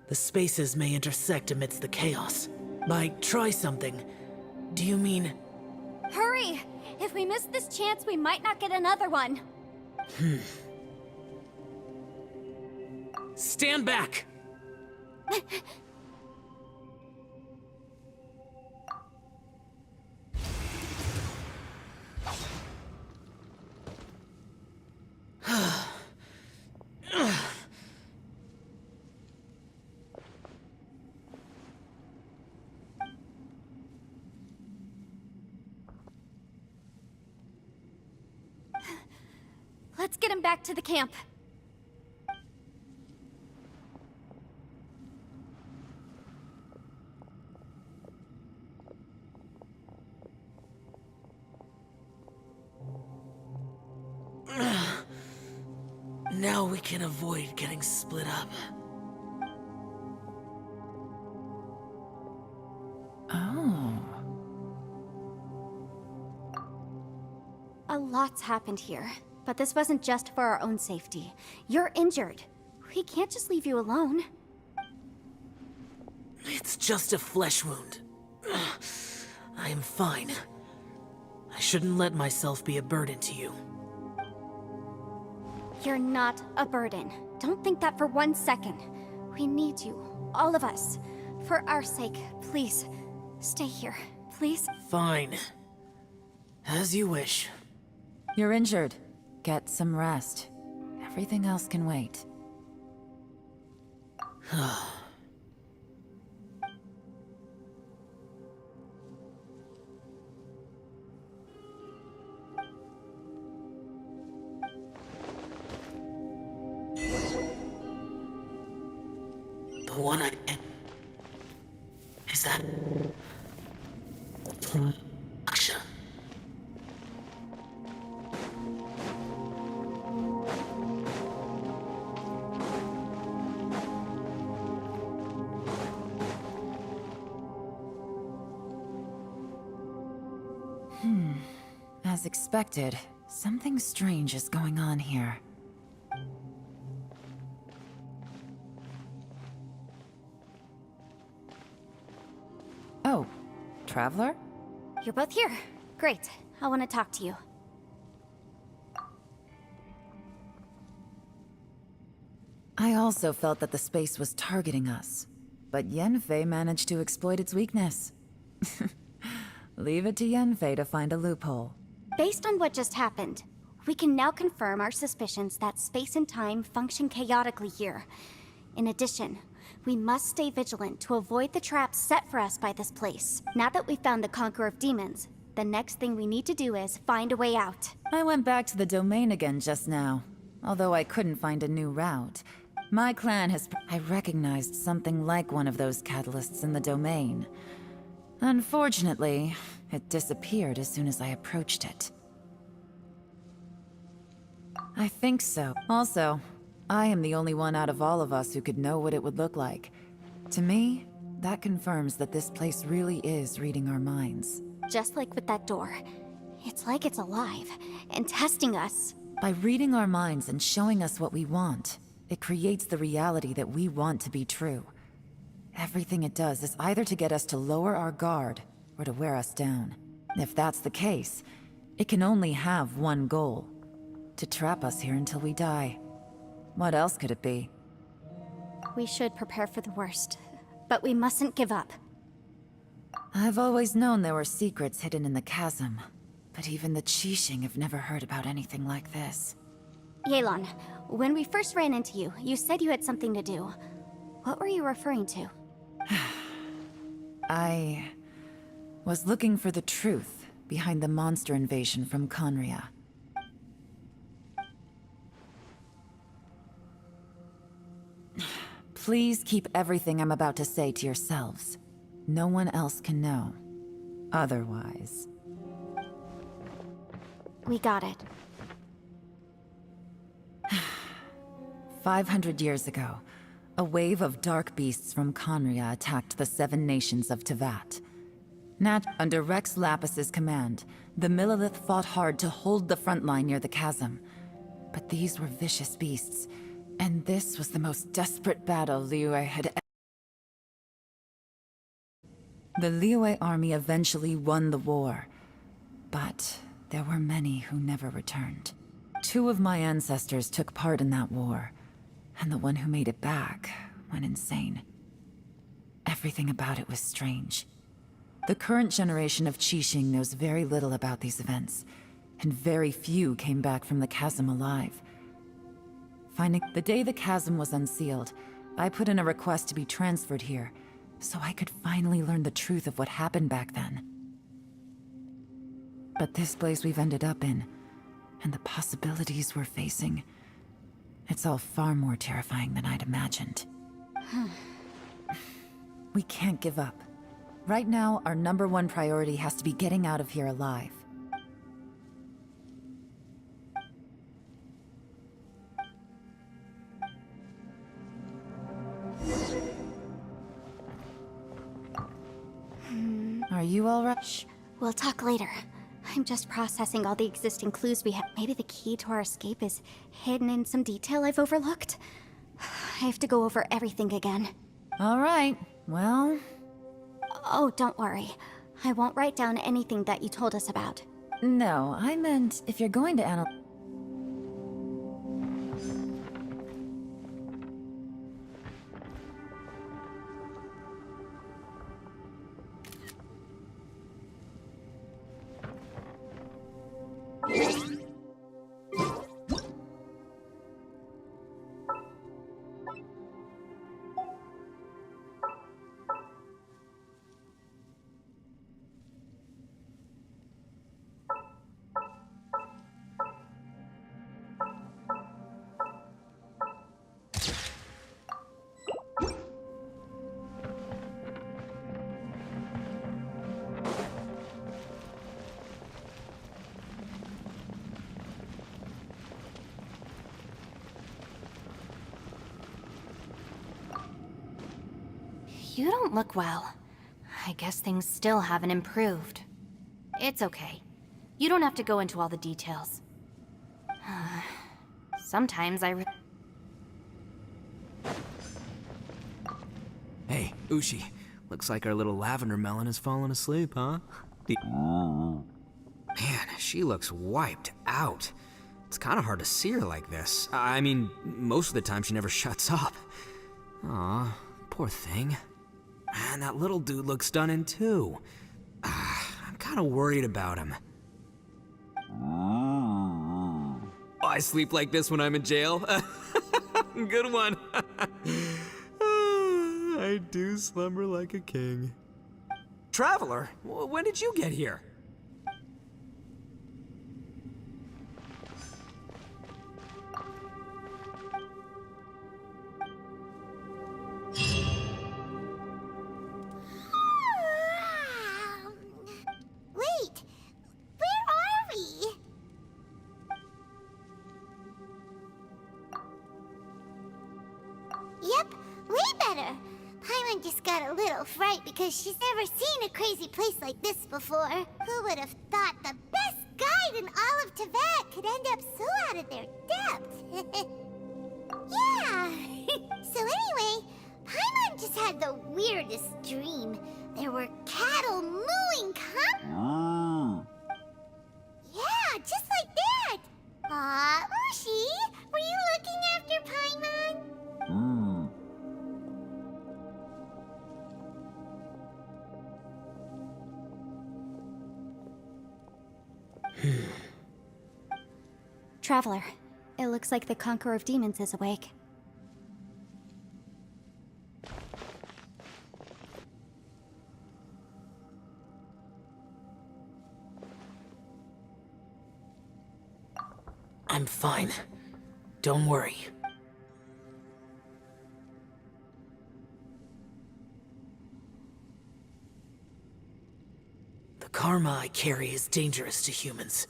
The spaces may intersect amidst the chaos. By try something, do you mean... Hurry! If we miss this chance, we might not get another one. Stand back! Let's get him back to the camp. Now we can avoid getting split up. Oh. A lot's happened here, but this wasn't just for our own safety. You're injured. We can't just leave you alone. It's just a flesh wound. I am fine. I shouldn't let myself be a burden to you. You're not a burden. Don't think that for 1 second. We need you, all of us. For our sake, please, stay here, please. Fine. As you wish. You're injured. Get some rest. Everything else can wait. The one I... Is that... Aksha? As expected, something strange is going on here. Oh, Traveler? You're both here. Great. I want to talk to you. I also felt that the space was targeting us, but Yenfei managed to exploit its weakness. Leave it to Yenfei to find a loophole. Based on what just happened, we can now confirm our suspicions that space and time function chaotically here. In addition, we must stay vigilant to avoid the traps set for us by this place. Now that we've found the Conqueror of Demons, the next thing we need to do is find a way out. I went back to the domain again just now, although I couldn't find a new route. My clan has... I recognized something like one of those catalysts in the domain. Unfortunately, it disappeared as soon as I approached it. I think so. Also, I am the only one out of all of us who could know what it would look like. To me, that confirms that this place really is reading our minds. Just like with that door. It's like it's alive, and testing us. By reading our minds and showing us what we want, it creates the reality that we want to be true. Everything it does is either to get us to lower our guard, or to wear us down. If that's the case, it can only have one goal. To trap us here until we die. What else could it be? We should prepare for the worst, but we mustn't give up. I've always known there were secrets hidden in the chasm, but even the Qixing have never heard about anything like this. Yelan, when we first ran into you, you said you had something to do. What were you referring to? I was looking for the truth behind the monster invasion from Conria. please keep everything I'm about to say to yourselves. No one else can know. Otherwise. We got it. 500 years ago, a wave of dark beasts from Conria attacked the 7 nations of Tevat. Under Rex Lapis's command, the Millelith fought hard to hold the front line near the chasm. But these were vicious beasts, and this was the most desperate battle Liyue had ever. The Liyue army eventually won the war, but there were many who never returned. 2 of my ancestors took part in that war, and the one who made it back went insane. Everything about it was strange. The current generation of Qixing knows very little about these events, and very few came back from the chasm alive. The day the chasm was unsealed, I put in a request to be transferred here, so I could finally learn the truth of what happened back then. But this place we've ended up in, and the possibilities we're facing, it's all far more terrifying than I'd imagined. We can't give up. Right now, our #1 priority has to be getting out of here alive. Are you all right? Shh. We'll talk later. I'm just processing all the existing clues we have. Maybe the key to our escape is hidden in some detail I've overlooked. I have to go over everything again. All right. Well... Oh, don't worry. I won't write down anything that you told us about. No, I meant if you're going to analyze... You don't look well. I guess things still haven't improved. It's okay. You don't have to go into all the details. Sometimes Hey, Ushi. Looks like our little lavender melon has fallen asleep, huh? Man, she looks wiped out. It's kind of hard to see her like this. I mean, most of the time she never shuts up. Aw, poor thing. Man, that little dude looks stunning too. I'm kind of worried about him. I sleep like this when I'm in jail. Good one. I do slumber like a king. Traveler, when did you get here? Wait, where are we? Yep, way better. Paimon just got a little fright because she's never seen a crazy place like this before. Who would have thought the best guide in all of Tevat could end up so out of their depth? Yeah. So anyway, Paimon just had the weirdest dream. There were cattle mooing Yeah, just like that. Aw, Ushi, were you looking after Paimon? Traveler, it looks like the Conqueror of Demons is awake. I'm fine. Don't worry. karma I carry is dangerous to humans.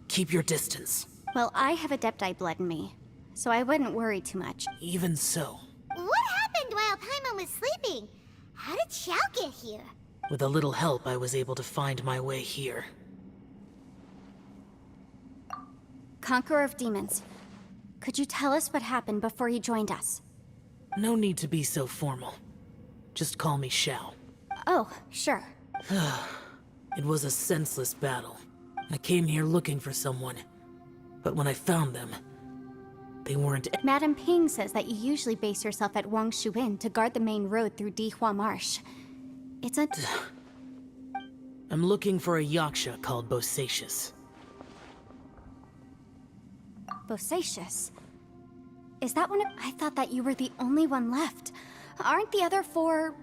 Keep your distance. Well, I have Adepti blood in me, so I wouldn't worry too much. Even so, What happened while Paimon was sleeping? How did Xiao get here? with a little help, I was able to find my way here. Conqueror of Demons, could you tell us what happened before you joined us? No need to be so formal. Just call me Xiao. Oh, sure. It was a senseless battle. I came here looking for someone, but when I found them, they weren't. Madame Ping says that you usually base yourself at Wangshu Inn to guard the main road through Dihua Marsh. It's a... I'm looking for a yaksha called Bosacius. Bosacius? Is that one of... I thought that you were the only one left. Aren't the other four...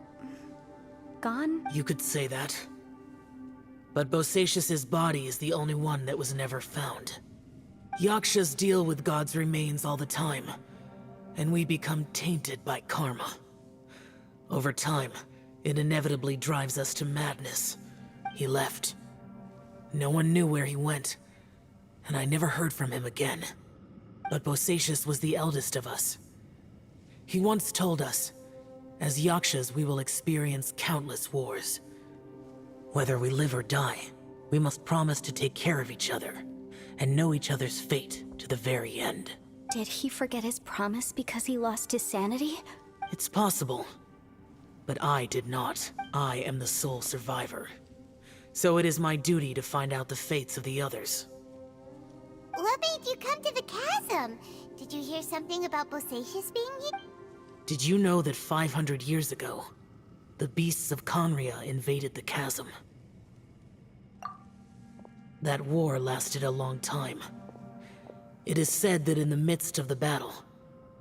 gone? You could say that. But Bosacius's body is the only one that was never found. Yakshas deal with God's remains all the time, and we become tainted by karma. Over time, it inevitably drives us to madness. He left. No one knew where he went, and I never heard from him again. But Bosacius was the eldest of us. He once told us, as Yakshas we will experience countless wars. Whether we live or die, we must promise to take care of each other, and know each other's fate to the very end. Did he forget his promise because he lost his sanity? It's possible, but I did not. I am the sole survivor. So it is my duty to find out the fates of the others. What made you come to the chasm? Did you hear something about Bosacius being here? Did you know that 500 years ago, the beasts of Conria invaded the chasm? That war lasted a long time. It is said that in the midst of the battle,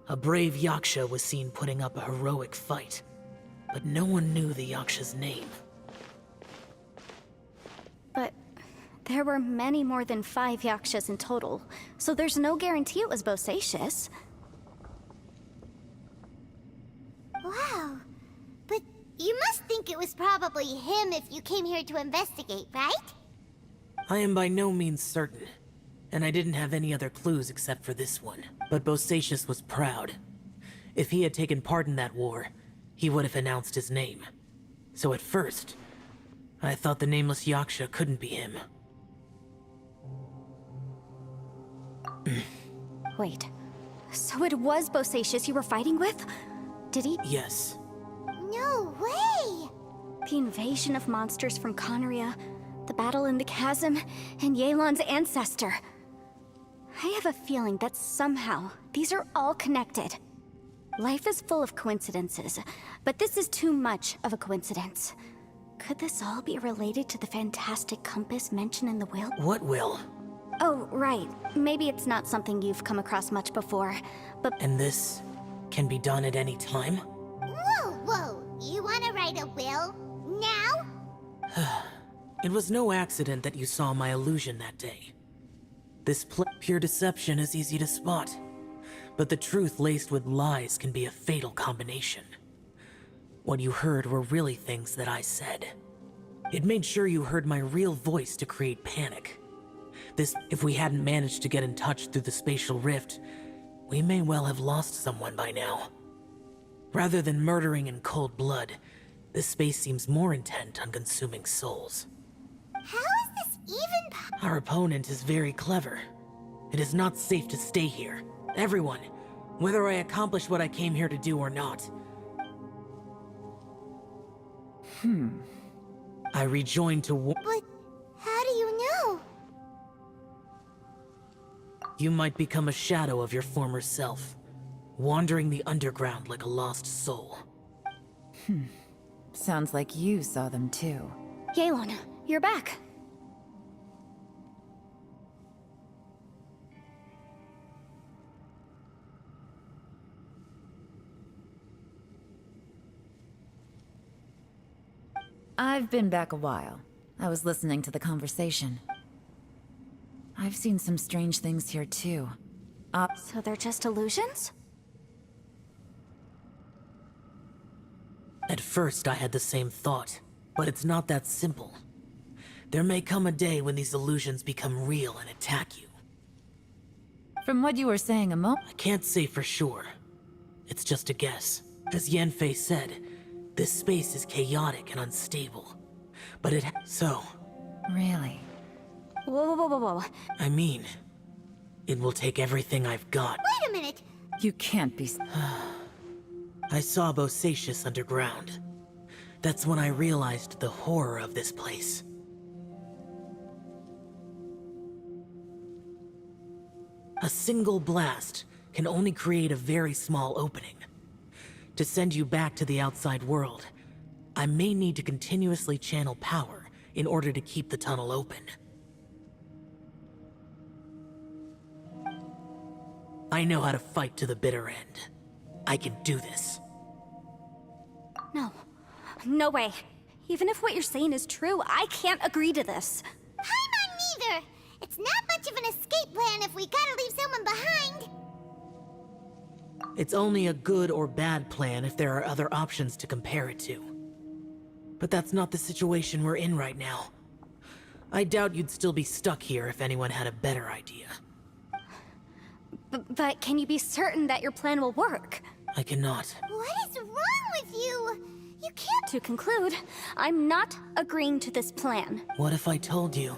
a brave Yaksha was seen putting up a heroic fight, but no one knew the Yaksha's name. But there were many more than 5 Yakshas in total, so there's no guarantee it was Bosacius. Wow. But you must think it was probably him if you came here to investigate, right? I am by no means certain, and I didn't have any other clues except for this one. But Bosacius was proud. If he had taken part in that war, he would have announced his name. So at first, I thought the nameless Yaksha couldn't be him. Wait, so it was Bosacius you were fighting with? Did he? Yes. No way! The invasion of monsters from Conria, the battle in the chasm, and Yelan's ancestor. I have a feeling that somehow these are all connected. Life is full of coincidences, but this is too much of a coincidence. Could this all be related to the fantastic compass mentioned in the will? What will? Oh, right. Maybe it's not something you've come across much before, but... And this can be done at any time? Whoa, whoa! You wanna write a will? Now? It was no accident that you saw my illusion that day. This pure deception is easy to spot, but the truth laced with lies can be a fatal combination. What you heard were really things that I said. It made sure you heard my real voice to create panic. If we hadn't managed to get in touch through the spatial rift, we may well have lost someone by now. Rather than murdering in cold blood, this space seems more intent on consuming souls. How is this even possible? Our opponent is very clever. It is not safe to stay here. Everyone, whether I accomplish what I came here to do or not. I rejoined to But how do you know? You might become a shadow of your former self, wandering the underground like a lost soul. Sounds like you saw them too. Yelan, you're back. I've been back a while. I was listening to the conversation. I've seen some strange things here too. So they're just illusions? At first I had the same thought, but it's not that simple. There may come a day when these illusions become real and attack you. From what you were saying a moment... I can't say for sure. It's just a guess. As Yanfei said, this space is chaotic and unstable. But so... Really? Whoa, whoa, whoa, whoa. I mean, it will take everything I've got. Wait a minute! You can't be... I saw Bosacius underground. That's when I realized the horror of this place. A single blast can only create a very small opening. To send you back to the outside world, I may need to continuously channel power in order to keep the tunnel open. I know how to fight to the bitter end. I can do this. No. No way. Even if what you're saying is true, I can't agree to this. Paimon neither! It's not much of an escape plan if we gotta leave someone behind. It's only a good or bad plan if there are other options to compare it to. But that's not the situation we're in right now. I doubt you'd still be stuck here if anyone had a better idea. But can you be certain that your plan will work? I cannot. What is wrong with you? You can't... To conclude, I'm not agreeing to this plan. What if I told you?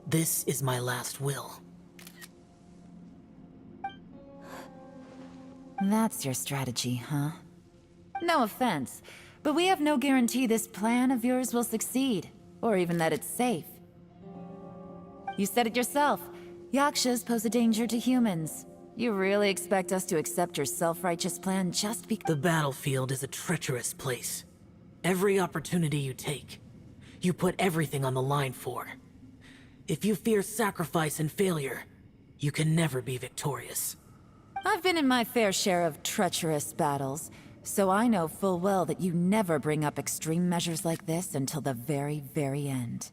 This is my last will. That's your strategy, huh? No offense, but we have no guarantee this plan of yours will succeed, or even that it's safe. You said it yourself. Yakshas pose a danger to humans. You really expect us to accept your self-righteous plan just because— The battlefield is a treacherous place. Every opportunity you take, you put everything on the line for. If you fear sacrifice and failure, you can never be victorious. I've been in my fair share of treacherous battles, so I know full well that you never bring up extreme measures like this until the very, very end.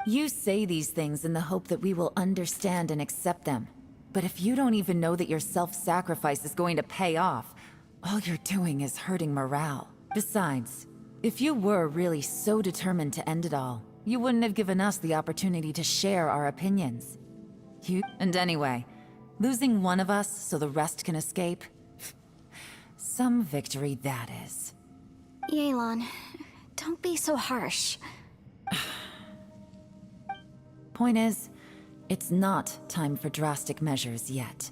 You say these things in the hope that we will understand and accept them. But if you don't even know that your self-sacrifice is going to pay off, all you're doing is hurting morale. Besides, if you were really so determined to end it all, you wouldn't have given us the opportunity to share our opinions. And anyway, losing one of us so the rest can escape? Some victory that is. Yelan, don't be so harsh. Point is, it's not time for drastic measures yet.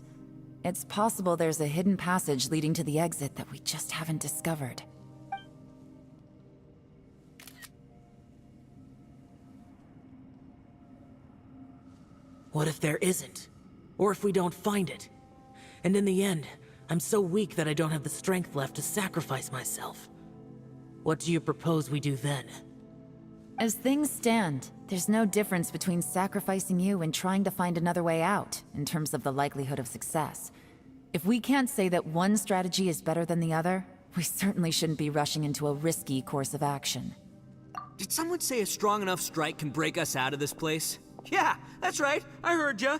It's possible there's a hidden passage leading to the exit that we just haven't discovered. What if there isn't? Or if we don't find it? And in the end, I'm so weak that I don't have the strength left to sacrifice myself. What do you propose we do then? As things stand, there's no difference between sacrificing you and trying to find another way out, in terms of the likelihood of success. If we can't say that one strategy is better than the other, we certainly shouldn't be rushing into a risky course of action. Did someone say a strong enough strike can break us out of this place? Yeah, that's right, I heard ya.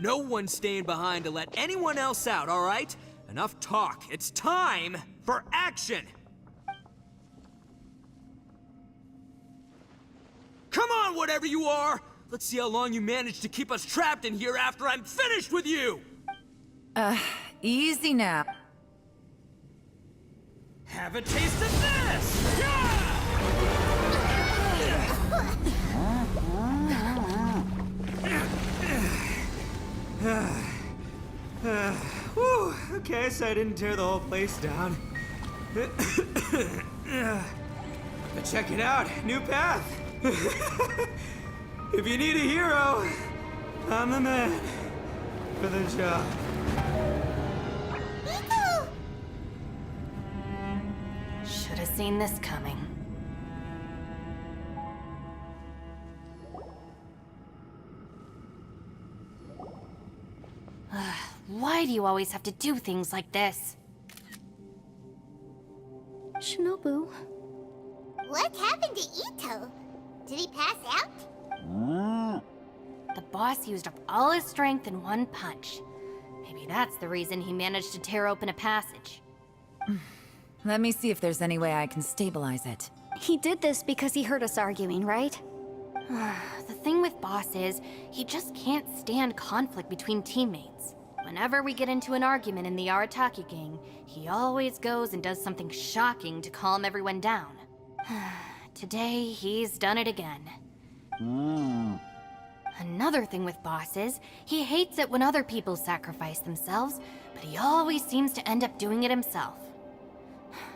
No one's staying behind to let anyone else out, all right? Enough talk, it's time for action! Come on, whatever you are! Let's see how long you manage to keep us trapped in here after I'm finished with you! Easy now. Have a taste of this! Yeah! Whew, okay, so I didn't tear the whole place down. But check it out, new path. If you need a hero, I'm the man for the job. Should have seen this coming. Why do you always have to do things like this? Shinobu. What happened to Ito? Did he pass out? The boss used up all his strength in one punch. Maybe that's the reason he managed to tear open a passage. Let me see if there's any way I can stabilize it. He did this because he heard us arguing, right? The thing with Boss is, he just can't stand conflict between teammates. Whenever we get into an argument in the Arataki gang, he always goes and does something shocking to calm everyone down. Today, he's done it again. Another thing with Boss is, he hates it when other people sacrifice themselves, but he always seems to end up doing it himself.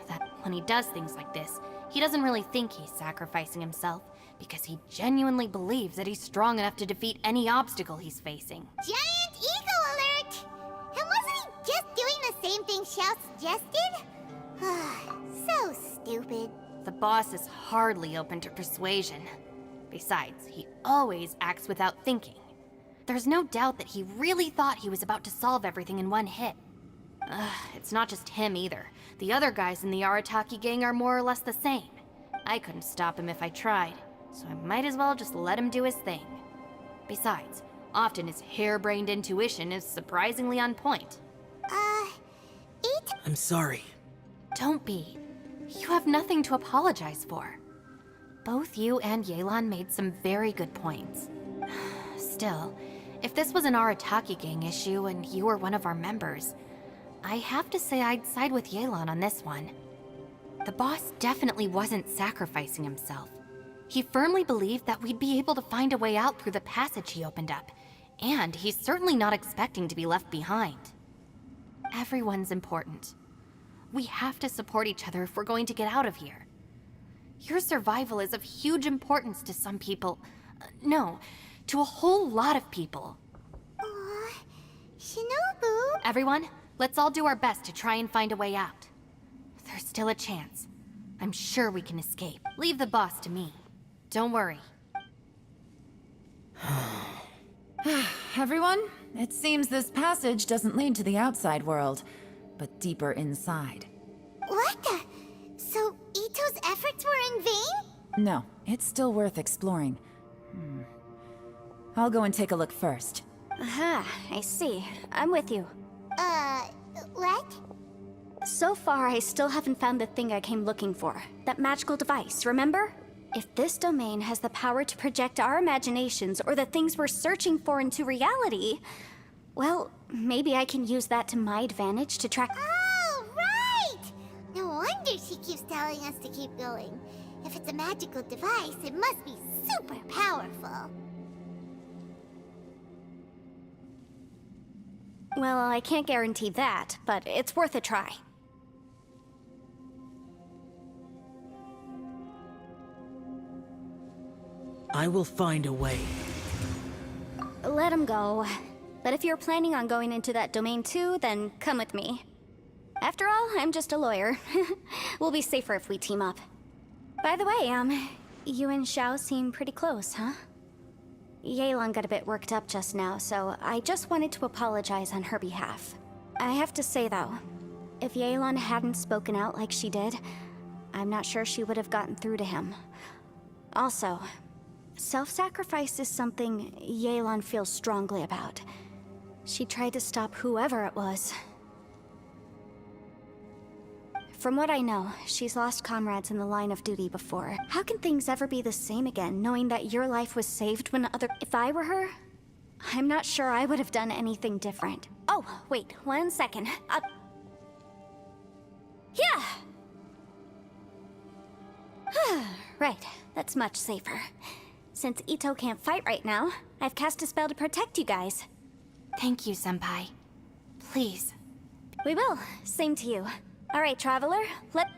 That when he does things like this, he doesn't really think he's sacrificing himself, because he genuinely believes that he's strong enough to defeat any obstacle he's facing. Giant ego alert! And wasn't he just doing the same thing Xiao suggested? So stupid. The boss is hardly open to persuasion. Besides, he always acts without thinking. There's no doubt that he really thought he was about to solve everything in one hit. It's not just him either. The other guys in the Arataki gang are more or less the same. I couldn't stop him if I tried, so I might as well just let him do his thing. Besides, often his harebrained intuition is surprisingly on point. I'm sorry. Don't be. You have nothing to apologize for. Both you and Yelan made some very good points. Still, if this was an Arataki gang issue and you were one of our members, I have to say I'd side with Yelan on this one. The boss definitely wasn't sacrificing himself. He firmly believed that we'd be able to find a way out through the passage he opened up, and he's certainly not expecting to be left behind. Everyone's important. We have to support each other if we're going to get out of here. Your survival is of huge importance to some people. No, to a whole lot of people. Shinobu! Everyone, let's all do our best to try and find a way out. There's still a chance. I'm sure we can escape. Leave the boss to me. Don't worry. Everyone, it seems this passage doesn't lead to the outside world, but deeper inside. What the? So Ito's efforts were in vain? No, it's still worth exploring. I'll go and take a look first. Aha, I see. I'm with you. What? So far, I still haven't found the thing I came looking for. That magical device, remember? If this domain has the power to project our imaginations or the things we're searching for into reality, well, maybe I can use that to my advantage to track— Oh, right! No wonder she keeps telling us to keep going. If it's a magical device, it must be super powerful. Well, I can't guarantee that, but it's worth a try. I will find a way. Let him go. But if you're planning on going into that domain too, then come with me. After all, I'm just a lawyer. We'll be safer if we team up. By the way, you and Xiao seem pretty close, huh? Yelan got a bit worked up just now, so I just wanted to apologize on her behalf. I have to say though, if Yelan hadn't spoken out like she did, I'm not sure she would have gotten through to him. Also, self-sacrifice is something Yelan feels strongly about. She tried to stop whoever it was. From what I know, she's lost comrades in the line of duty before. How can things ever be the same again, knowing that your life was saved when other— If I were her, I'm not sure I would have done anything different. Oh, wait, 1 second. Yeah! Right, that's much safer. Since Ito can't fight right now, I've cast a spell to protect you guys. Thank you, Senpai. Please. We will. Same to you. All right, Traveler, let—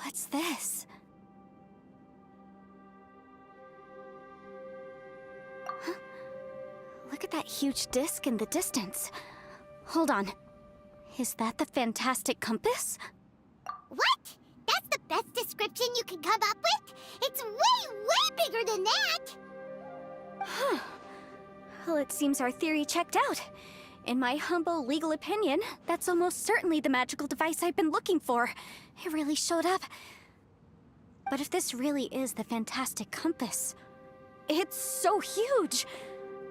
What's this? Huh? Look at that huge disc in the distance. Hold on. Is that the fantastic compass? What? That's the best description you can come up with? It's way, way bigger than that! Huh. Well, it seems our theory checked out. In my humble legal opinion, that's almost certainly the magical device I've been looking for. It really showed up. But if this really is the fantastic compass, it's so huge!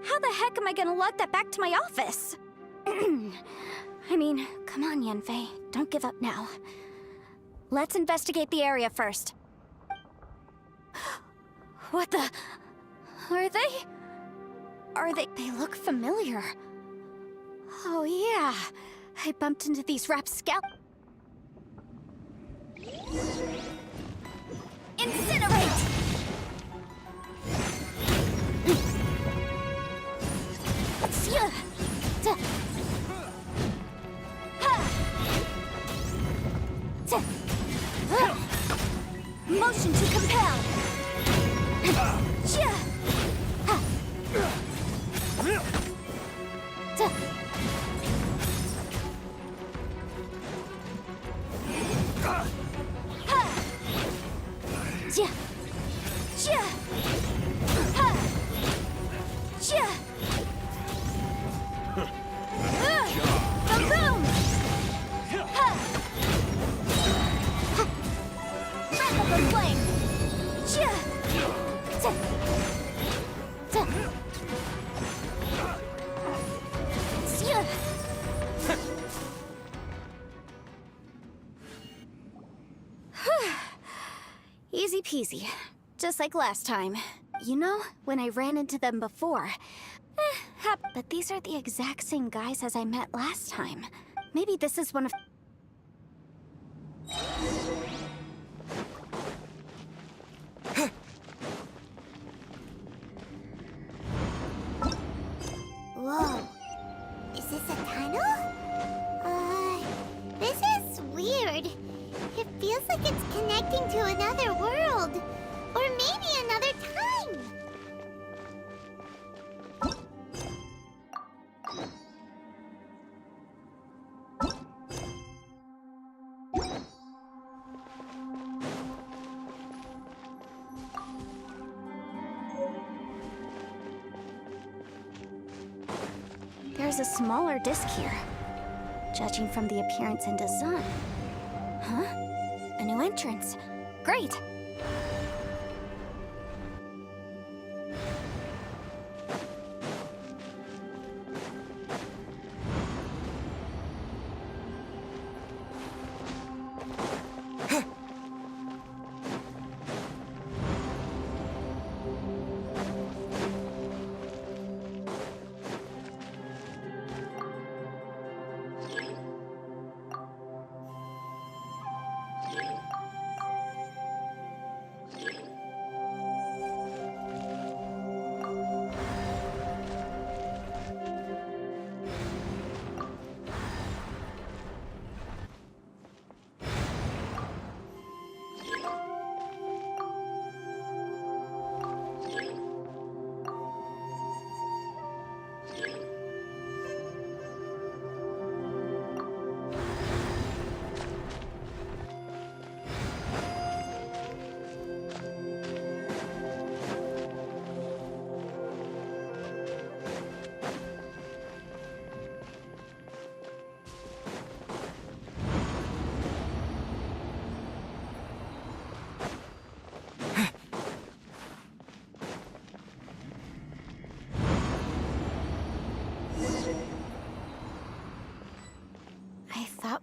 How the heck am I gonna lug that back to my office? I mean, come on, Yanfei. Don't give up now. Let's investigate the area first. What the... Are they... They look familiar. Oh yeah, I bumped into these rapscal... Incinerate! Motion to compel! Easy peasy. Just like last time. You know, when I ran into them before. But these are the exact same guys as I met last time. Maybe this is one of... Whoa. Is this a tunnel? This is weird. It feels like it's connecting to another world. Or maybe another time. There's a smaller disc here, judging from the appearance and design. Huh? A new entrance. Great!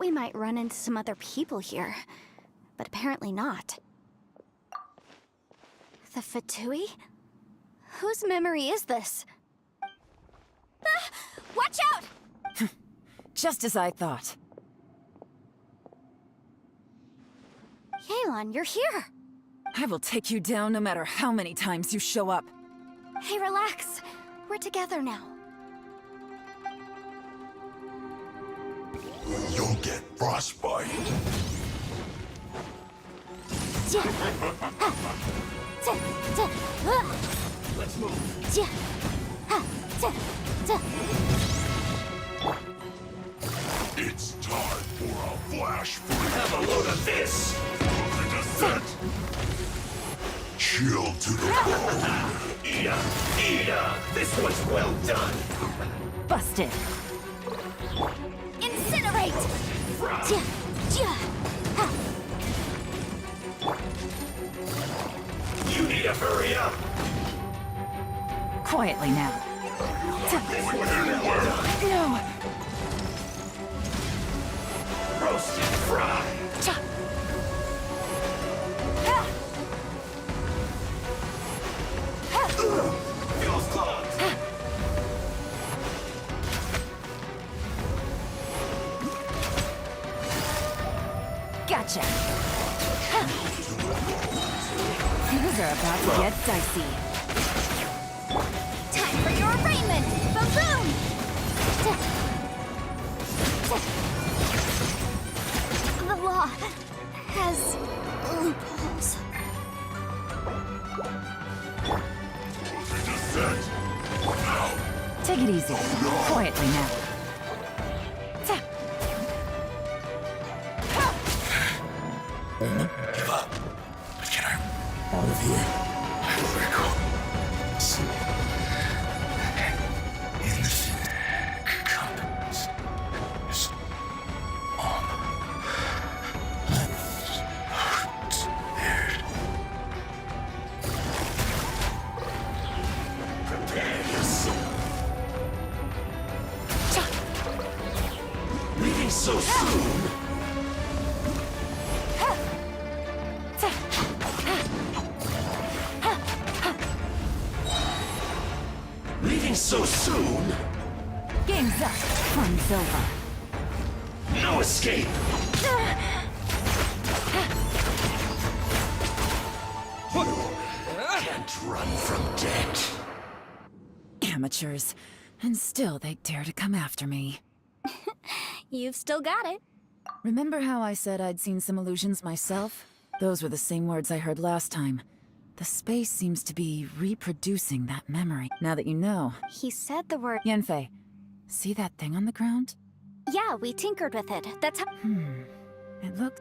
we might run into some other people here, but apparently not. The Fatui? Whose memory is this? Ah! Watch out! Just as I thought. Yelan, you're here! I will take you down no matter how many times you show up. Hey, relax. We're together now. You'll get frostbite. Let's move. It's time for a flash freeze. Have a load of this. Descent. Chill to the bone. Ida, this one's well done. Busted. Incinerate! You need to hurry up. Quietly now. No. Roasted fry. Feels clogged. Gotcha. Things are about to get dicey. Time for your arraignment! Boom boom! The law has loopholes. Take it easy. Quietly now. Give up. But get her out of here. Innocent companies is all Prepare yourself. Leaving so soon. Leaving so soon? Game's up. Fun's over. No escape. Can't run from death. Amateurs. And still they dare to come after me. You've still got it. Remember how I said I'd seen some illusions myself? Those were the same words I heard last time. The space seems to be reproducing that memory. Now that you know. He said the word. Yanfei, see that thing on the ground? Yeah, we tinkered with it. That's how. It looked...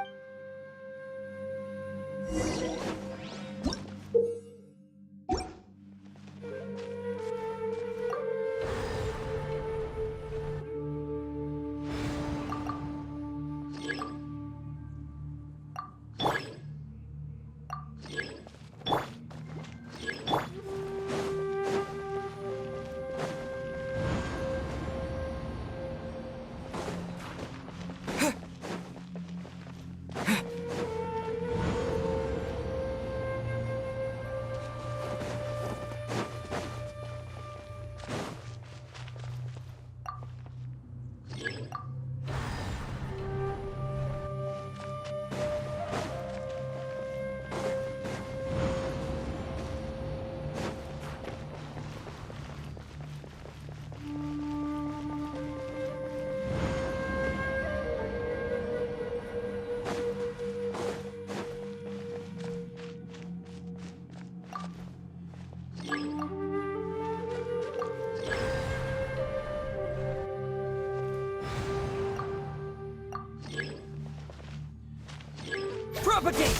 Propagate!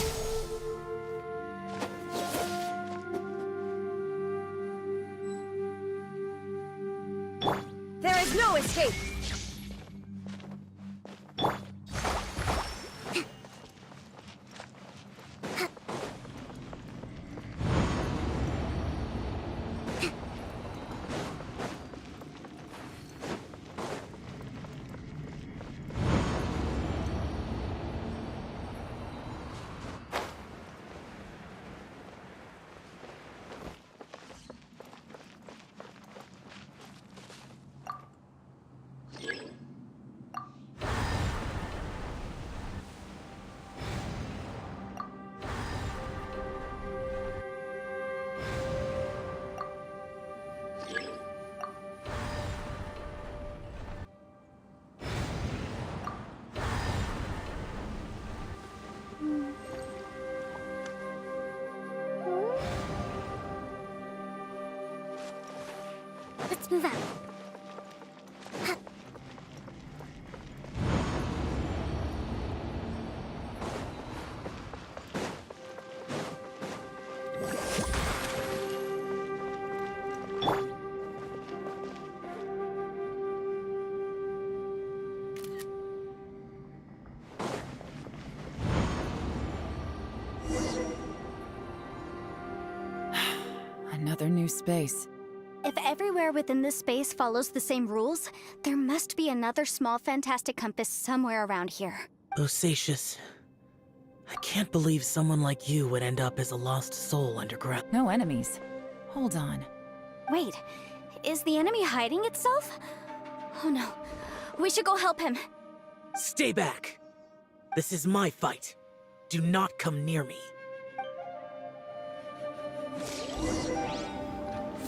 There is no escape! Let's move out. Another new space. If everywhere within this space follows the same rules, there must be another small fantastic compass somewhere around here. Bosacius, I can't believe someone like you would end up as a lost soul underground. No enemies. Hold on. Wait, is the enemy hiding itself? Oh no, we should go help him. Stay back! This is my fight. Do not come near me.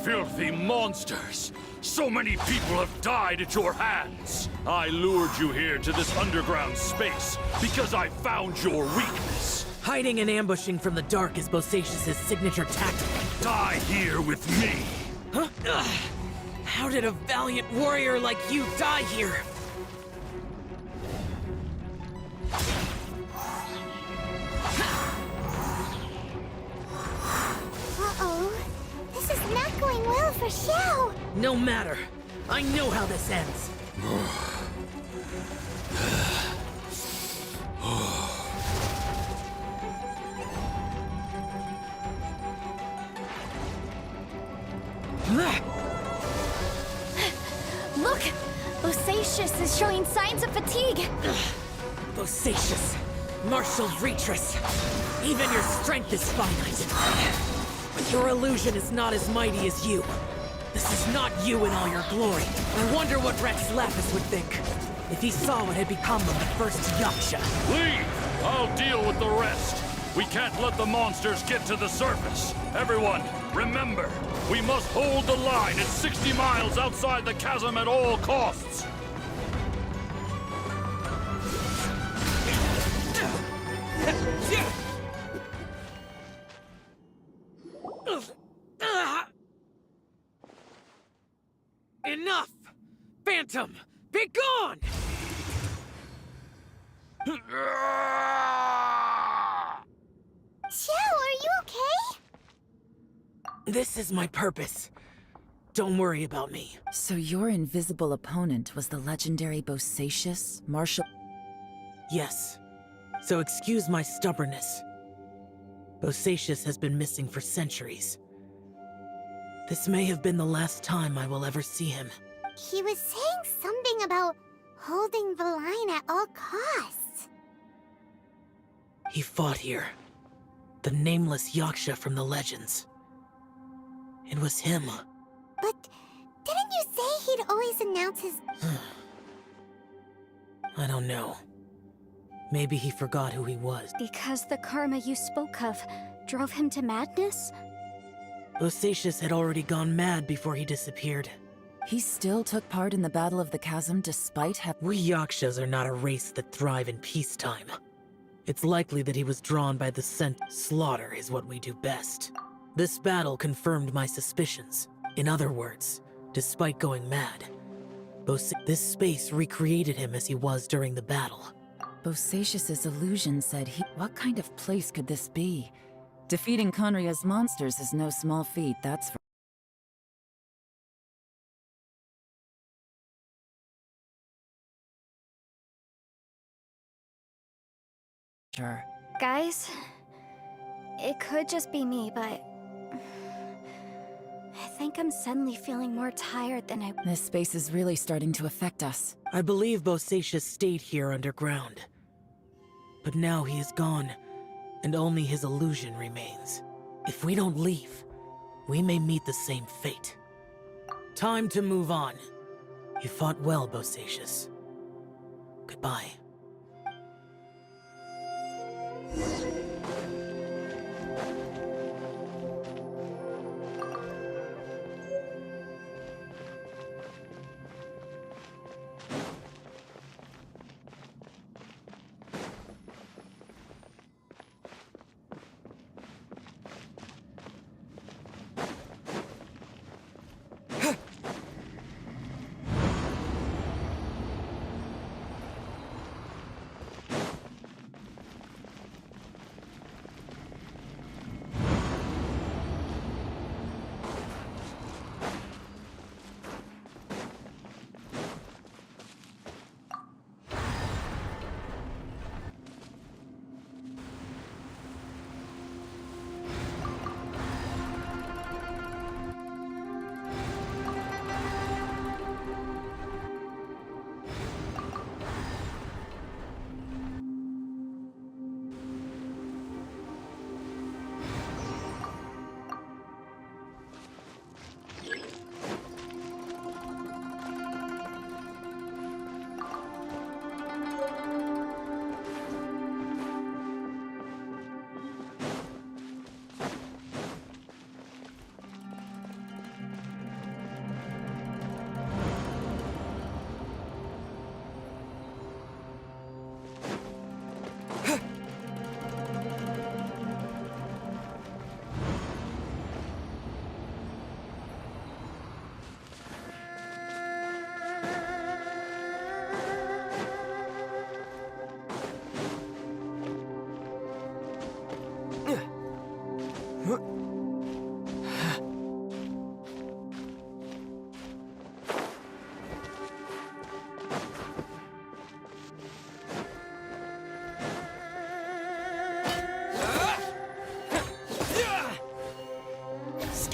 Filthy monsters! So many people have died at your hands! I lured you here to this underground space because I found your weakness! Hiding and ambushing from the dark is Bosacius' signature tactic. Die here with me! Huh? Ugh. How did a valiant warrior like you die here? Uh-oh. This is not going well for Xiao. No matter. I know how this ends. Look! Bosacius is showing signs of fatigue! Bosacius, martial retreat. Even your strength is finite. But your illusion is not as mighty as you. This is not you in all your glory. I wonder what Rex Lapis would think if he saw what had become of the first Yaksha. Leave! I'll deal with the rest. We can't let the monsters get to the surface. Everyone, remember, we must hold the line at 60 miles outside the chasm at all costs. Enough! Phantom, be gone! Xiao, are you okay? This is my purpose. Don't worry about me. So your invisible opponent was the legendary Bosacius, Marshal... Yes. So excuse my stubbornness. Bosacius has been missing for centuries. This may have been the last time I will ever see him. He was saying something about holding the line at all costs. He fought here. The nameless Yaksha from the legends. It was him. But didn't you say he'd always announce his... I don't know. Maybe he forgot who he was. Because the karma you spoke of drove him to madness? Bosacius had already gone mad before he disappeared. He still took part in the Battle of the Chasm despite We Yakshas are not a race that thrive in peacetime. It's likely that he was drawn by the scent. Slaughter is what we do best. This battle confirmed my suspicions. In other words, despite going mad, this space recreated him as he was during the battle. Bosacius's illusion said he... What kind of place could this be? Defeating Conria's monsters is no small feat, that's for... sure. Guys, it could just be me, but... I think I'm suddenly feeling more tired than I... This space is really starting to affect us. I believe Bosacius stayed here underground. But now he is gone, and only his illusion remains. If we don't leave, we may meet the same fate. Time to move on. You fought well, Bosacius. Goodbye.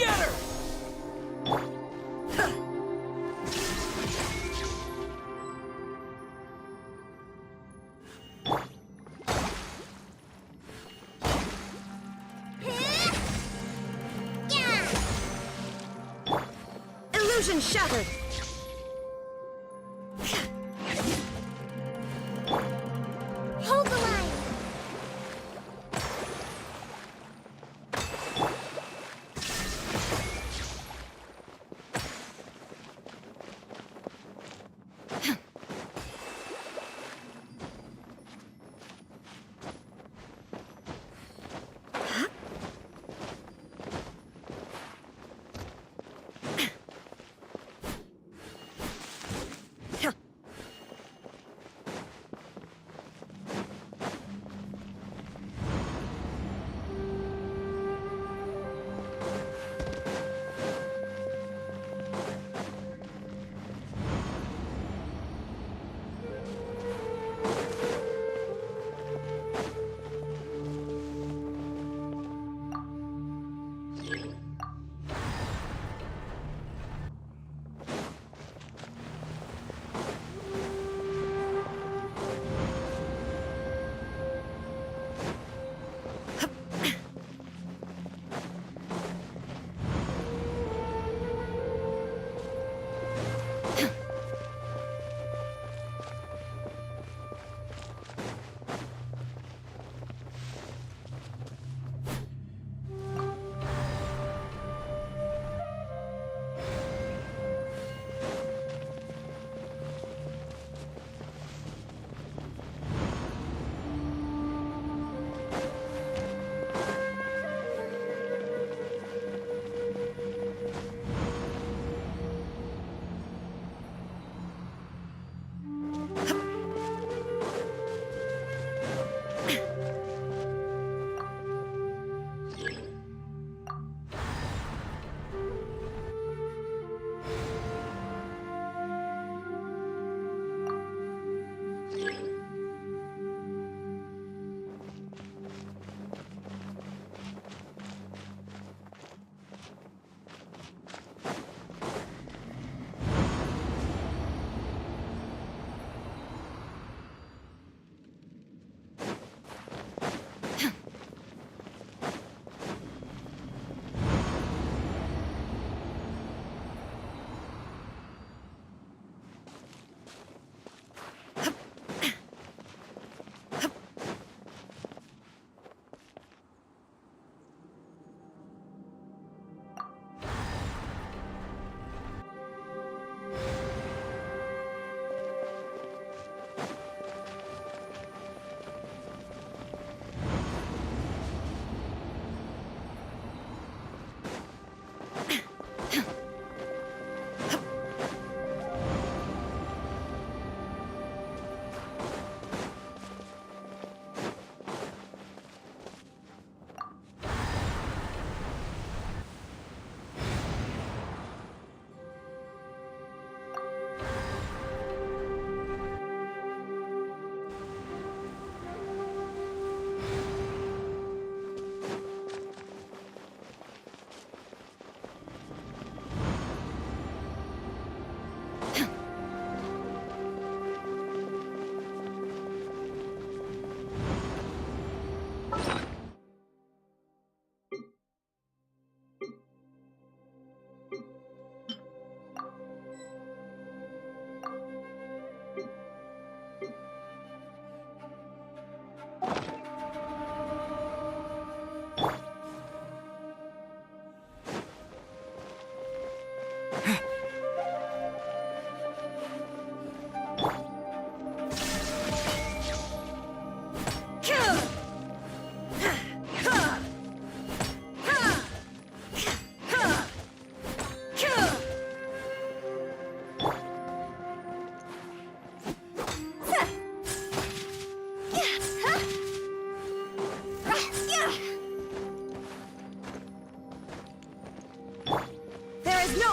Get her! Illusion shattered! Hold the line!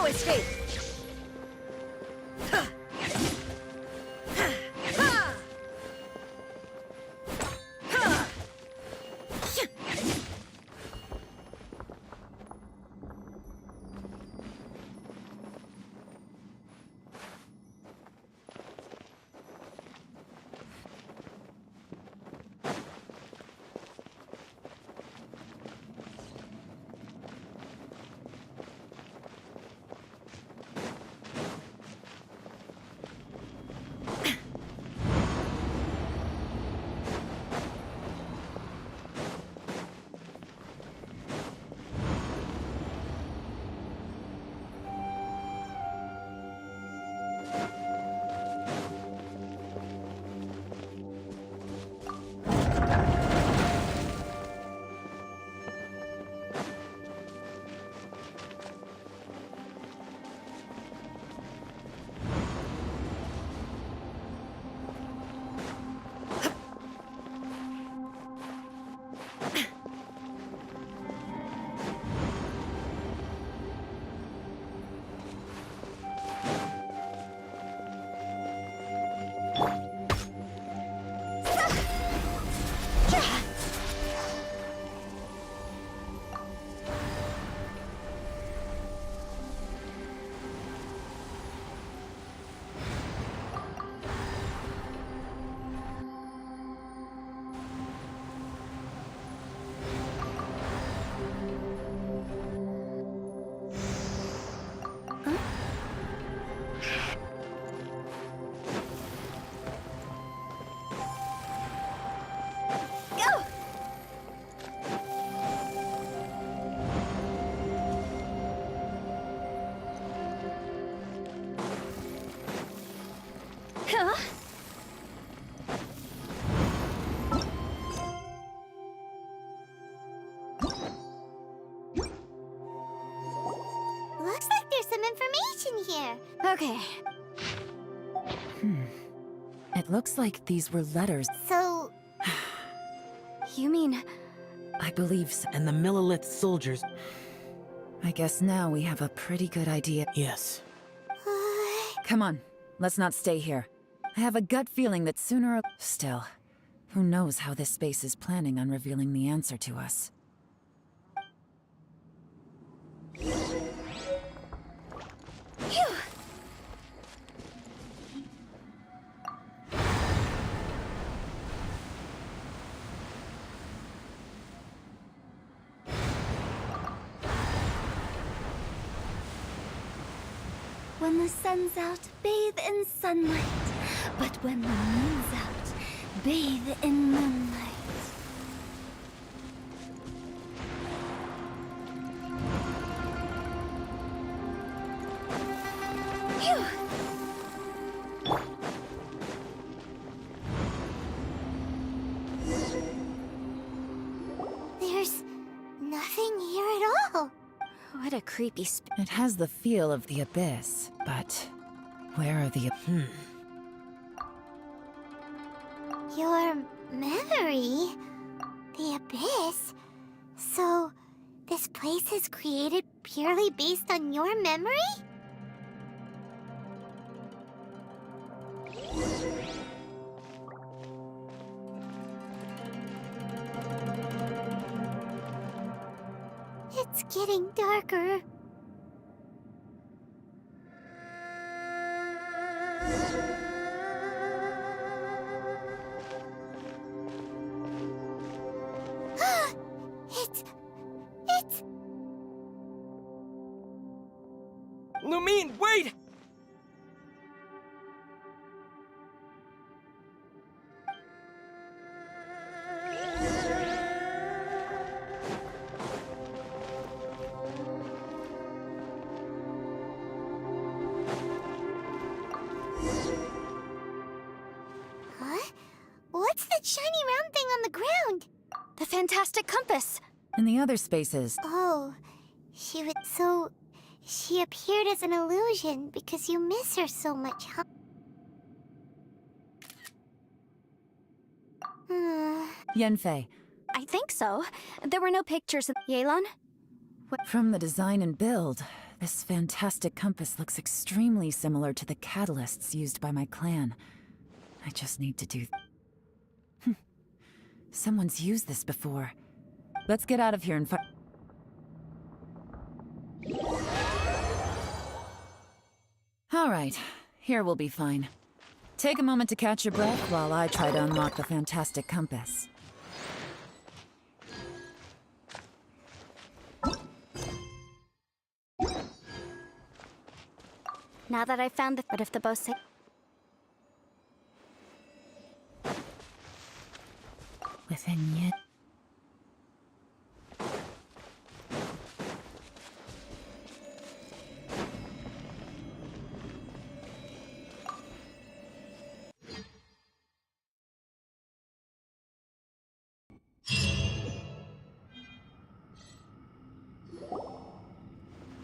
escape! some information here. Okay. It looks like these were letters. So... You mean... I believe so. And the Millilith soldiers. I guess now we have a pretty good idea. Yes. Come on, let's not stay here. I have a gut feeling that sooner or... Still, who knows how this space is planning on revealing the answer to us. Phew! When the sun's out, bathe in sunlight. But when the moon's out, bathe in moonlight. Phew! There's nothing here at all. What a creepy It has the feel of the abyss, but where are the... Your memory? The abyss? So, this place is created purely based on your memory? It's getting darker. It's... Lumine, wait! Huh? What's that shiny round thing on the ground? The fantastic compass! In the other spaces... Oh, so... She appeared as an illusion because you miss her so much, huh? Yenfei. I think so. There were no pictures of Yelan? From the design and build, this fantastic compass looks extremely similar to the catalysts used by my clan. I just need to do... Someone's used this before. Let's get out of here and find... All right, here we'll be fine. Take a moment to catch your breath while I try to unlock the fantastic compass. Now that I've found the foot of the Bose... Within yet...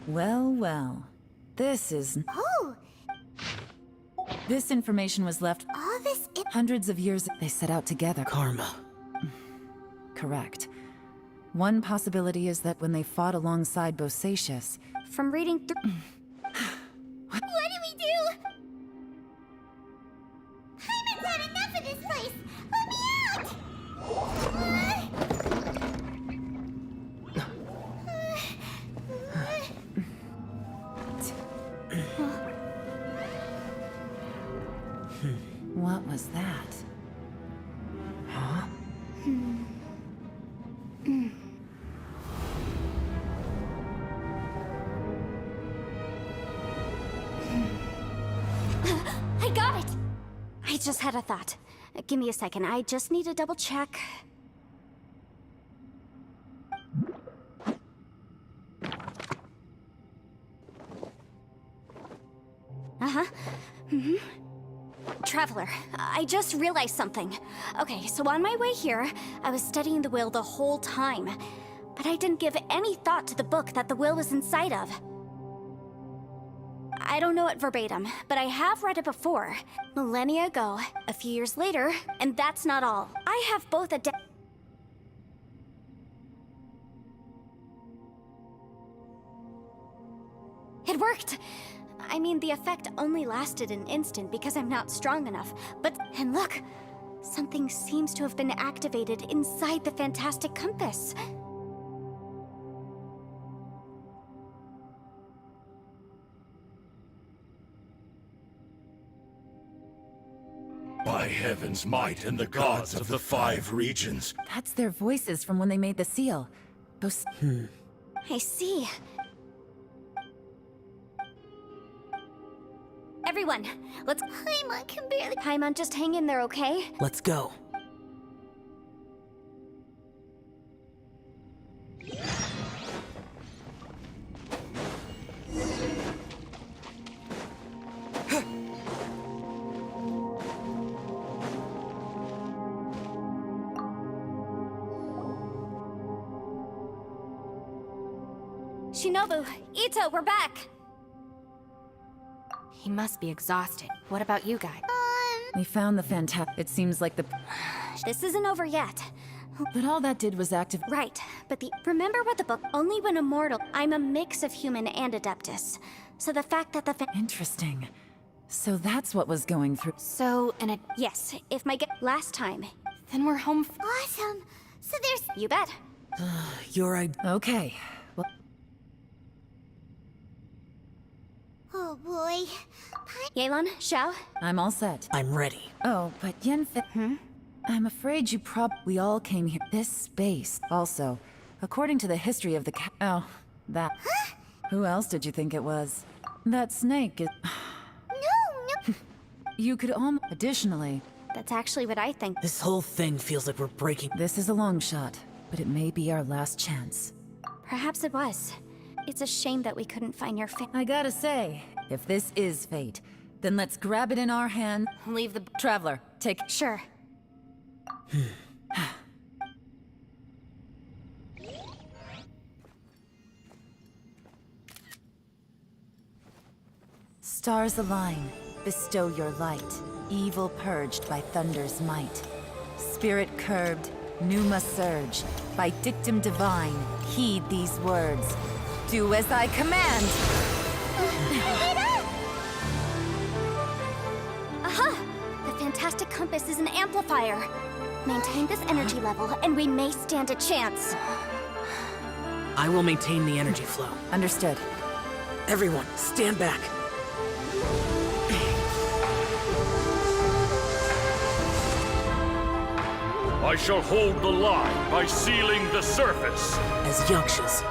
Well, well. This is... Oh! This information was left... All this... Hundreds of years they set out together. Karma. Correct. One possibility is that when they fought alongside Bosacius... From reading through... What do we do? Hyman's had enough of this place! Let me out! What was that? Huh? I got it! I just had a thought. Give me a second, I just need to double check. Uh-huh. Traveler, I just realized something. Okay, so on my way here, I was studying the will the whole time. But I didn't give any thought to the book that the will was inside of. I don't know it verbatim, but I have read it before. Millennia ago, a few years later, and that's not all. I have both a It worked! I mean, the effect only lasted an instant because I'm not strong enough, but... And look! Something seems to have been activated inside the fantastic compass. By heaven's might and the gods of the 5 regions. That's their voices from when they made the seal. Those... I see. Everyone, let's... Paimon can barely... Paimon, just hang in there, okay? Let's go. Shinobu, Ito, we're back! He must be exhausted. What about you guys? We found the It seems like the... This isn't over yet. But all that did was active... Right, but remember what the book... Only when immortal... I'm a mix of human and Adeptus. So the fact that the... Interesting. So that's what was going through... Yes, if my last time. Then we're home... Awesome! So there's... You bet. You're right. Okay. Well... Oh boy. Yelan, Xiao? I'm all set. I'm ready. Oh, but Yenfei... I'm afraid we all came here. This space. Also, according to the history of the that... Huh? Who else did you think it was? That snake is... No! You could Additionally... That's actually what I think. This whole thing feels like we're breaking... This is a long shot, but it may be our last chance. Perhaps it was. It's a shame that we couldn't find your I gotta say, if this is fate, then let's grab it in our hand. Leave the... Traveler, take... Sure. Stars align, bestow your light. Evil purged by thunder's might. Spirit curbed, pneuma surge. By dictum divine, heed these words. Do as I command! Aha! The fantastic compass is an amplifier. Maintain this energy level, and we may stand a chance. I will maintain the energy flow. Understood. Everyone, stand back. I shall hold the line by sealing the surface. As Yakshas,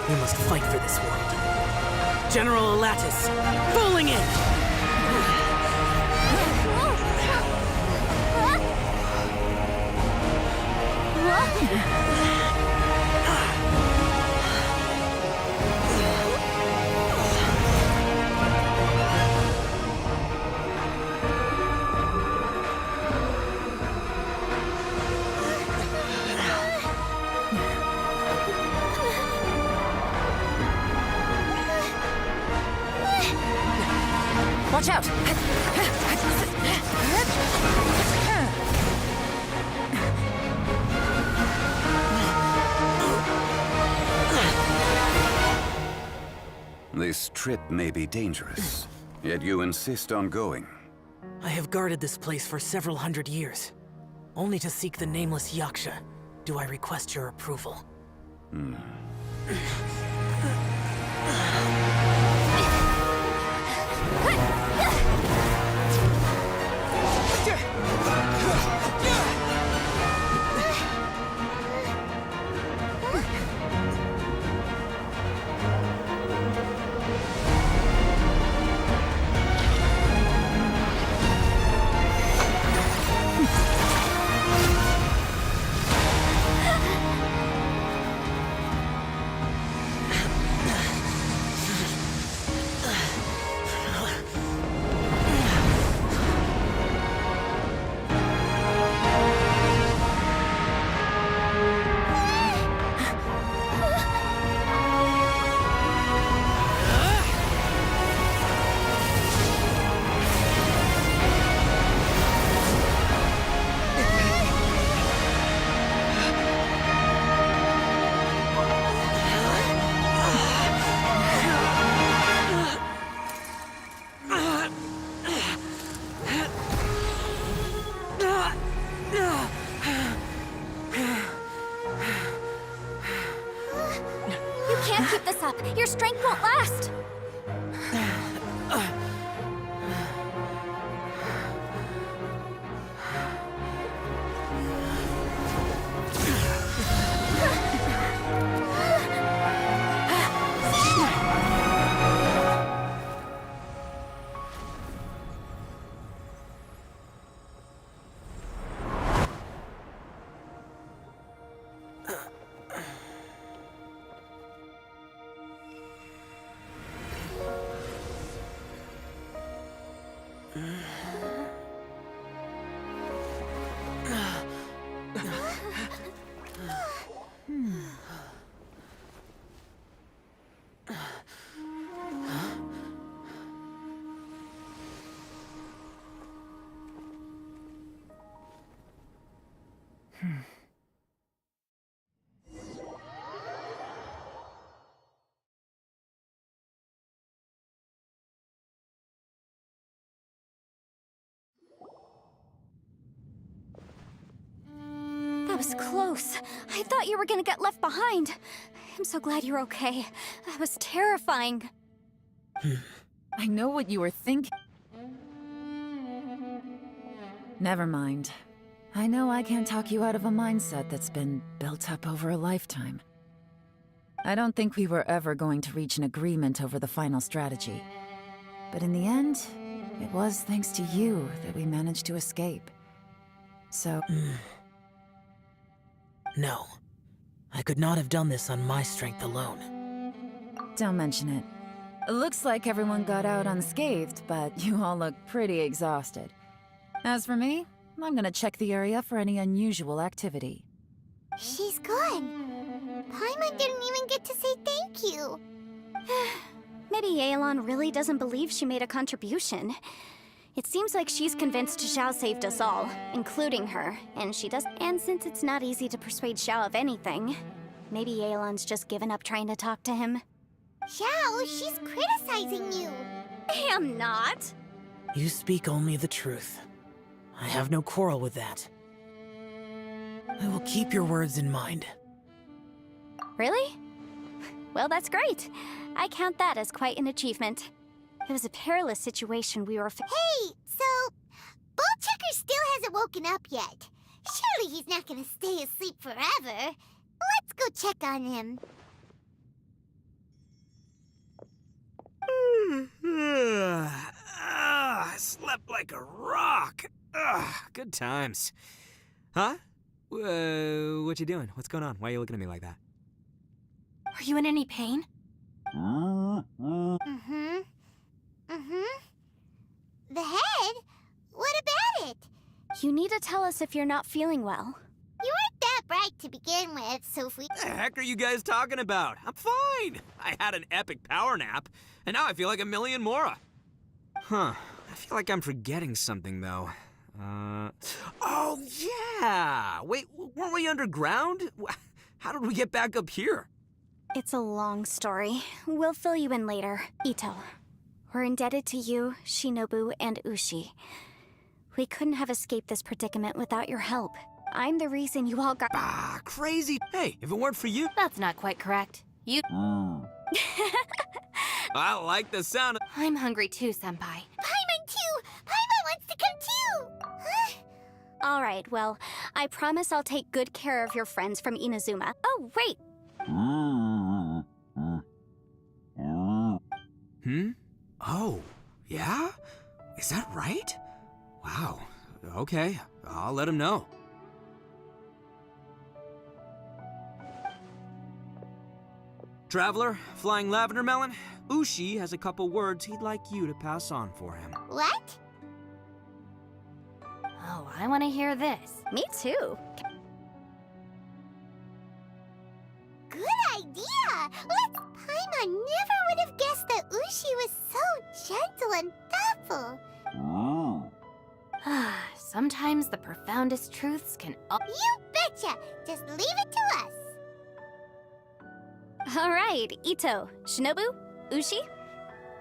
we must fight for this world. General Elatus, falling in! Watch out! This trip may be dangerous, yet you insist on going. I have guarded this place for several hundred years. Only to seek the nameless Yaksha, do I request your approval. last! That was close. I thought you were gonna get left behind. I'm so glad you're okay. That was terrifying. I know what you were thinking. Never mind. I know I can't talk you out of a mindset that's been built up over a lifetime. I don't think we were ever going to reach an agreement over the final strategy. But in the end, it was thanks to you that we managed to escape. So... No. I could not have done this on my strength alone. Don't mention it. It looks like everyone got out unscathed, but you all look pretty exhausted. As for me, I'm gonna check the area for any unusual activity. She's gone. Paimon didn't even get to say thank you. Maybe Yelan really doesn't believe she made a contribution. It seems like she's convinced Xiao saved us all, including her, and she does. And since it's not easy to persuade Xiao of anything, maybe Yelan's just given up trying to talk to him. Xiao, she's criticizing you. I am not. You speak only the truth. I have no quarrel with that. I will keep your words in mind. Really? Well, that's great. I count that as quite an achievement. It was a perilous situation we were Hey, so... Bullchecker still hasn't woken up yet. Surely he's not gonna stay asleep forever. Let's go check on him. I slept like a rock. Good times. Huh? What you doing? What's going on? Why are you looking at me like that? Are you in any pain? The head? What about it? You need to tell us if you're not feeling well. You weren't that bright to begin with, so if we... What the heck are you guys talking about? I'm fine. I had an epic power nap, and now I feel like a million more. Huh. I feel like I'm forgetting something, though. Oh, yeah! Wait, weren't we underground? How did we get back up here? It's a long story. We'll fill you in later. Ito, we're indebted to you, Shinobu, and Ushi. We couldn't have escaped this predicament without your help. I'm the reason you all got— crazy. Hey, if it weren't for you— That's not quite correct. You— I like the sound of— I'm hungry too, Senpai. Paimon too! Paimon wants to come too! All right, well, I promise I'll take good care of your friends from Inazuma. Oh, wait! Oh, yeah? Is that right? Wow. Okay, I'll let him know. Traveler, Flying Lavender Melon, Ushi has a couple words he'd like you to pass on for him. What? Oh, I want to hear this. Me too. Good idea! Paimon never would have guessed that Ushi was so gentle and thoughtful. Sometimes the profoundest truths can— You betcha! Just leave it to us. All right, Ito, Shinobu, Ushi,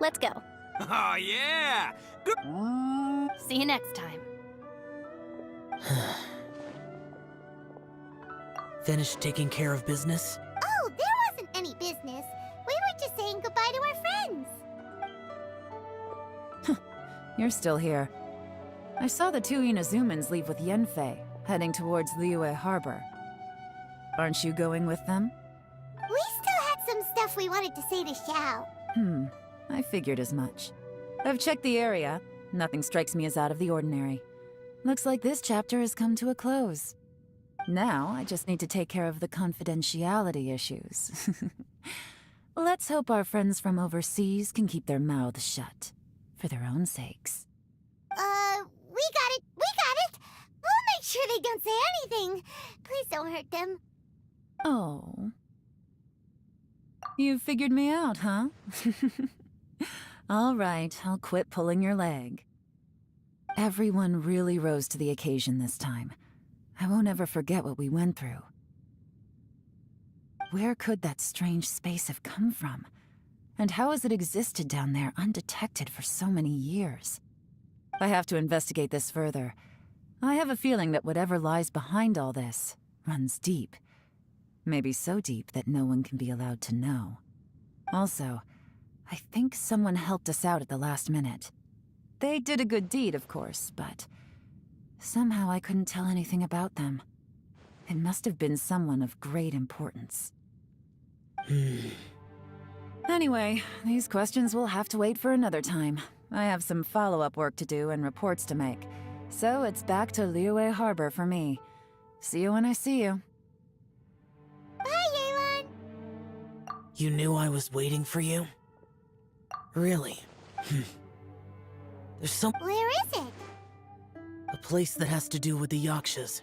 let's go. Oh, yeah! Good. See you next time. Finished taking care of business? Oh, there wasn't any business. We were just saying goodbye to our friends. You're still here. I saw the two Inazumans leave with Yenfei, heading towards Liyue Harbor. Aren't you going with them? We still had some stuff we wanted to say to Xiao. I figured as much. I've checked the area. Nothing strikes me as out of the ordinary. Looks like this chapter has come to a close. Now, I just need to take care of the confidentiality issues. Let's hope our friends from overseas can keep their mouths shut. For their own sakes. We got it! We'll make sure they don't say anything. Please don't hurt them. Oh. You figured me out, huh? All right, I'll quit pulling your leg. Everyone really rose to the occasion this time. I won't ever forget what we went through. Where could that strange space have come from? And how has it existed down there undetected for so many years? I have to investigate this further. I have a feeling that whatever lies behind all this runs deep. Maybe so deep that no one can be allowed to know. Also, I think someone helped us out at the last minute. They did a good deed, of course, but somehow I couldn't tell anything about them. It must have been someone of great importance. Anyway, these questions will have to wait for another time. I have some follow-up work to do and reports to make. So it's back to Liyue Harbor for me. See you when I see you. Bye, Yelan! You knew I was waiting for you? Really? There's Where is it? a place that has to do with the Yakshas.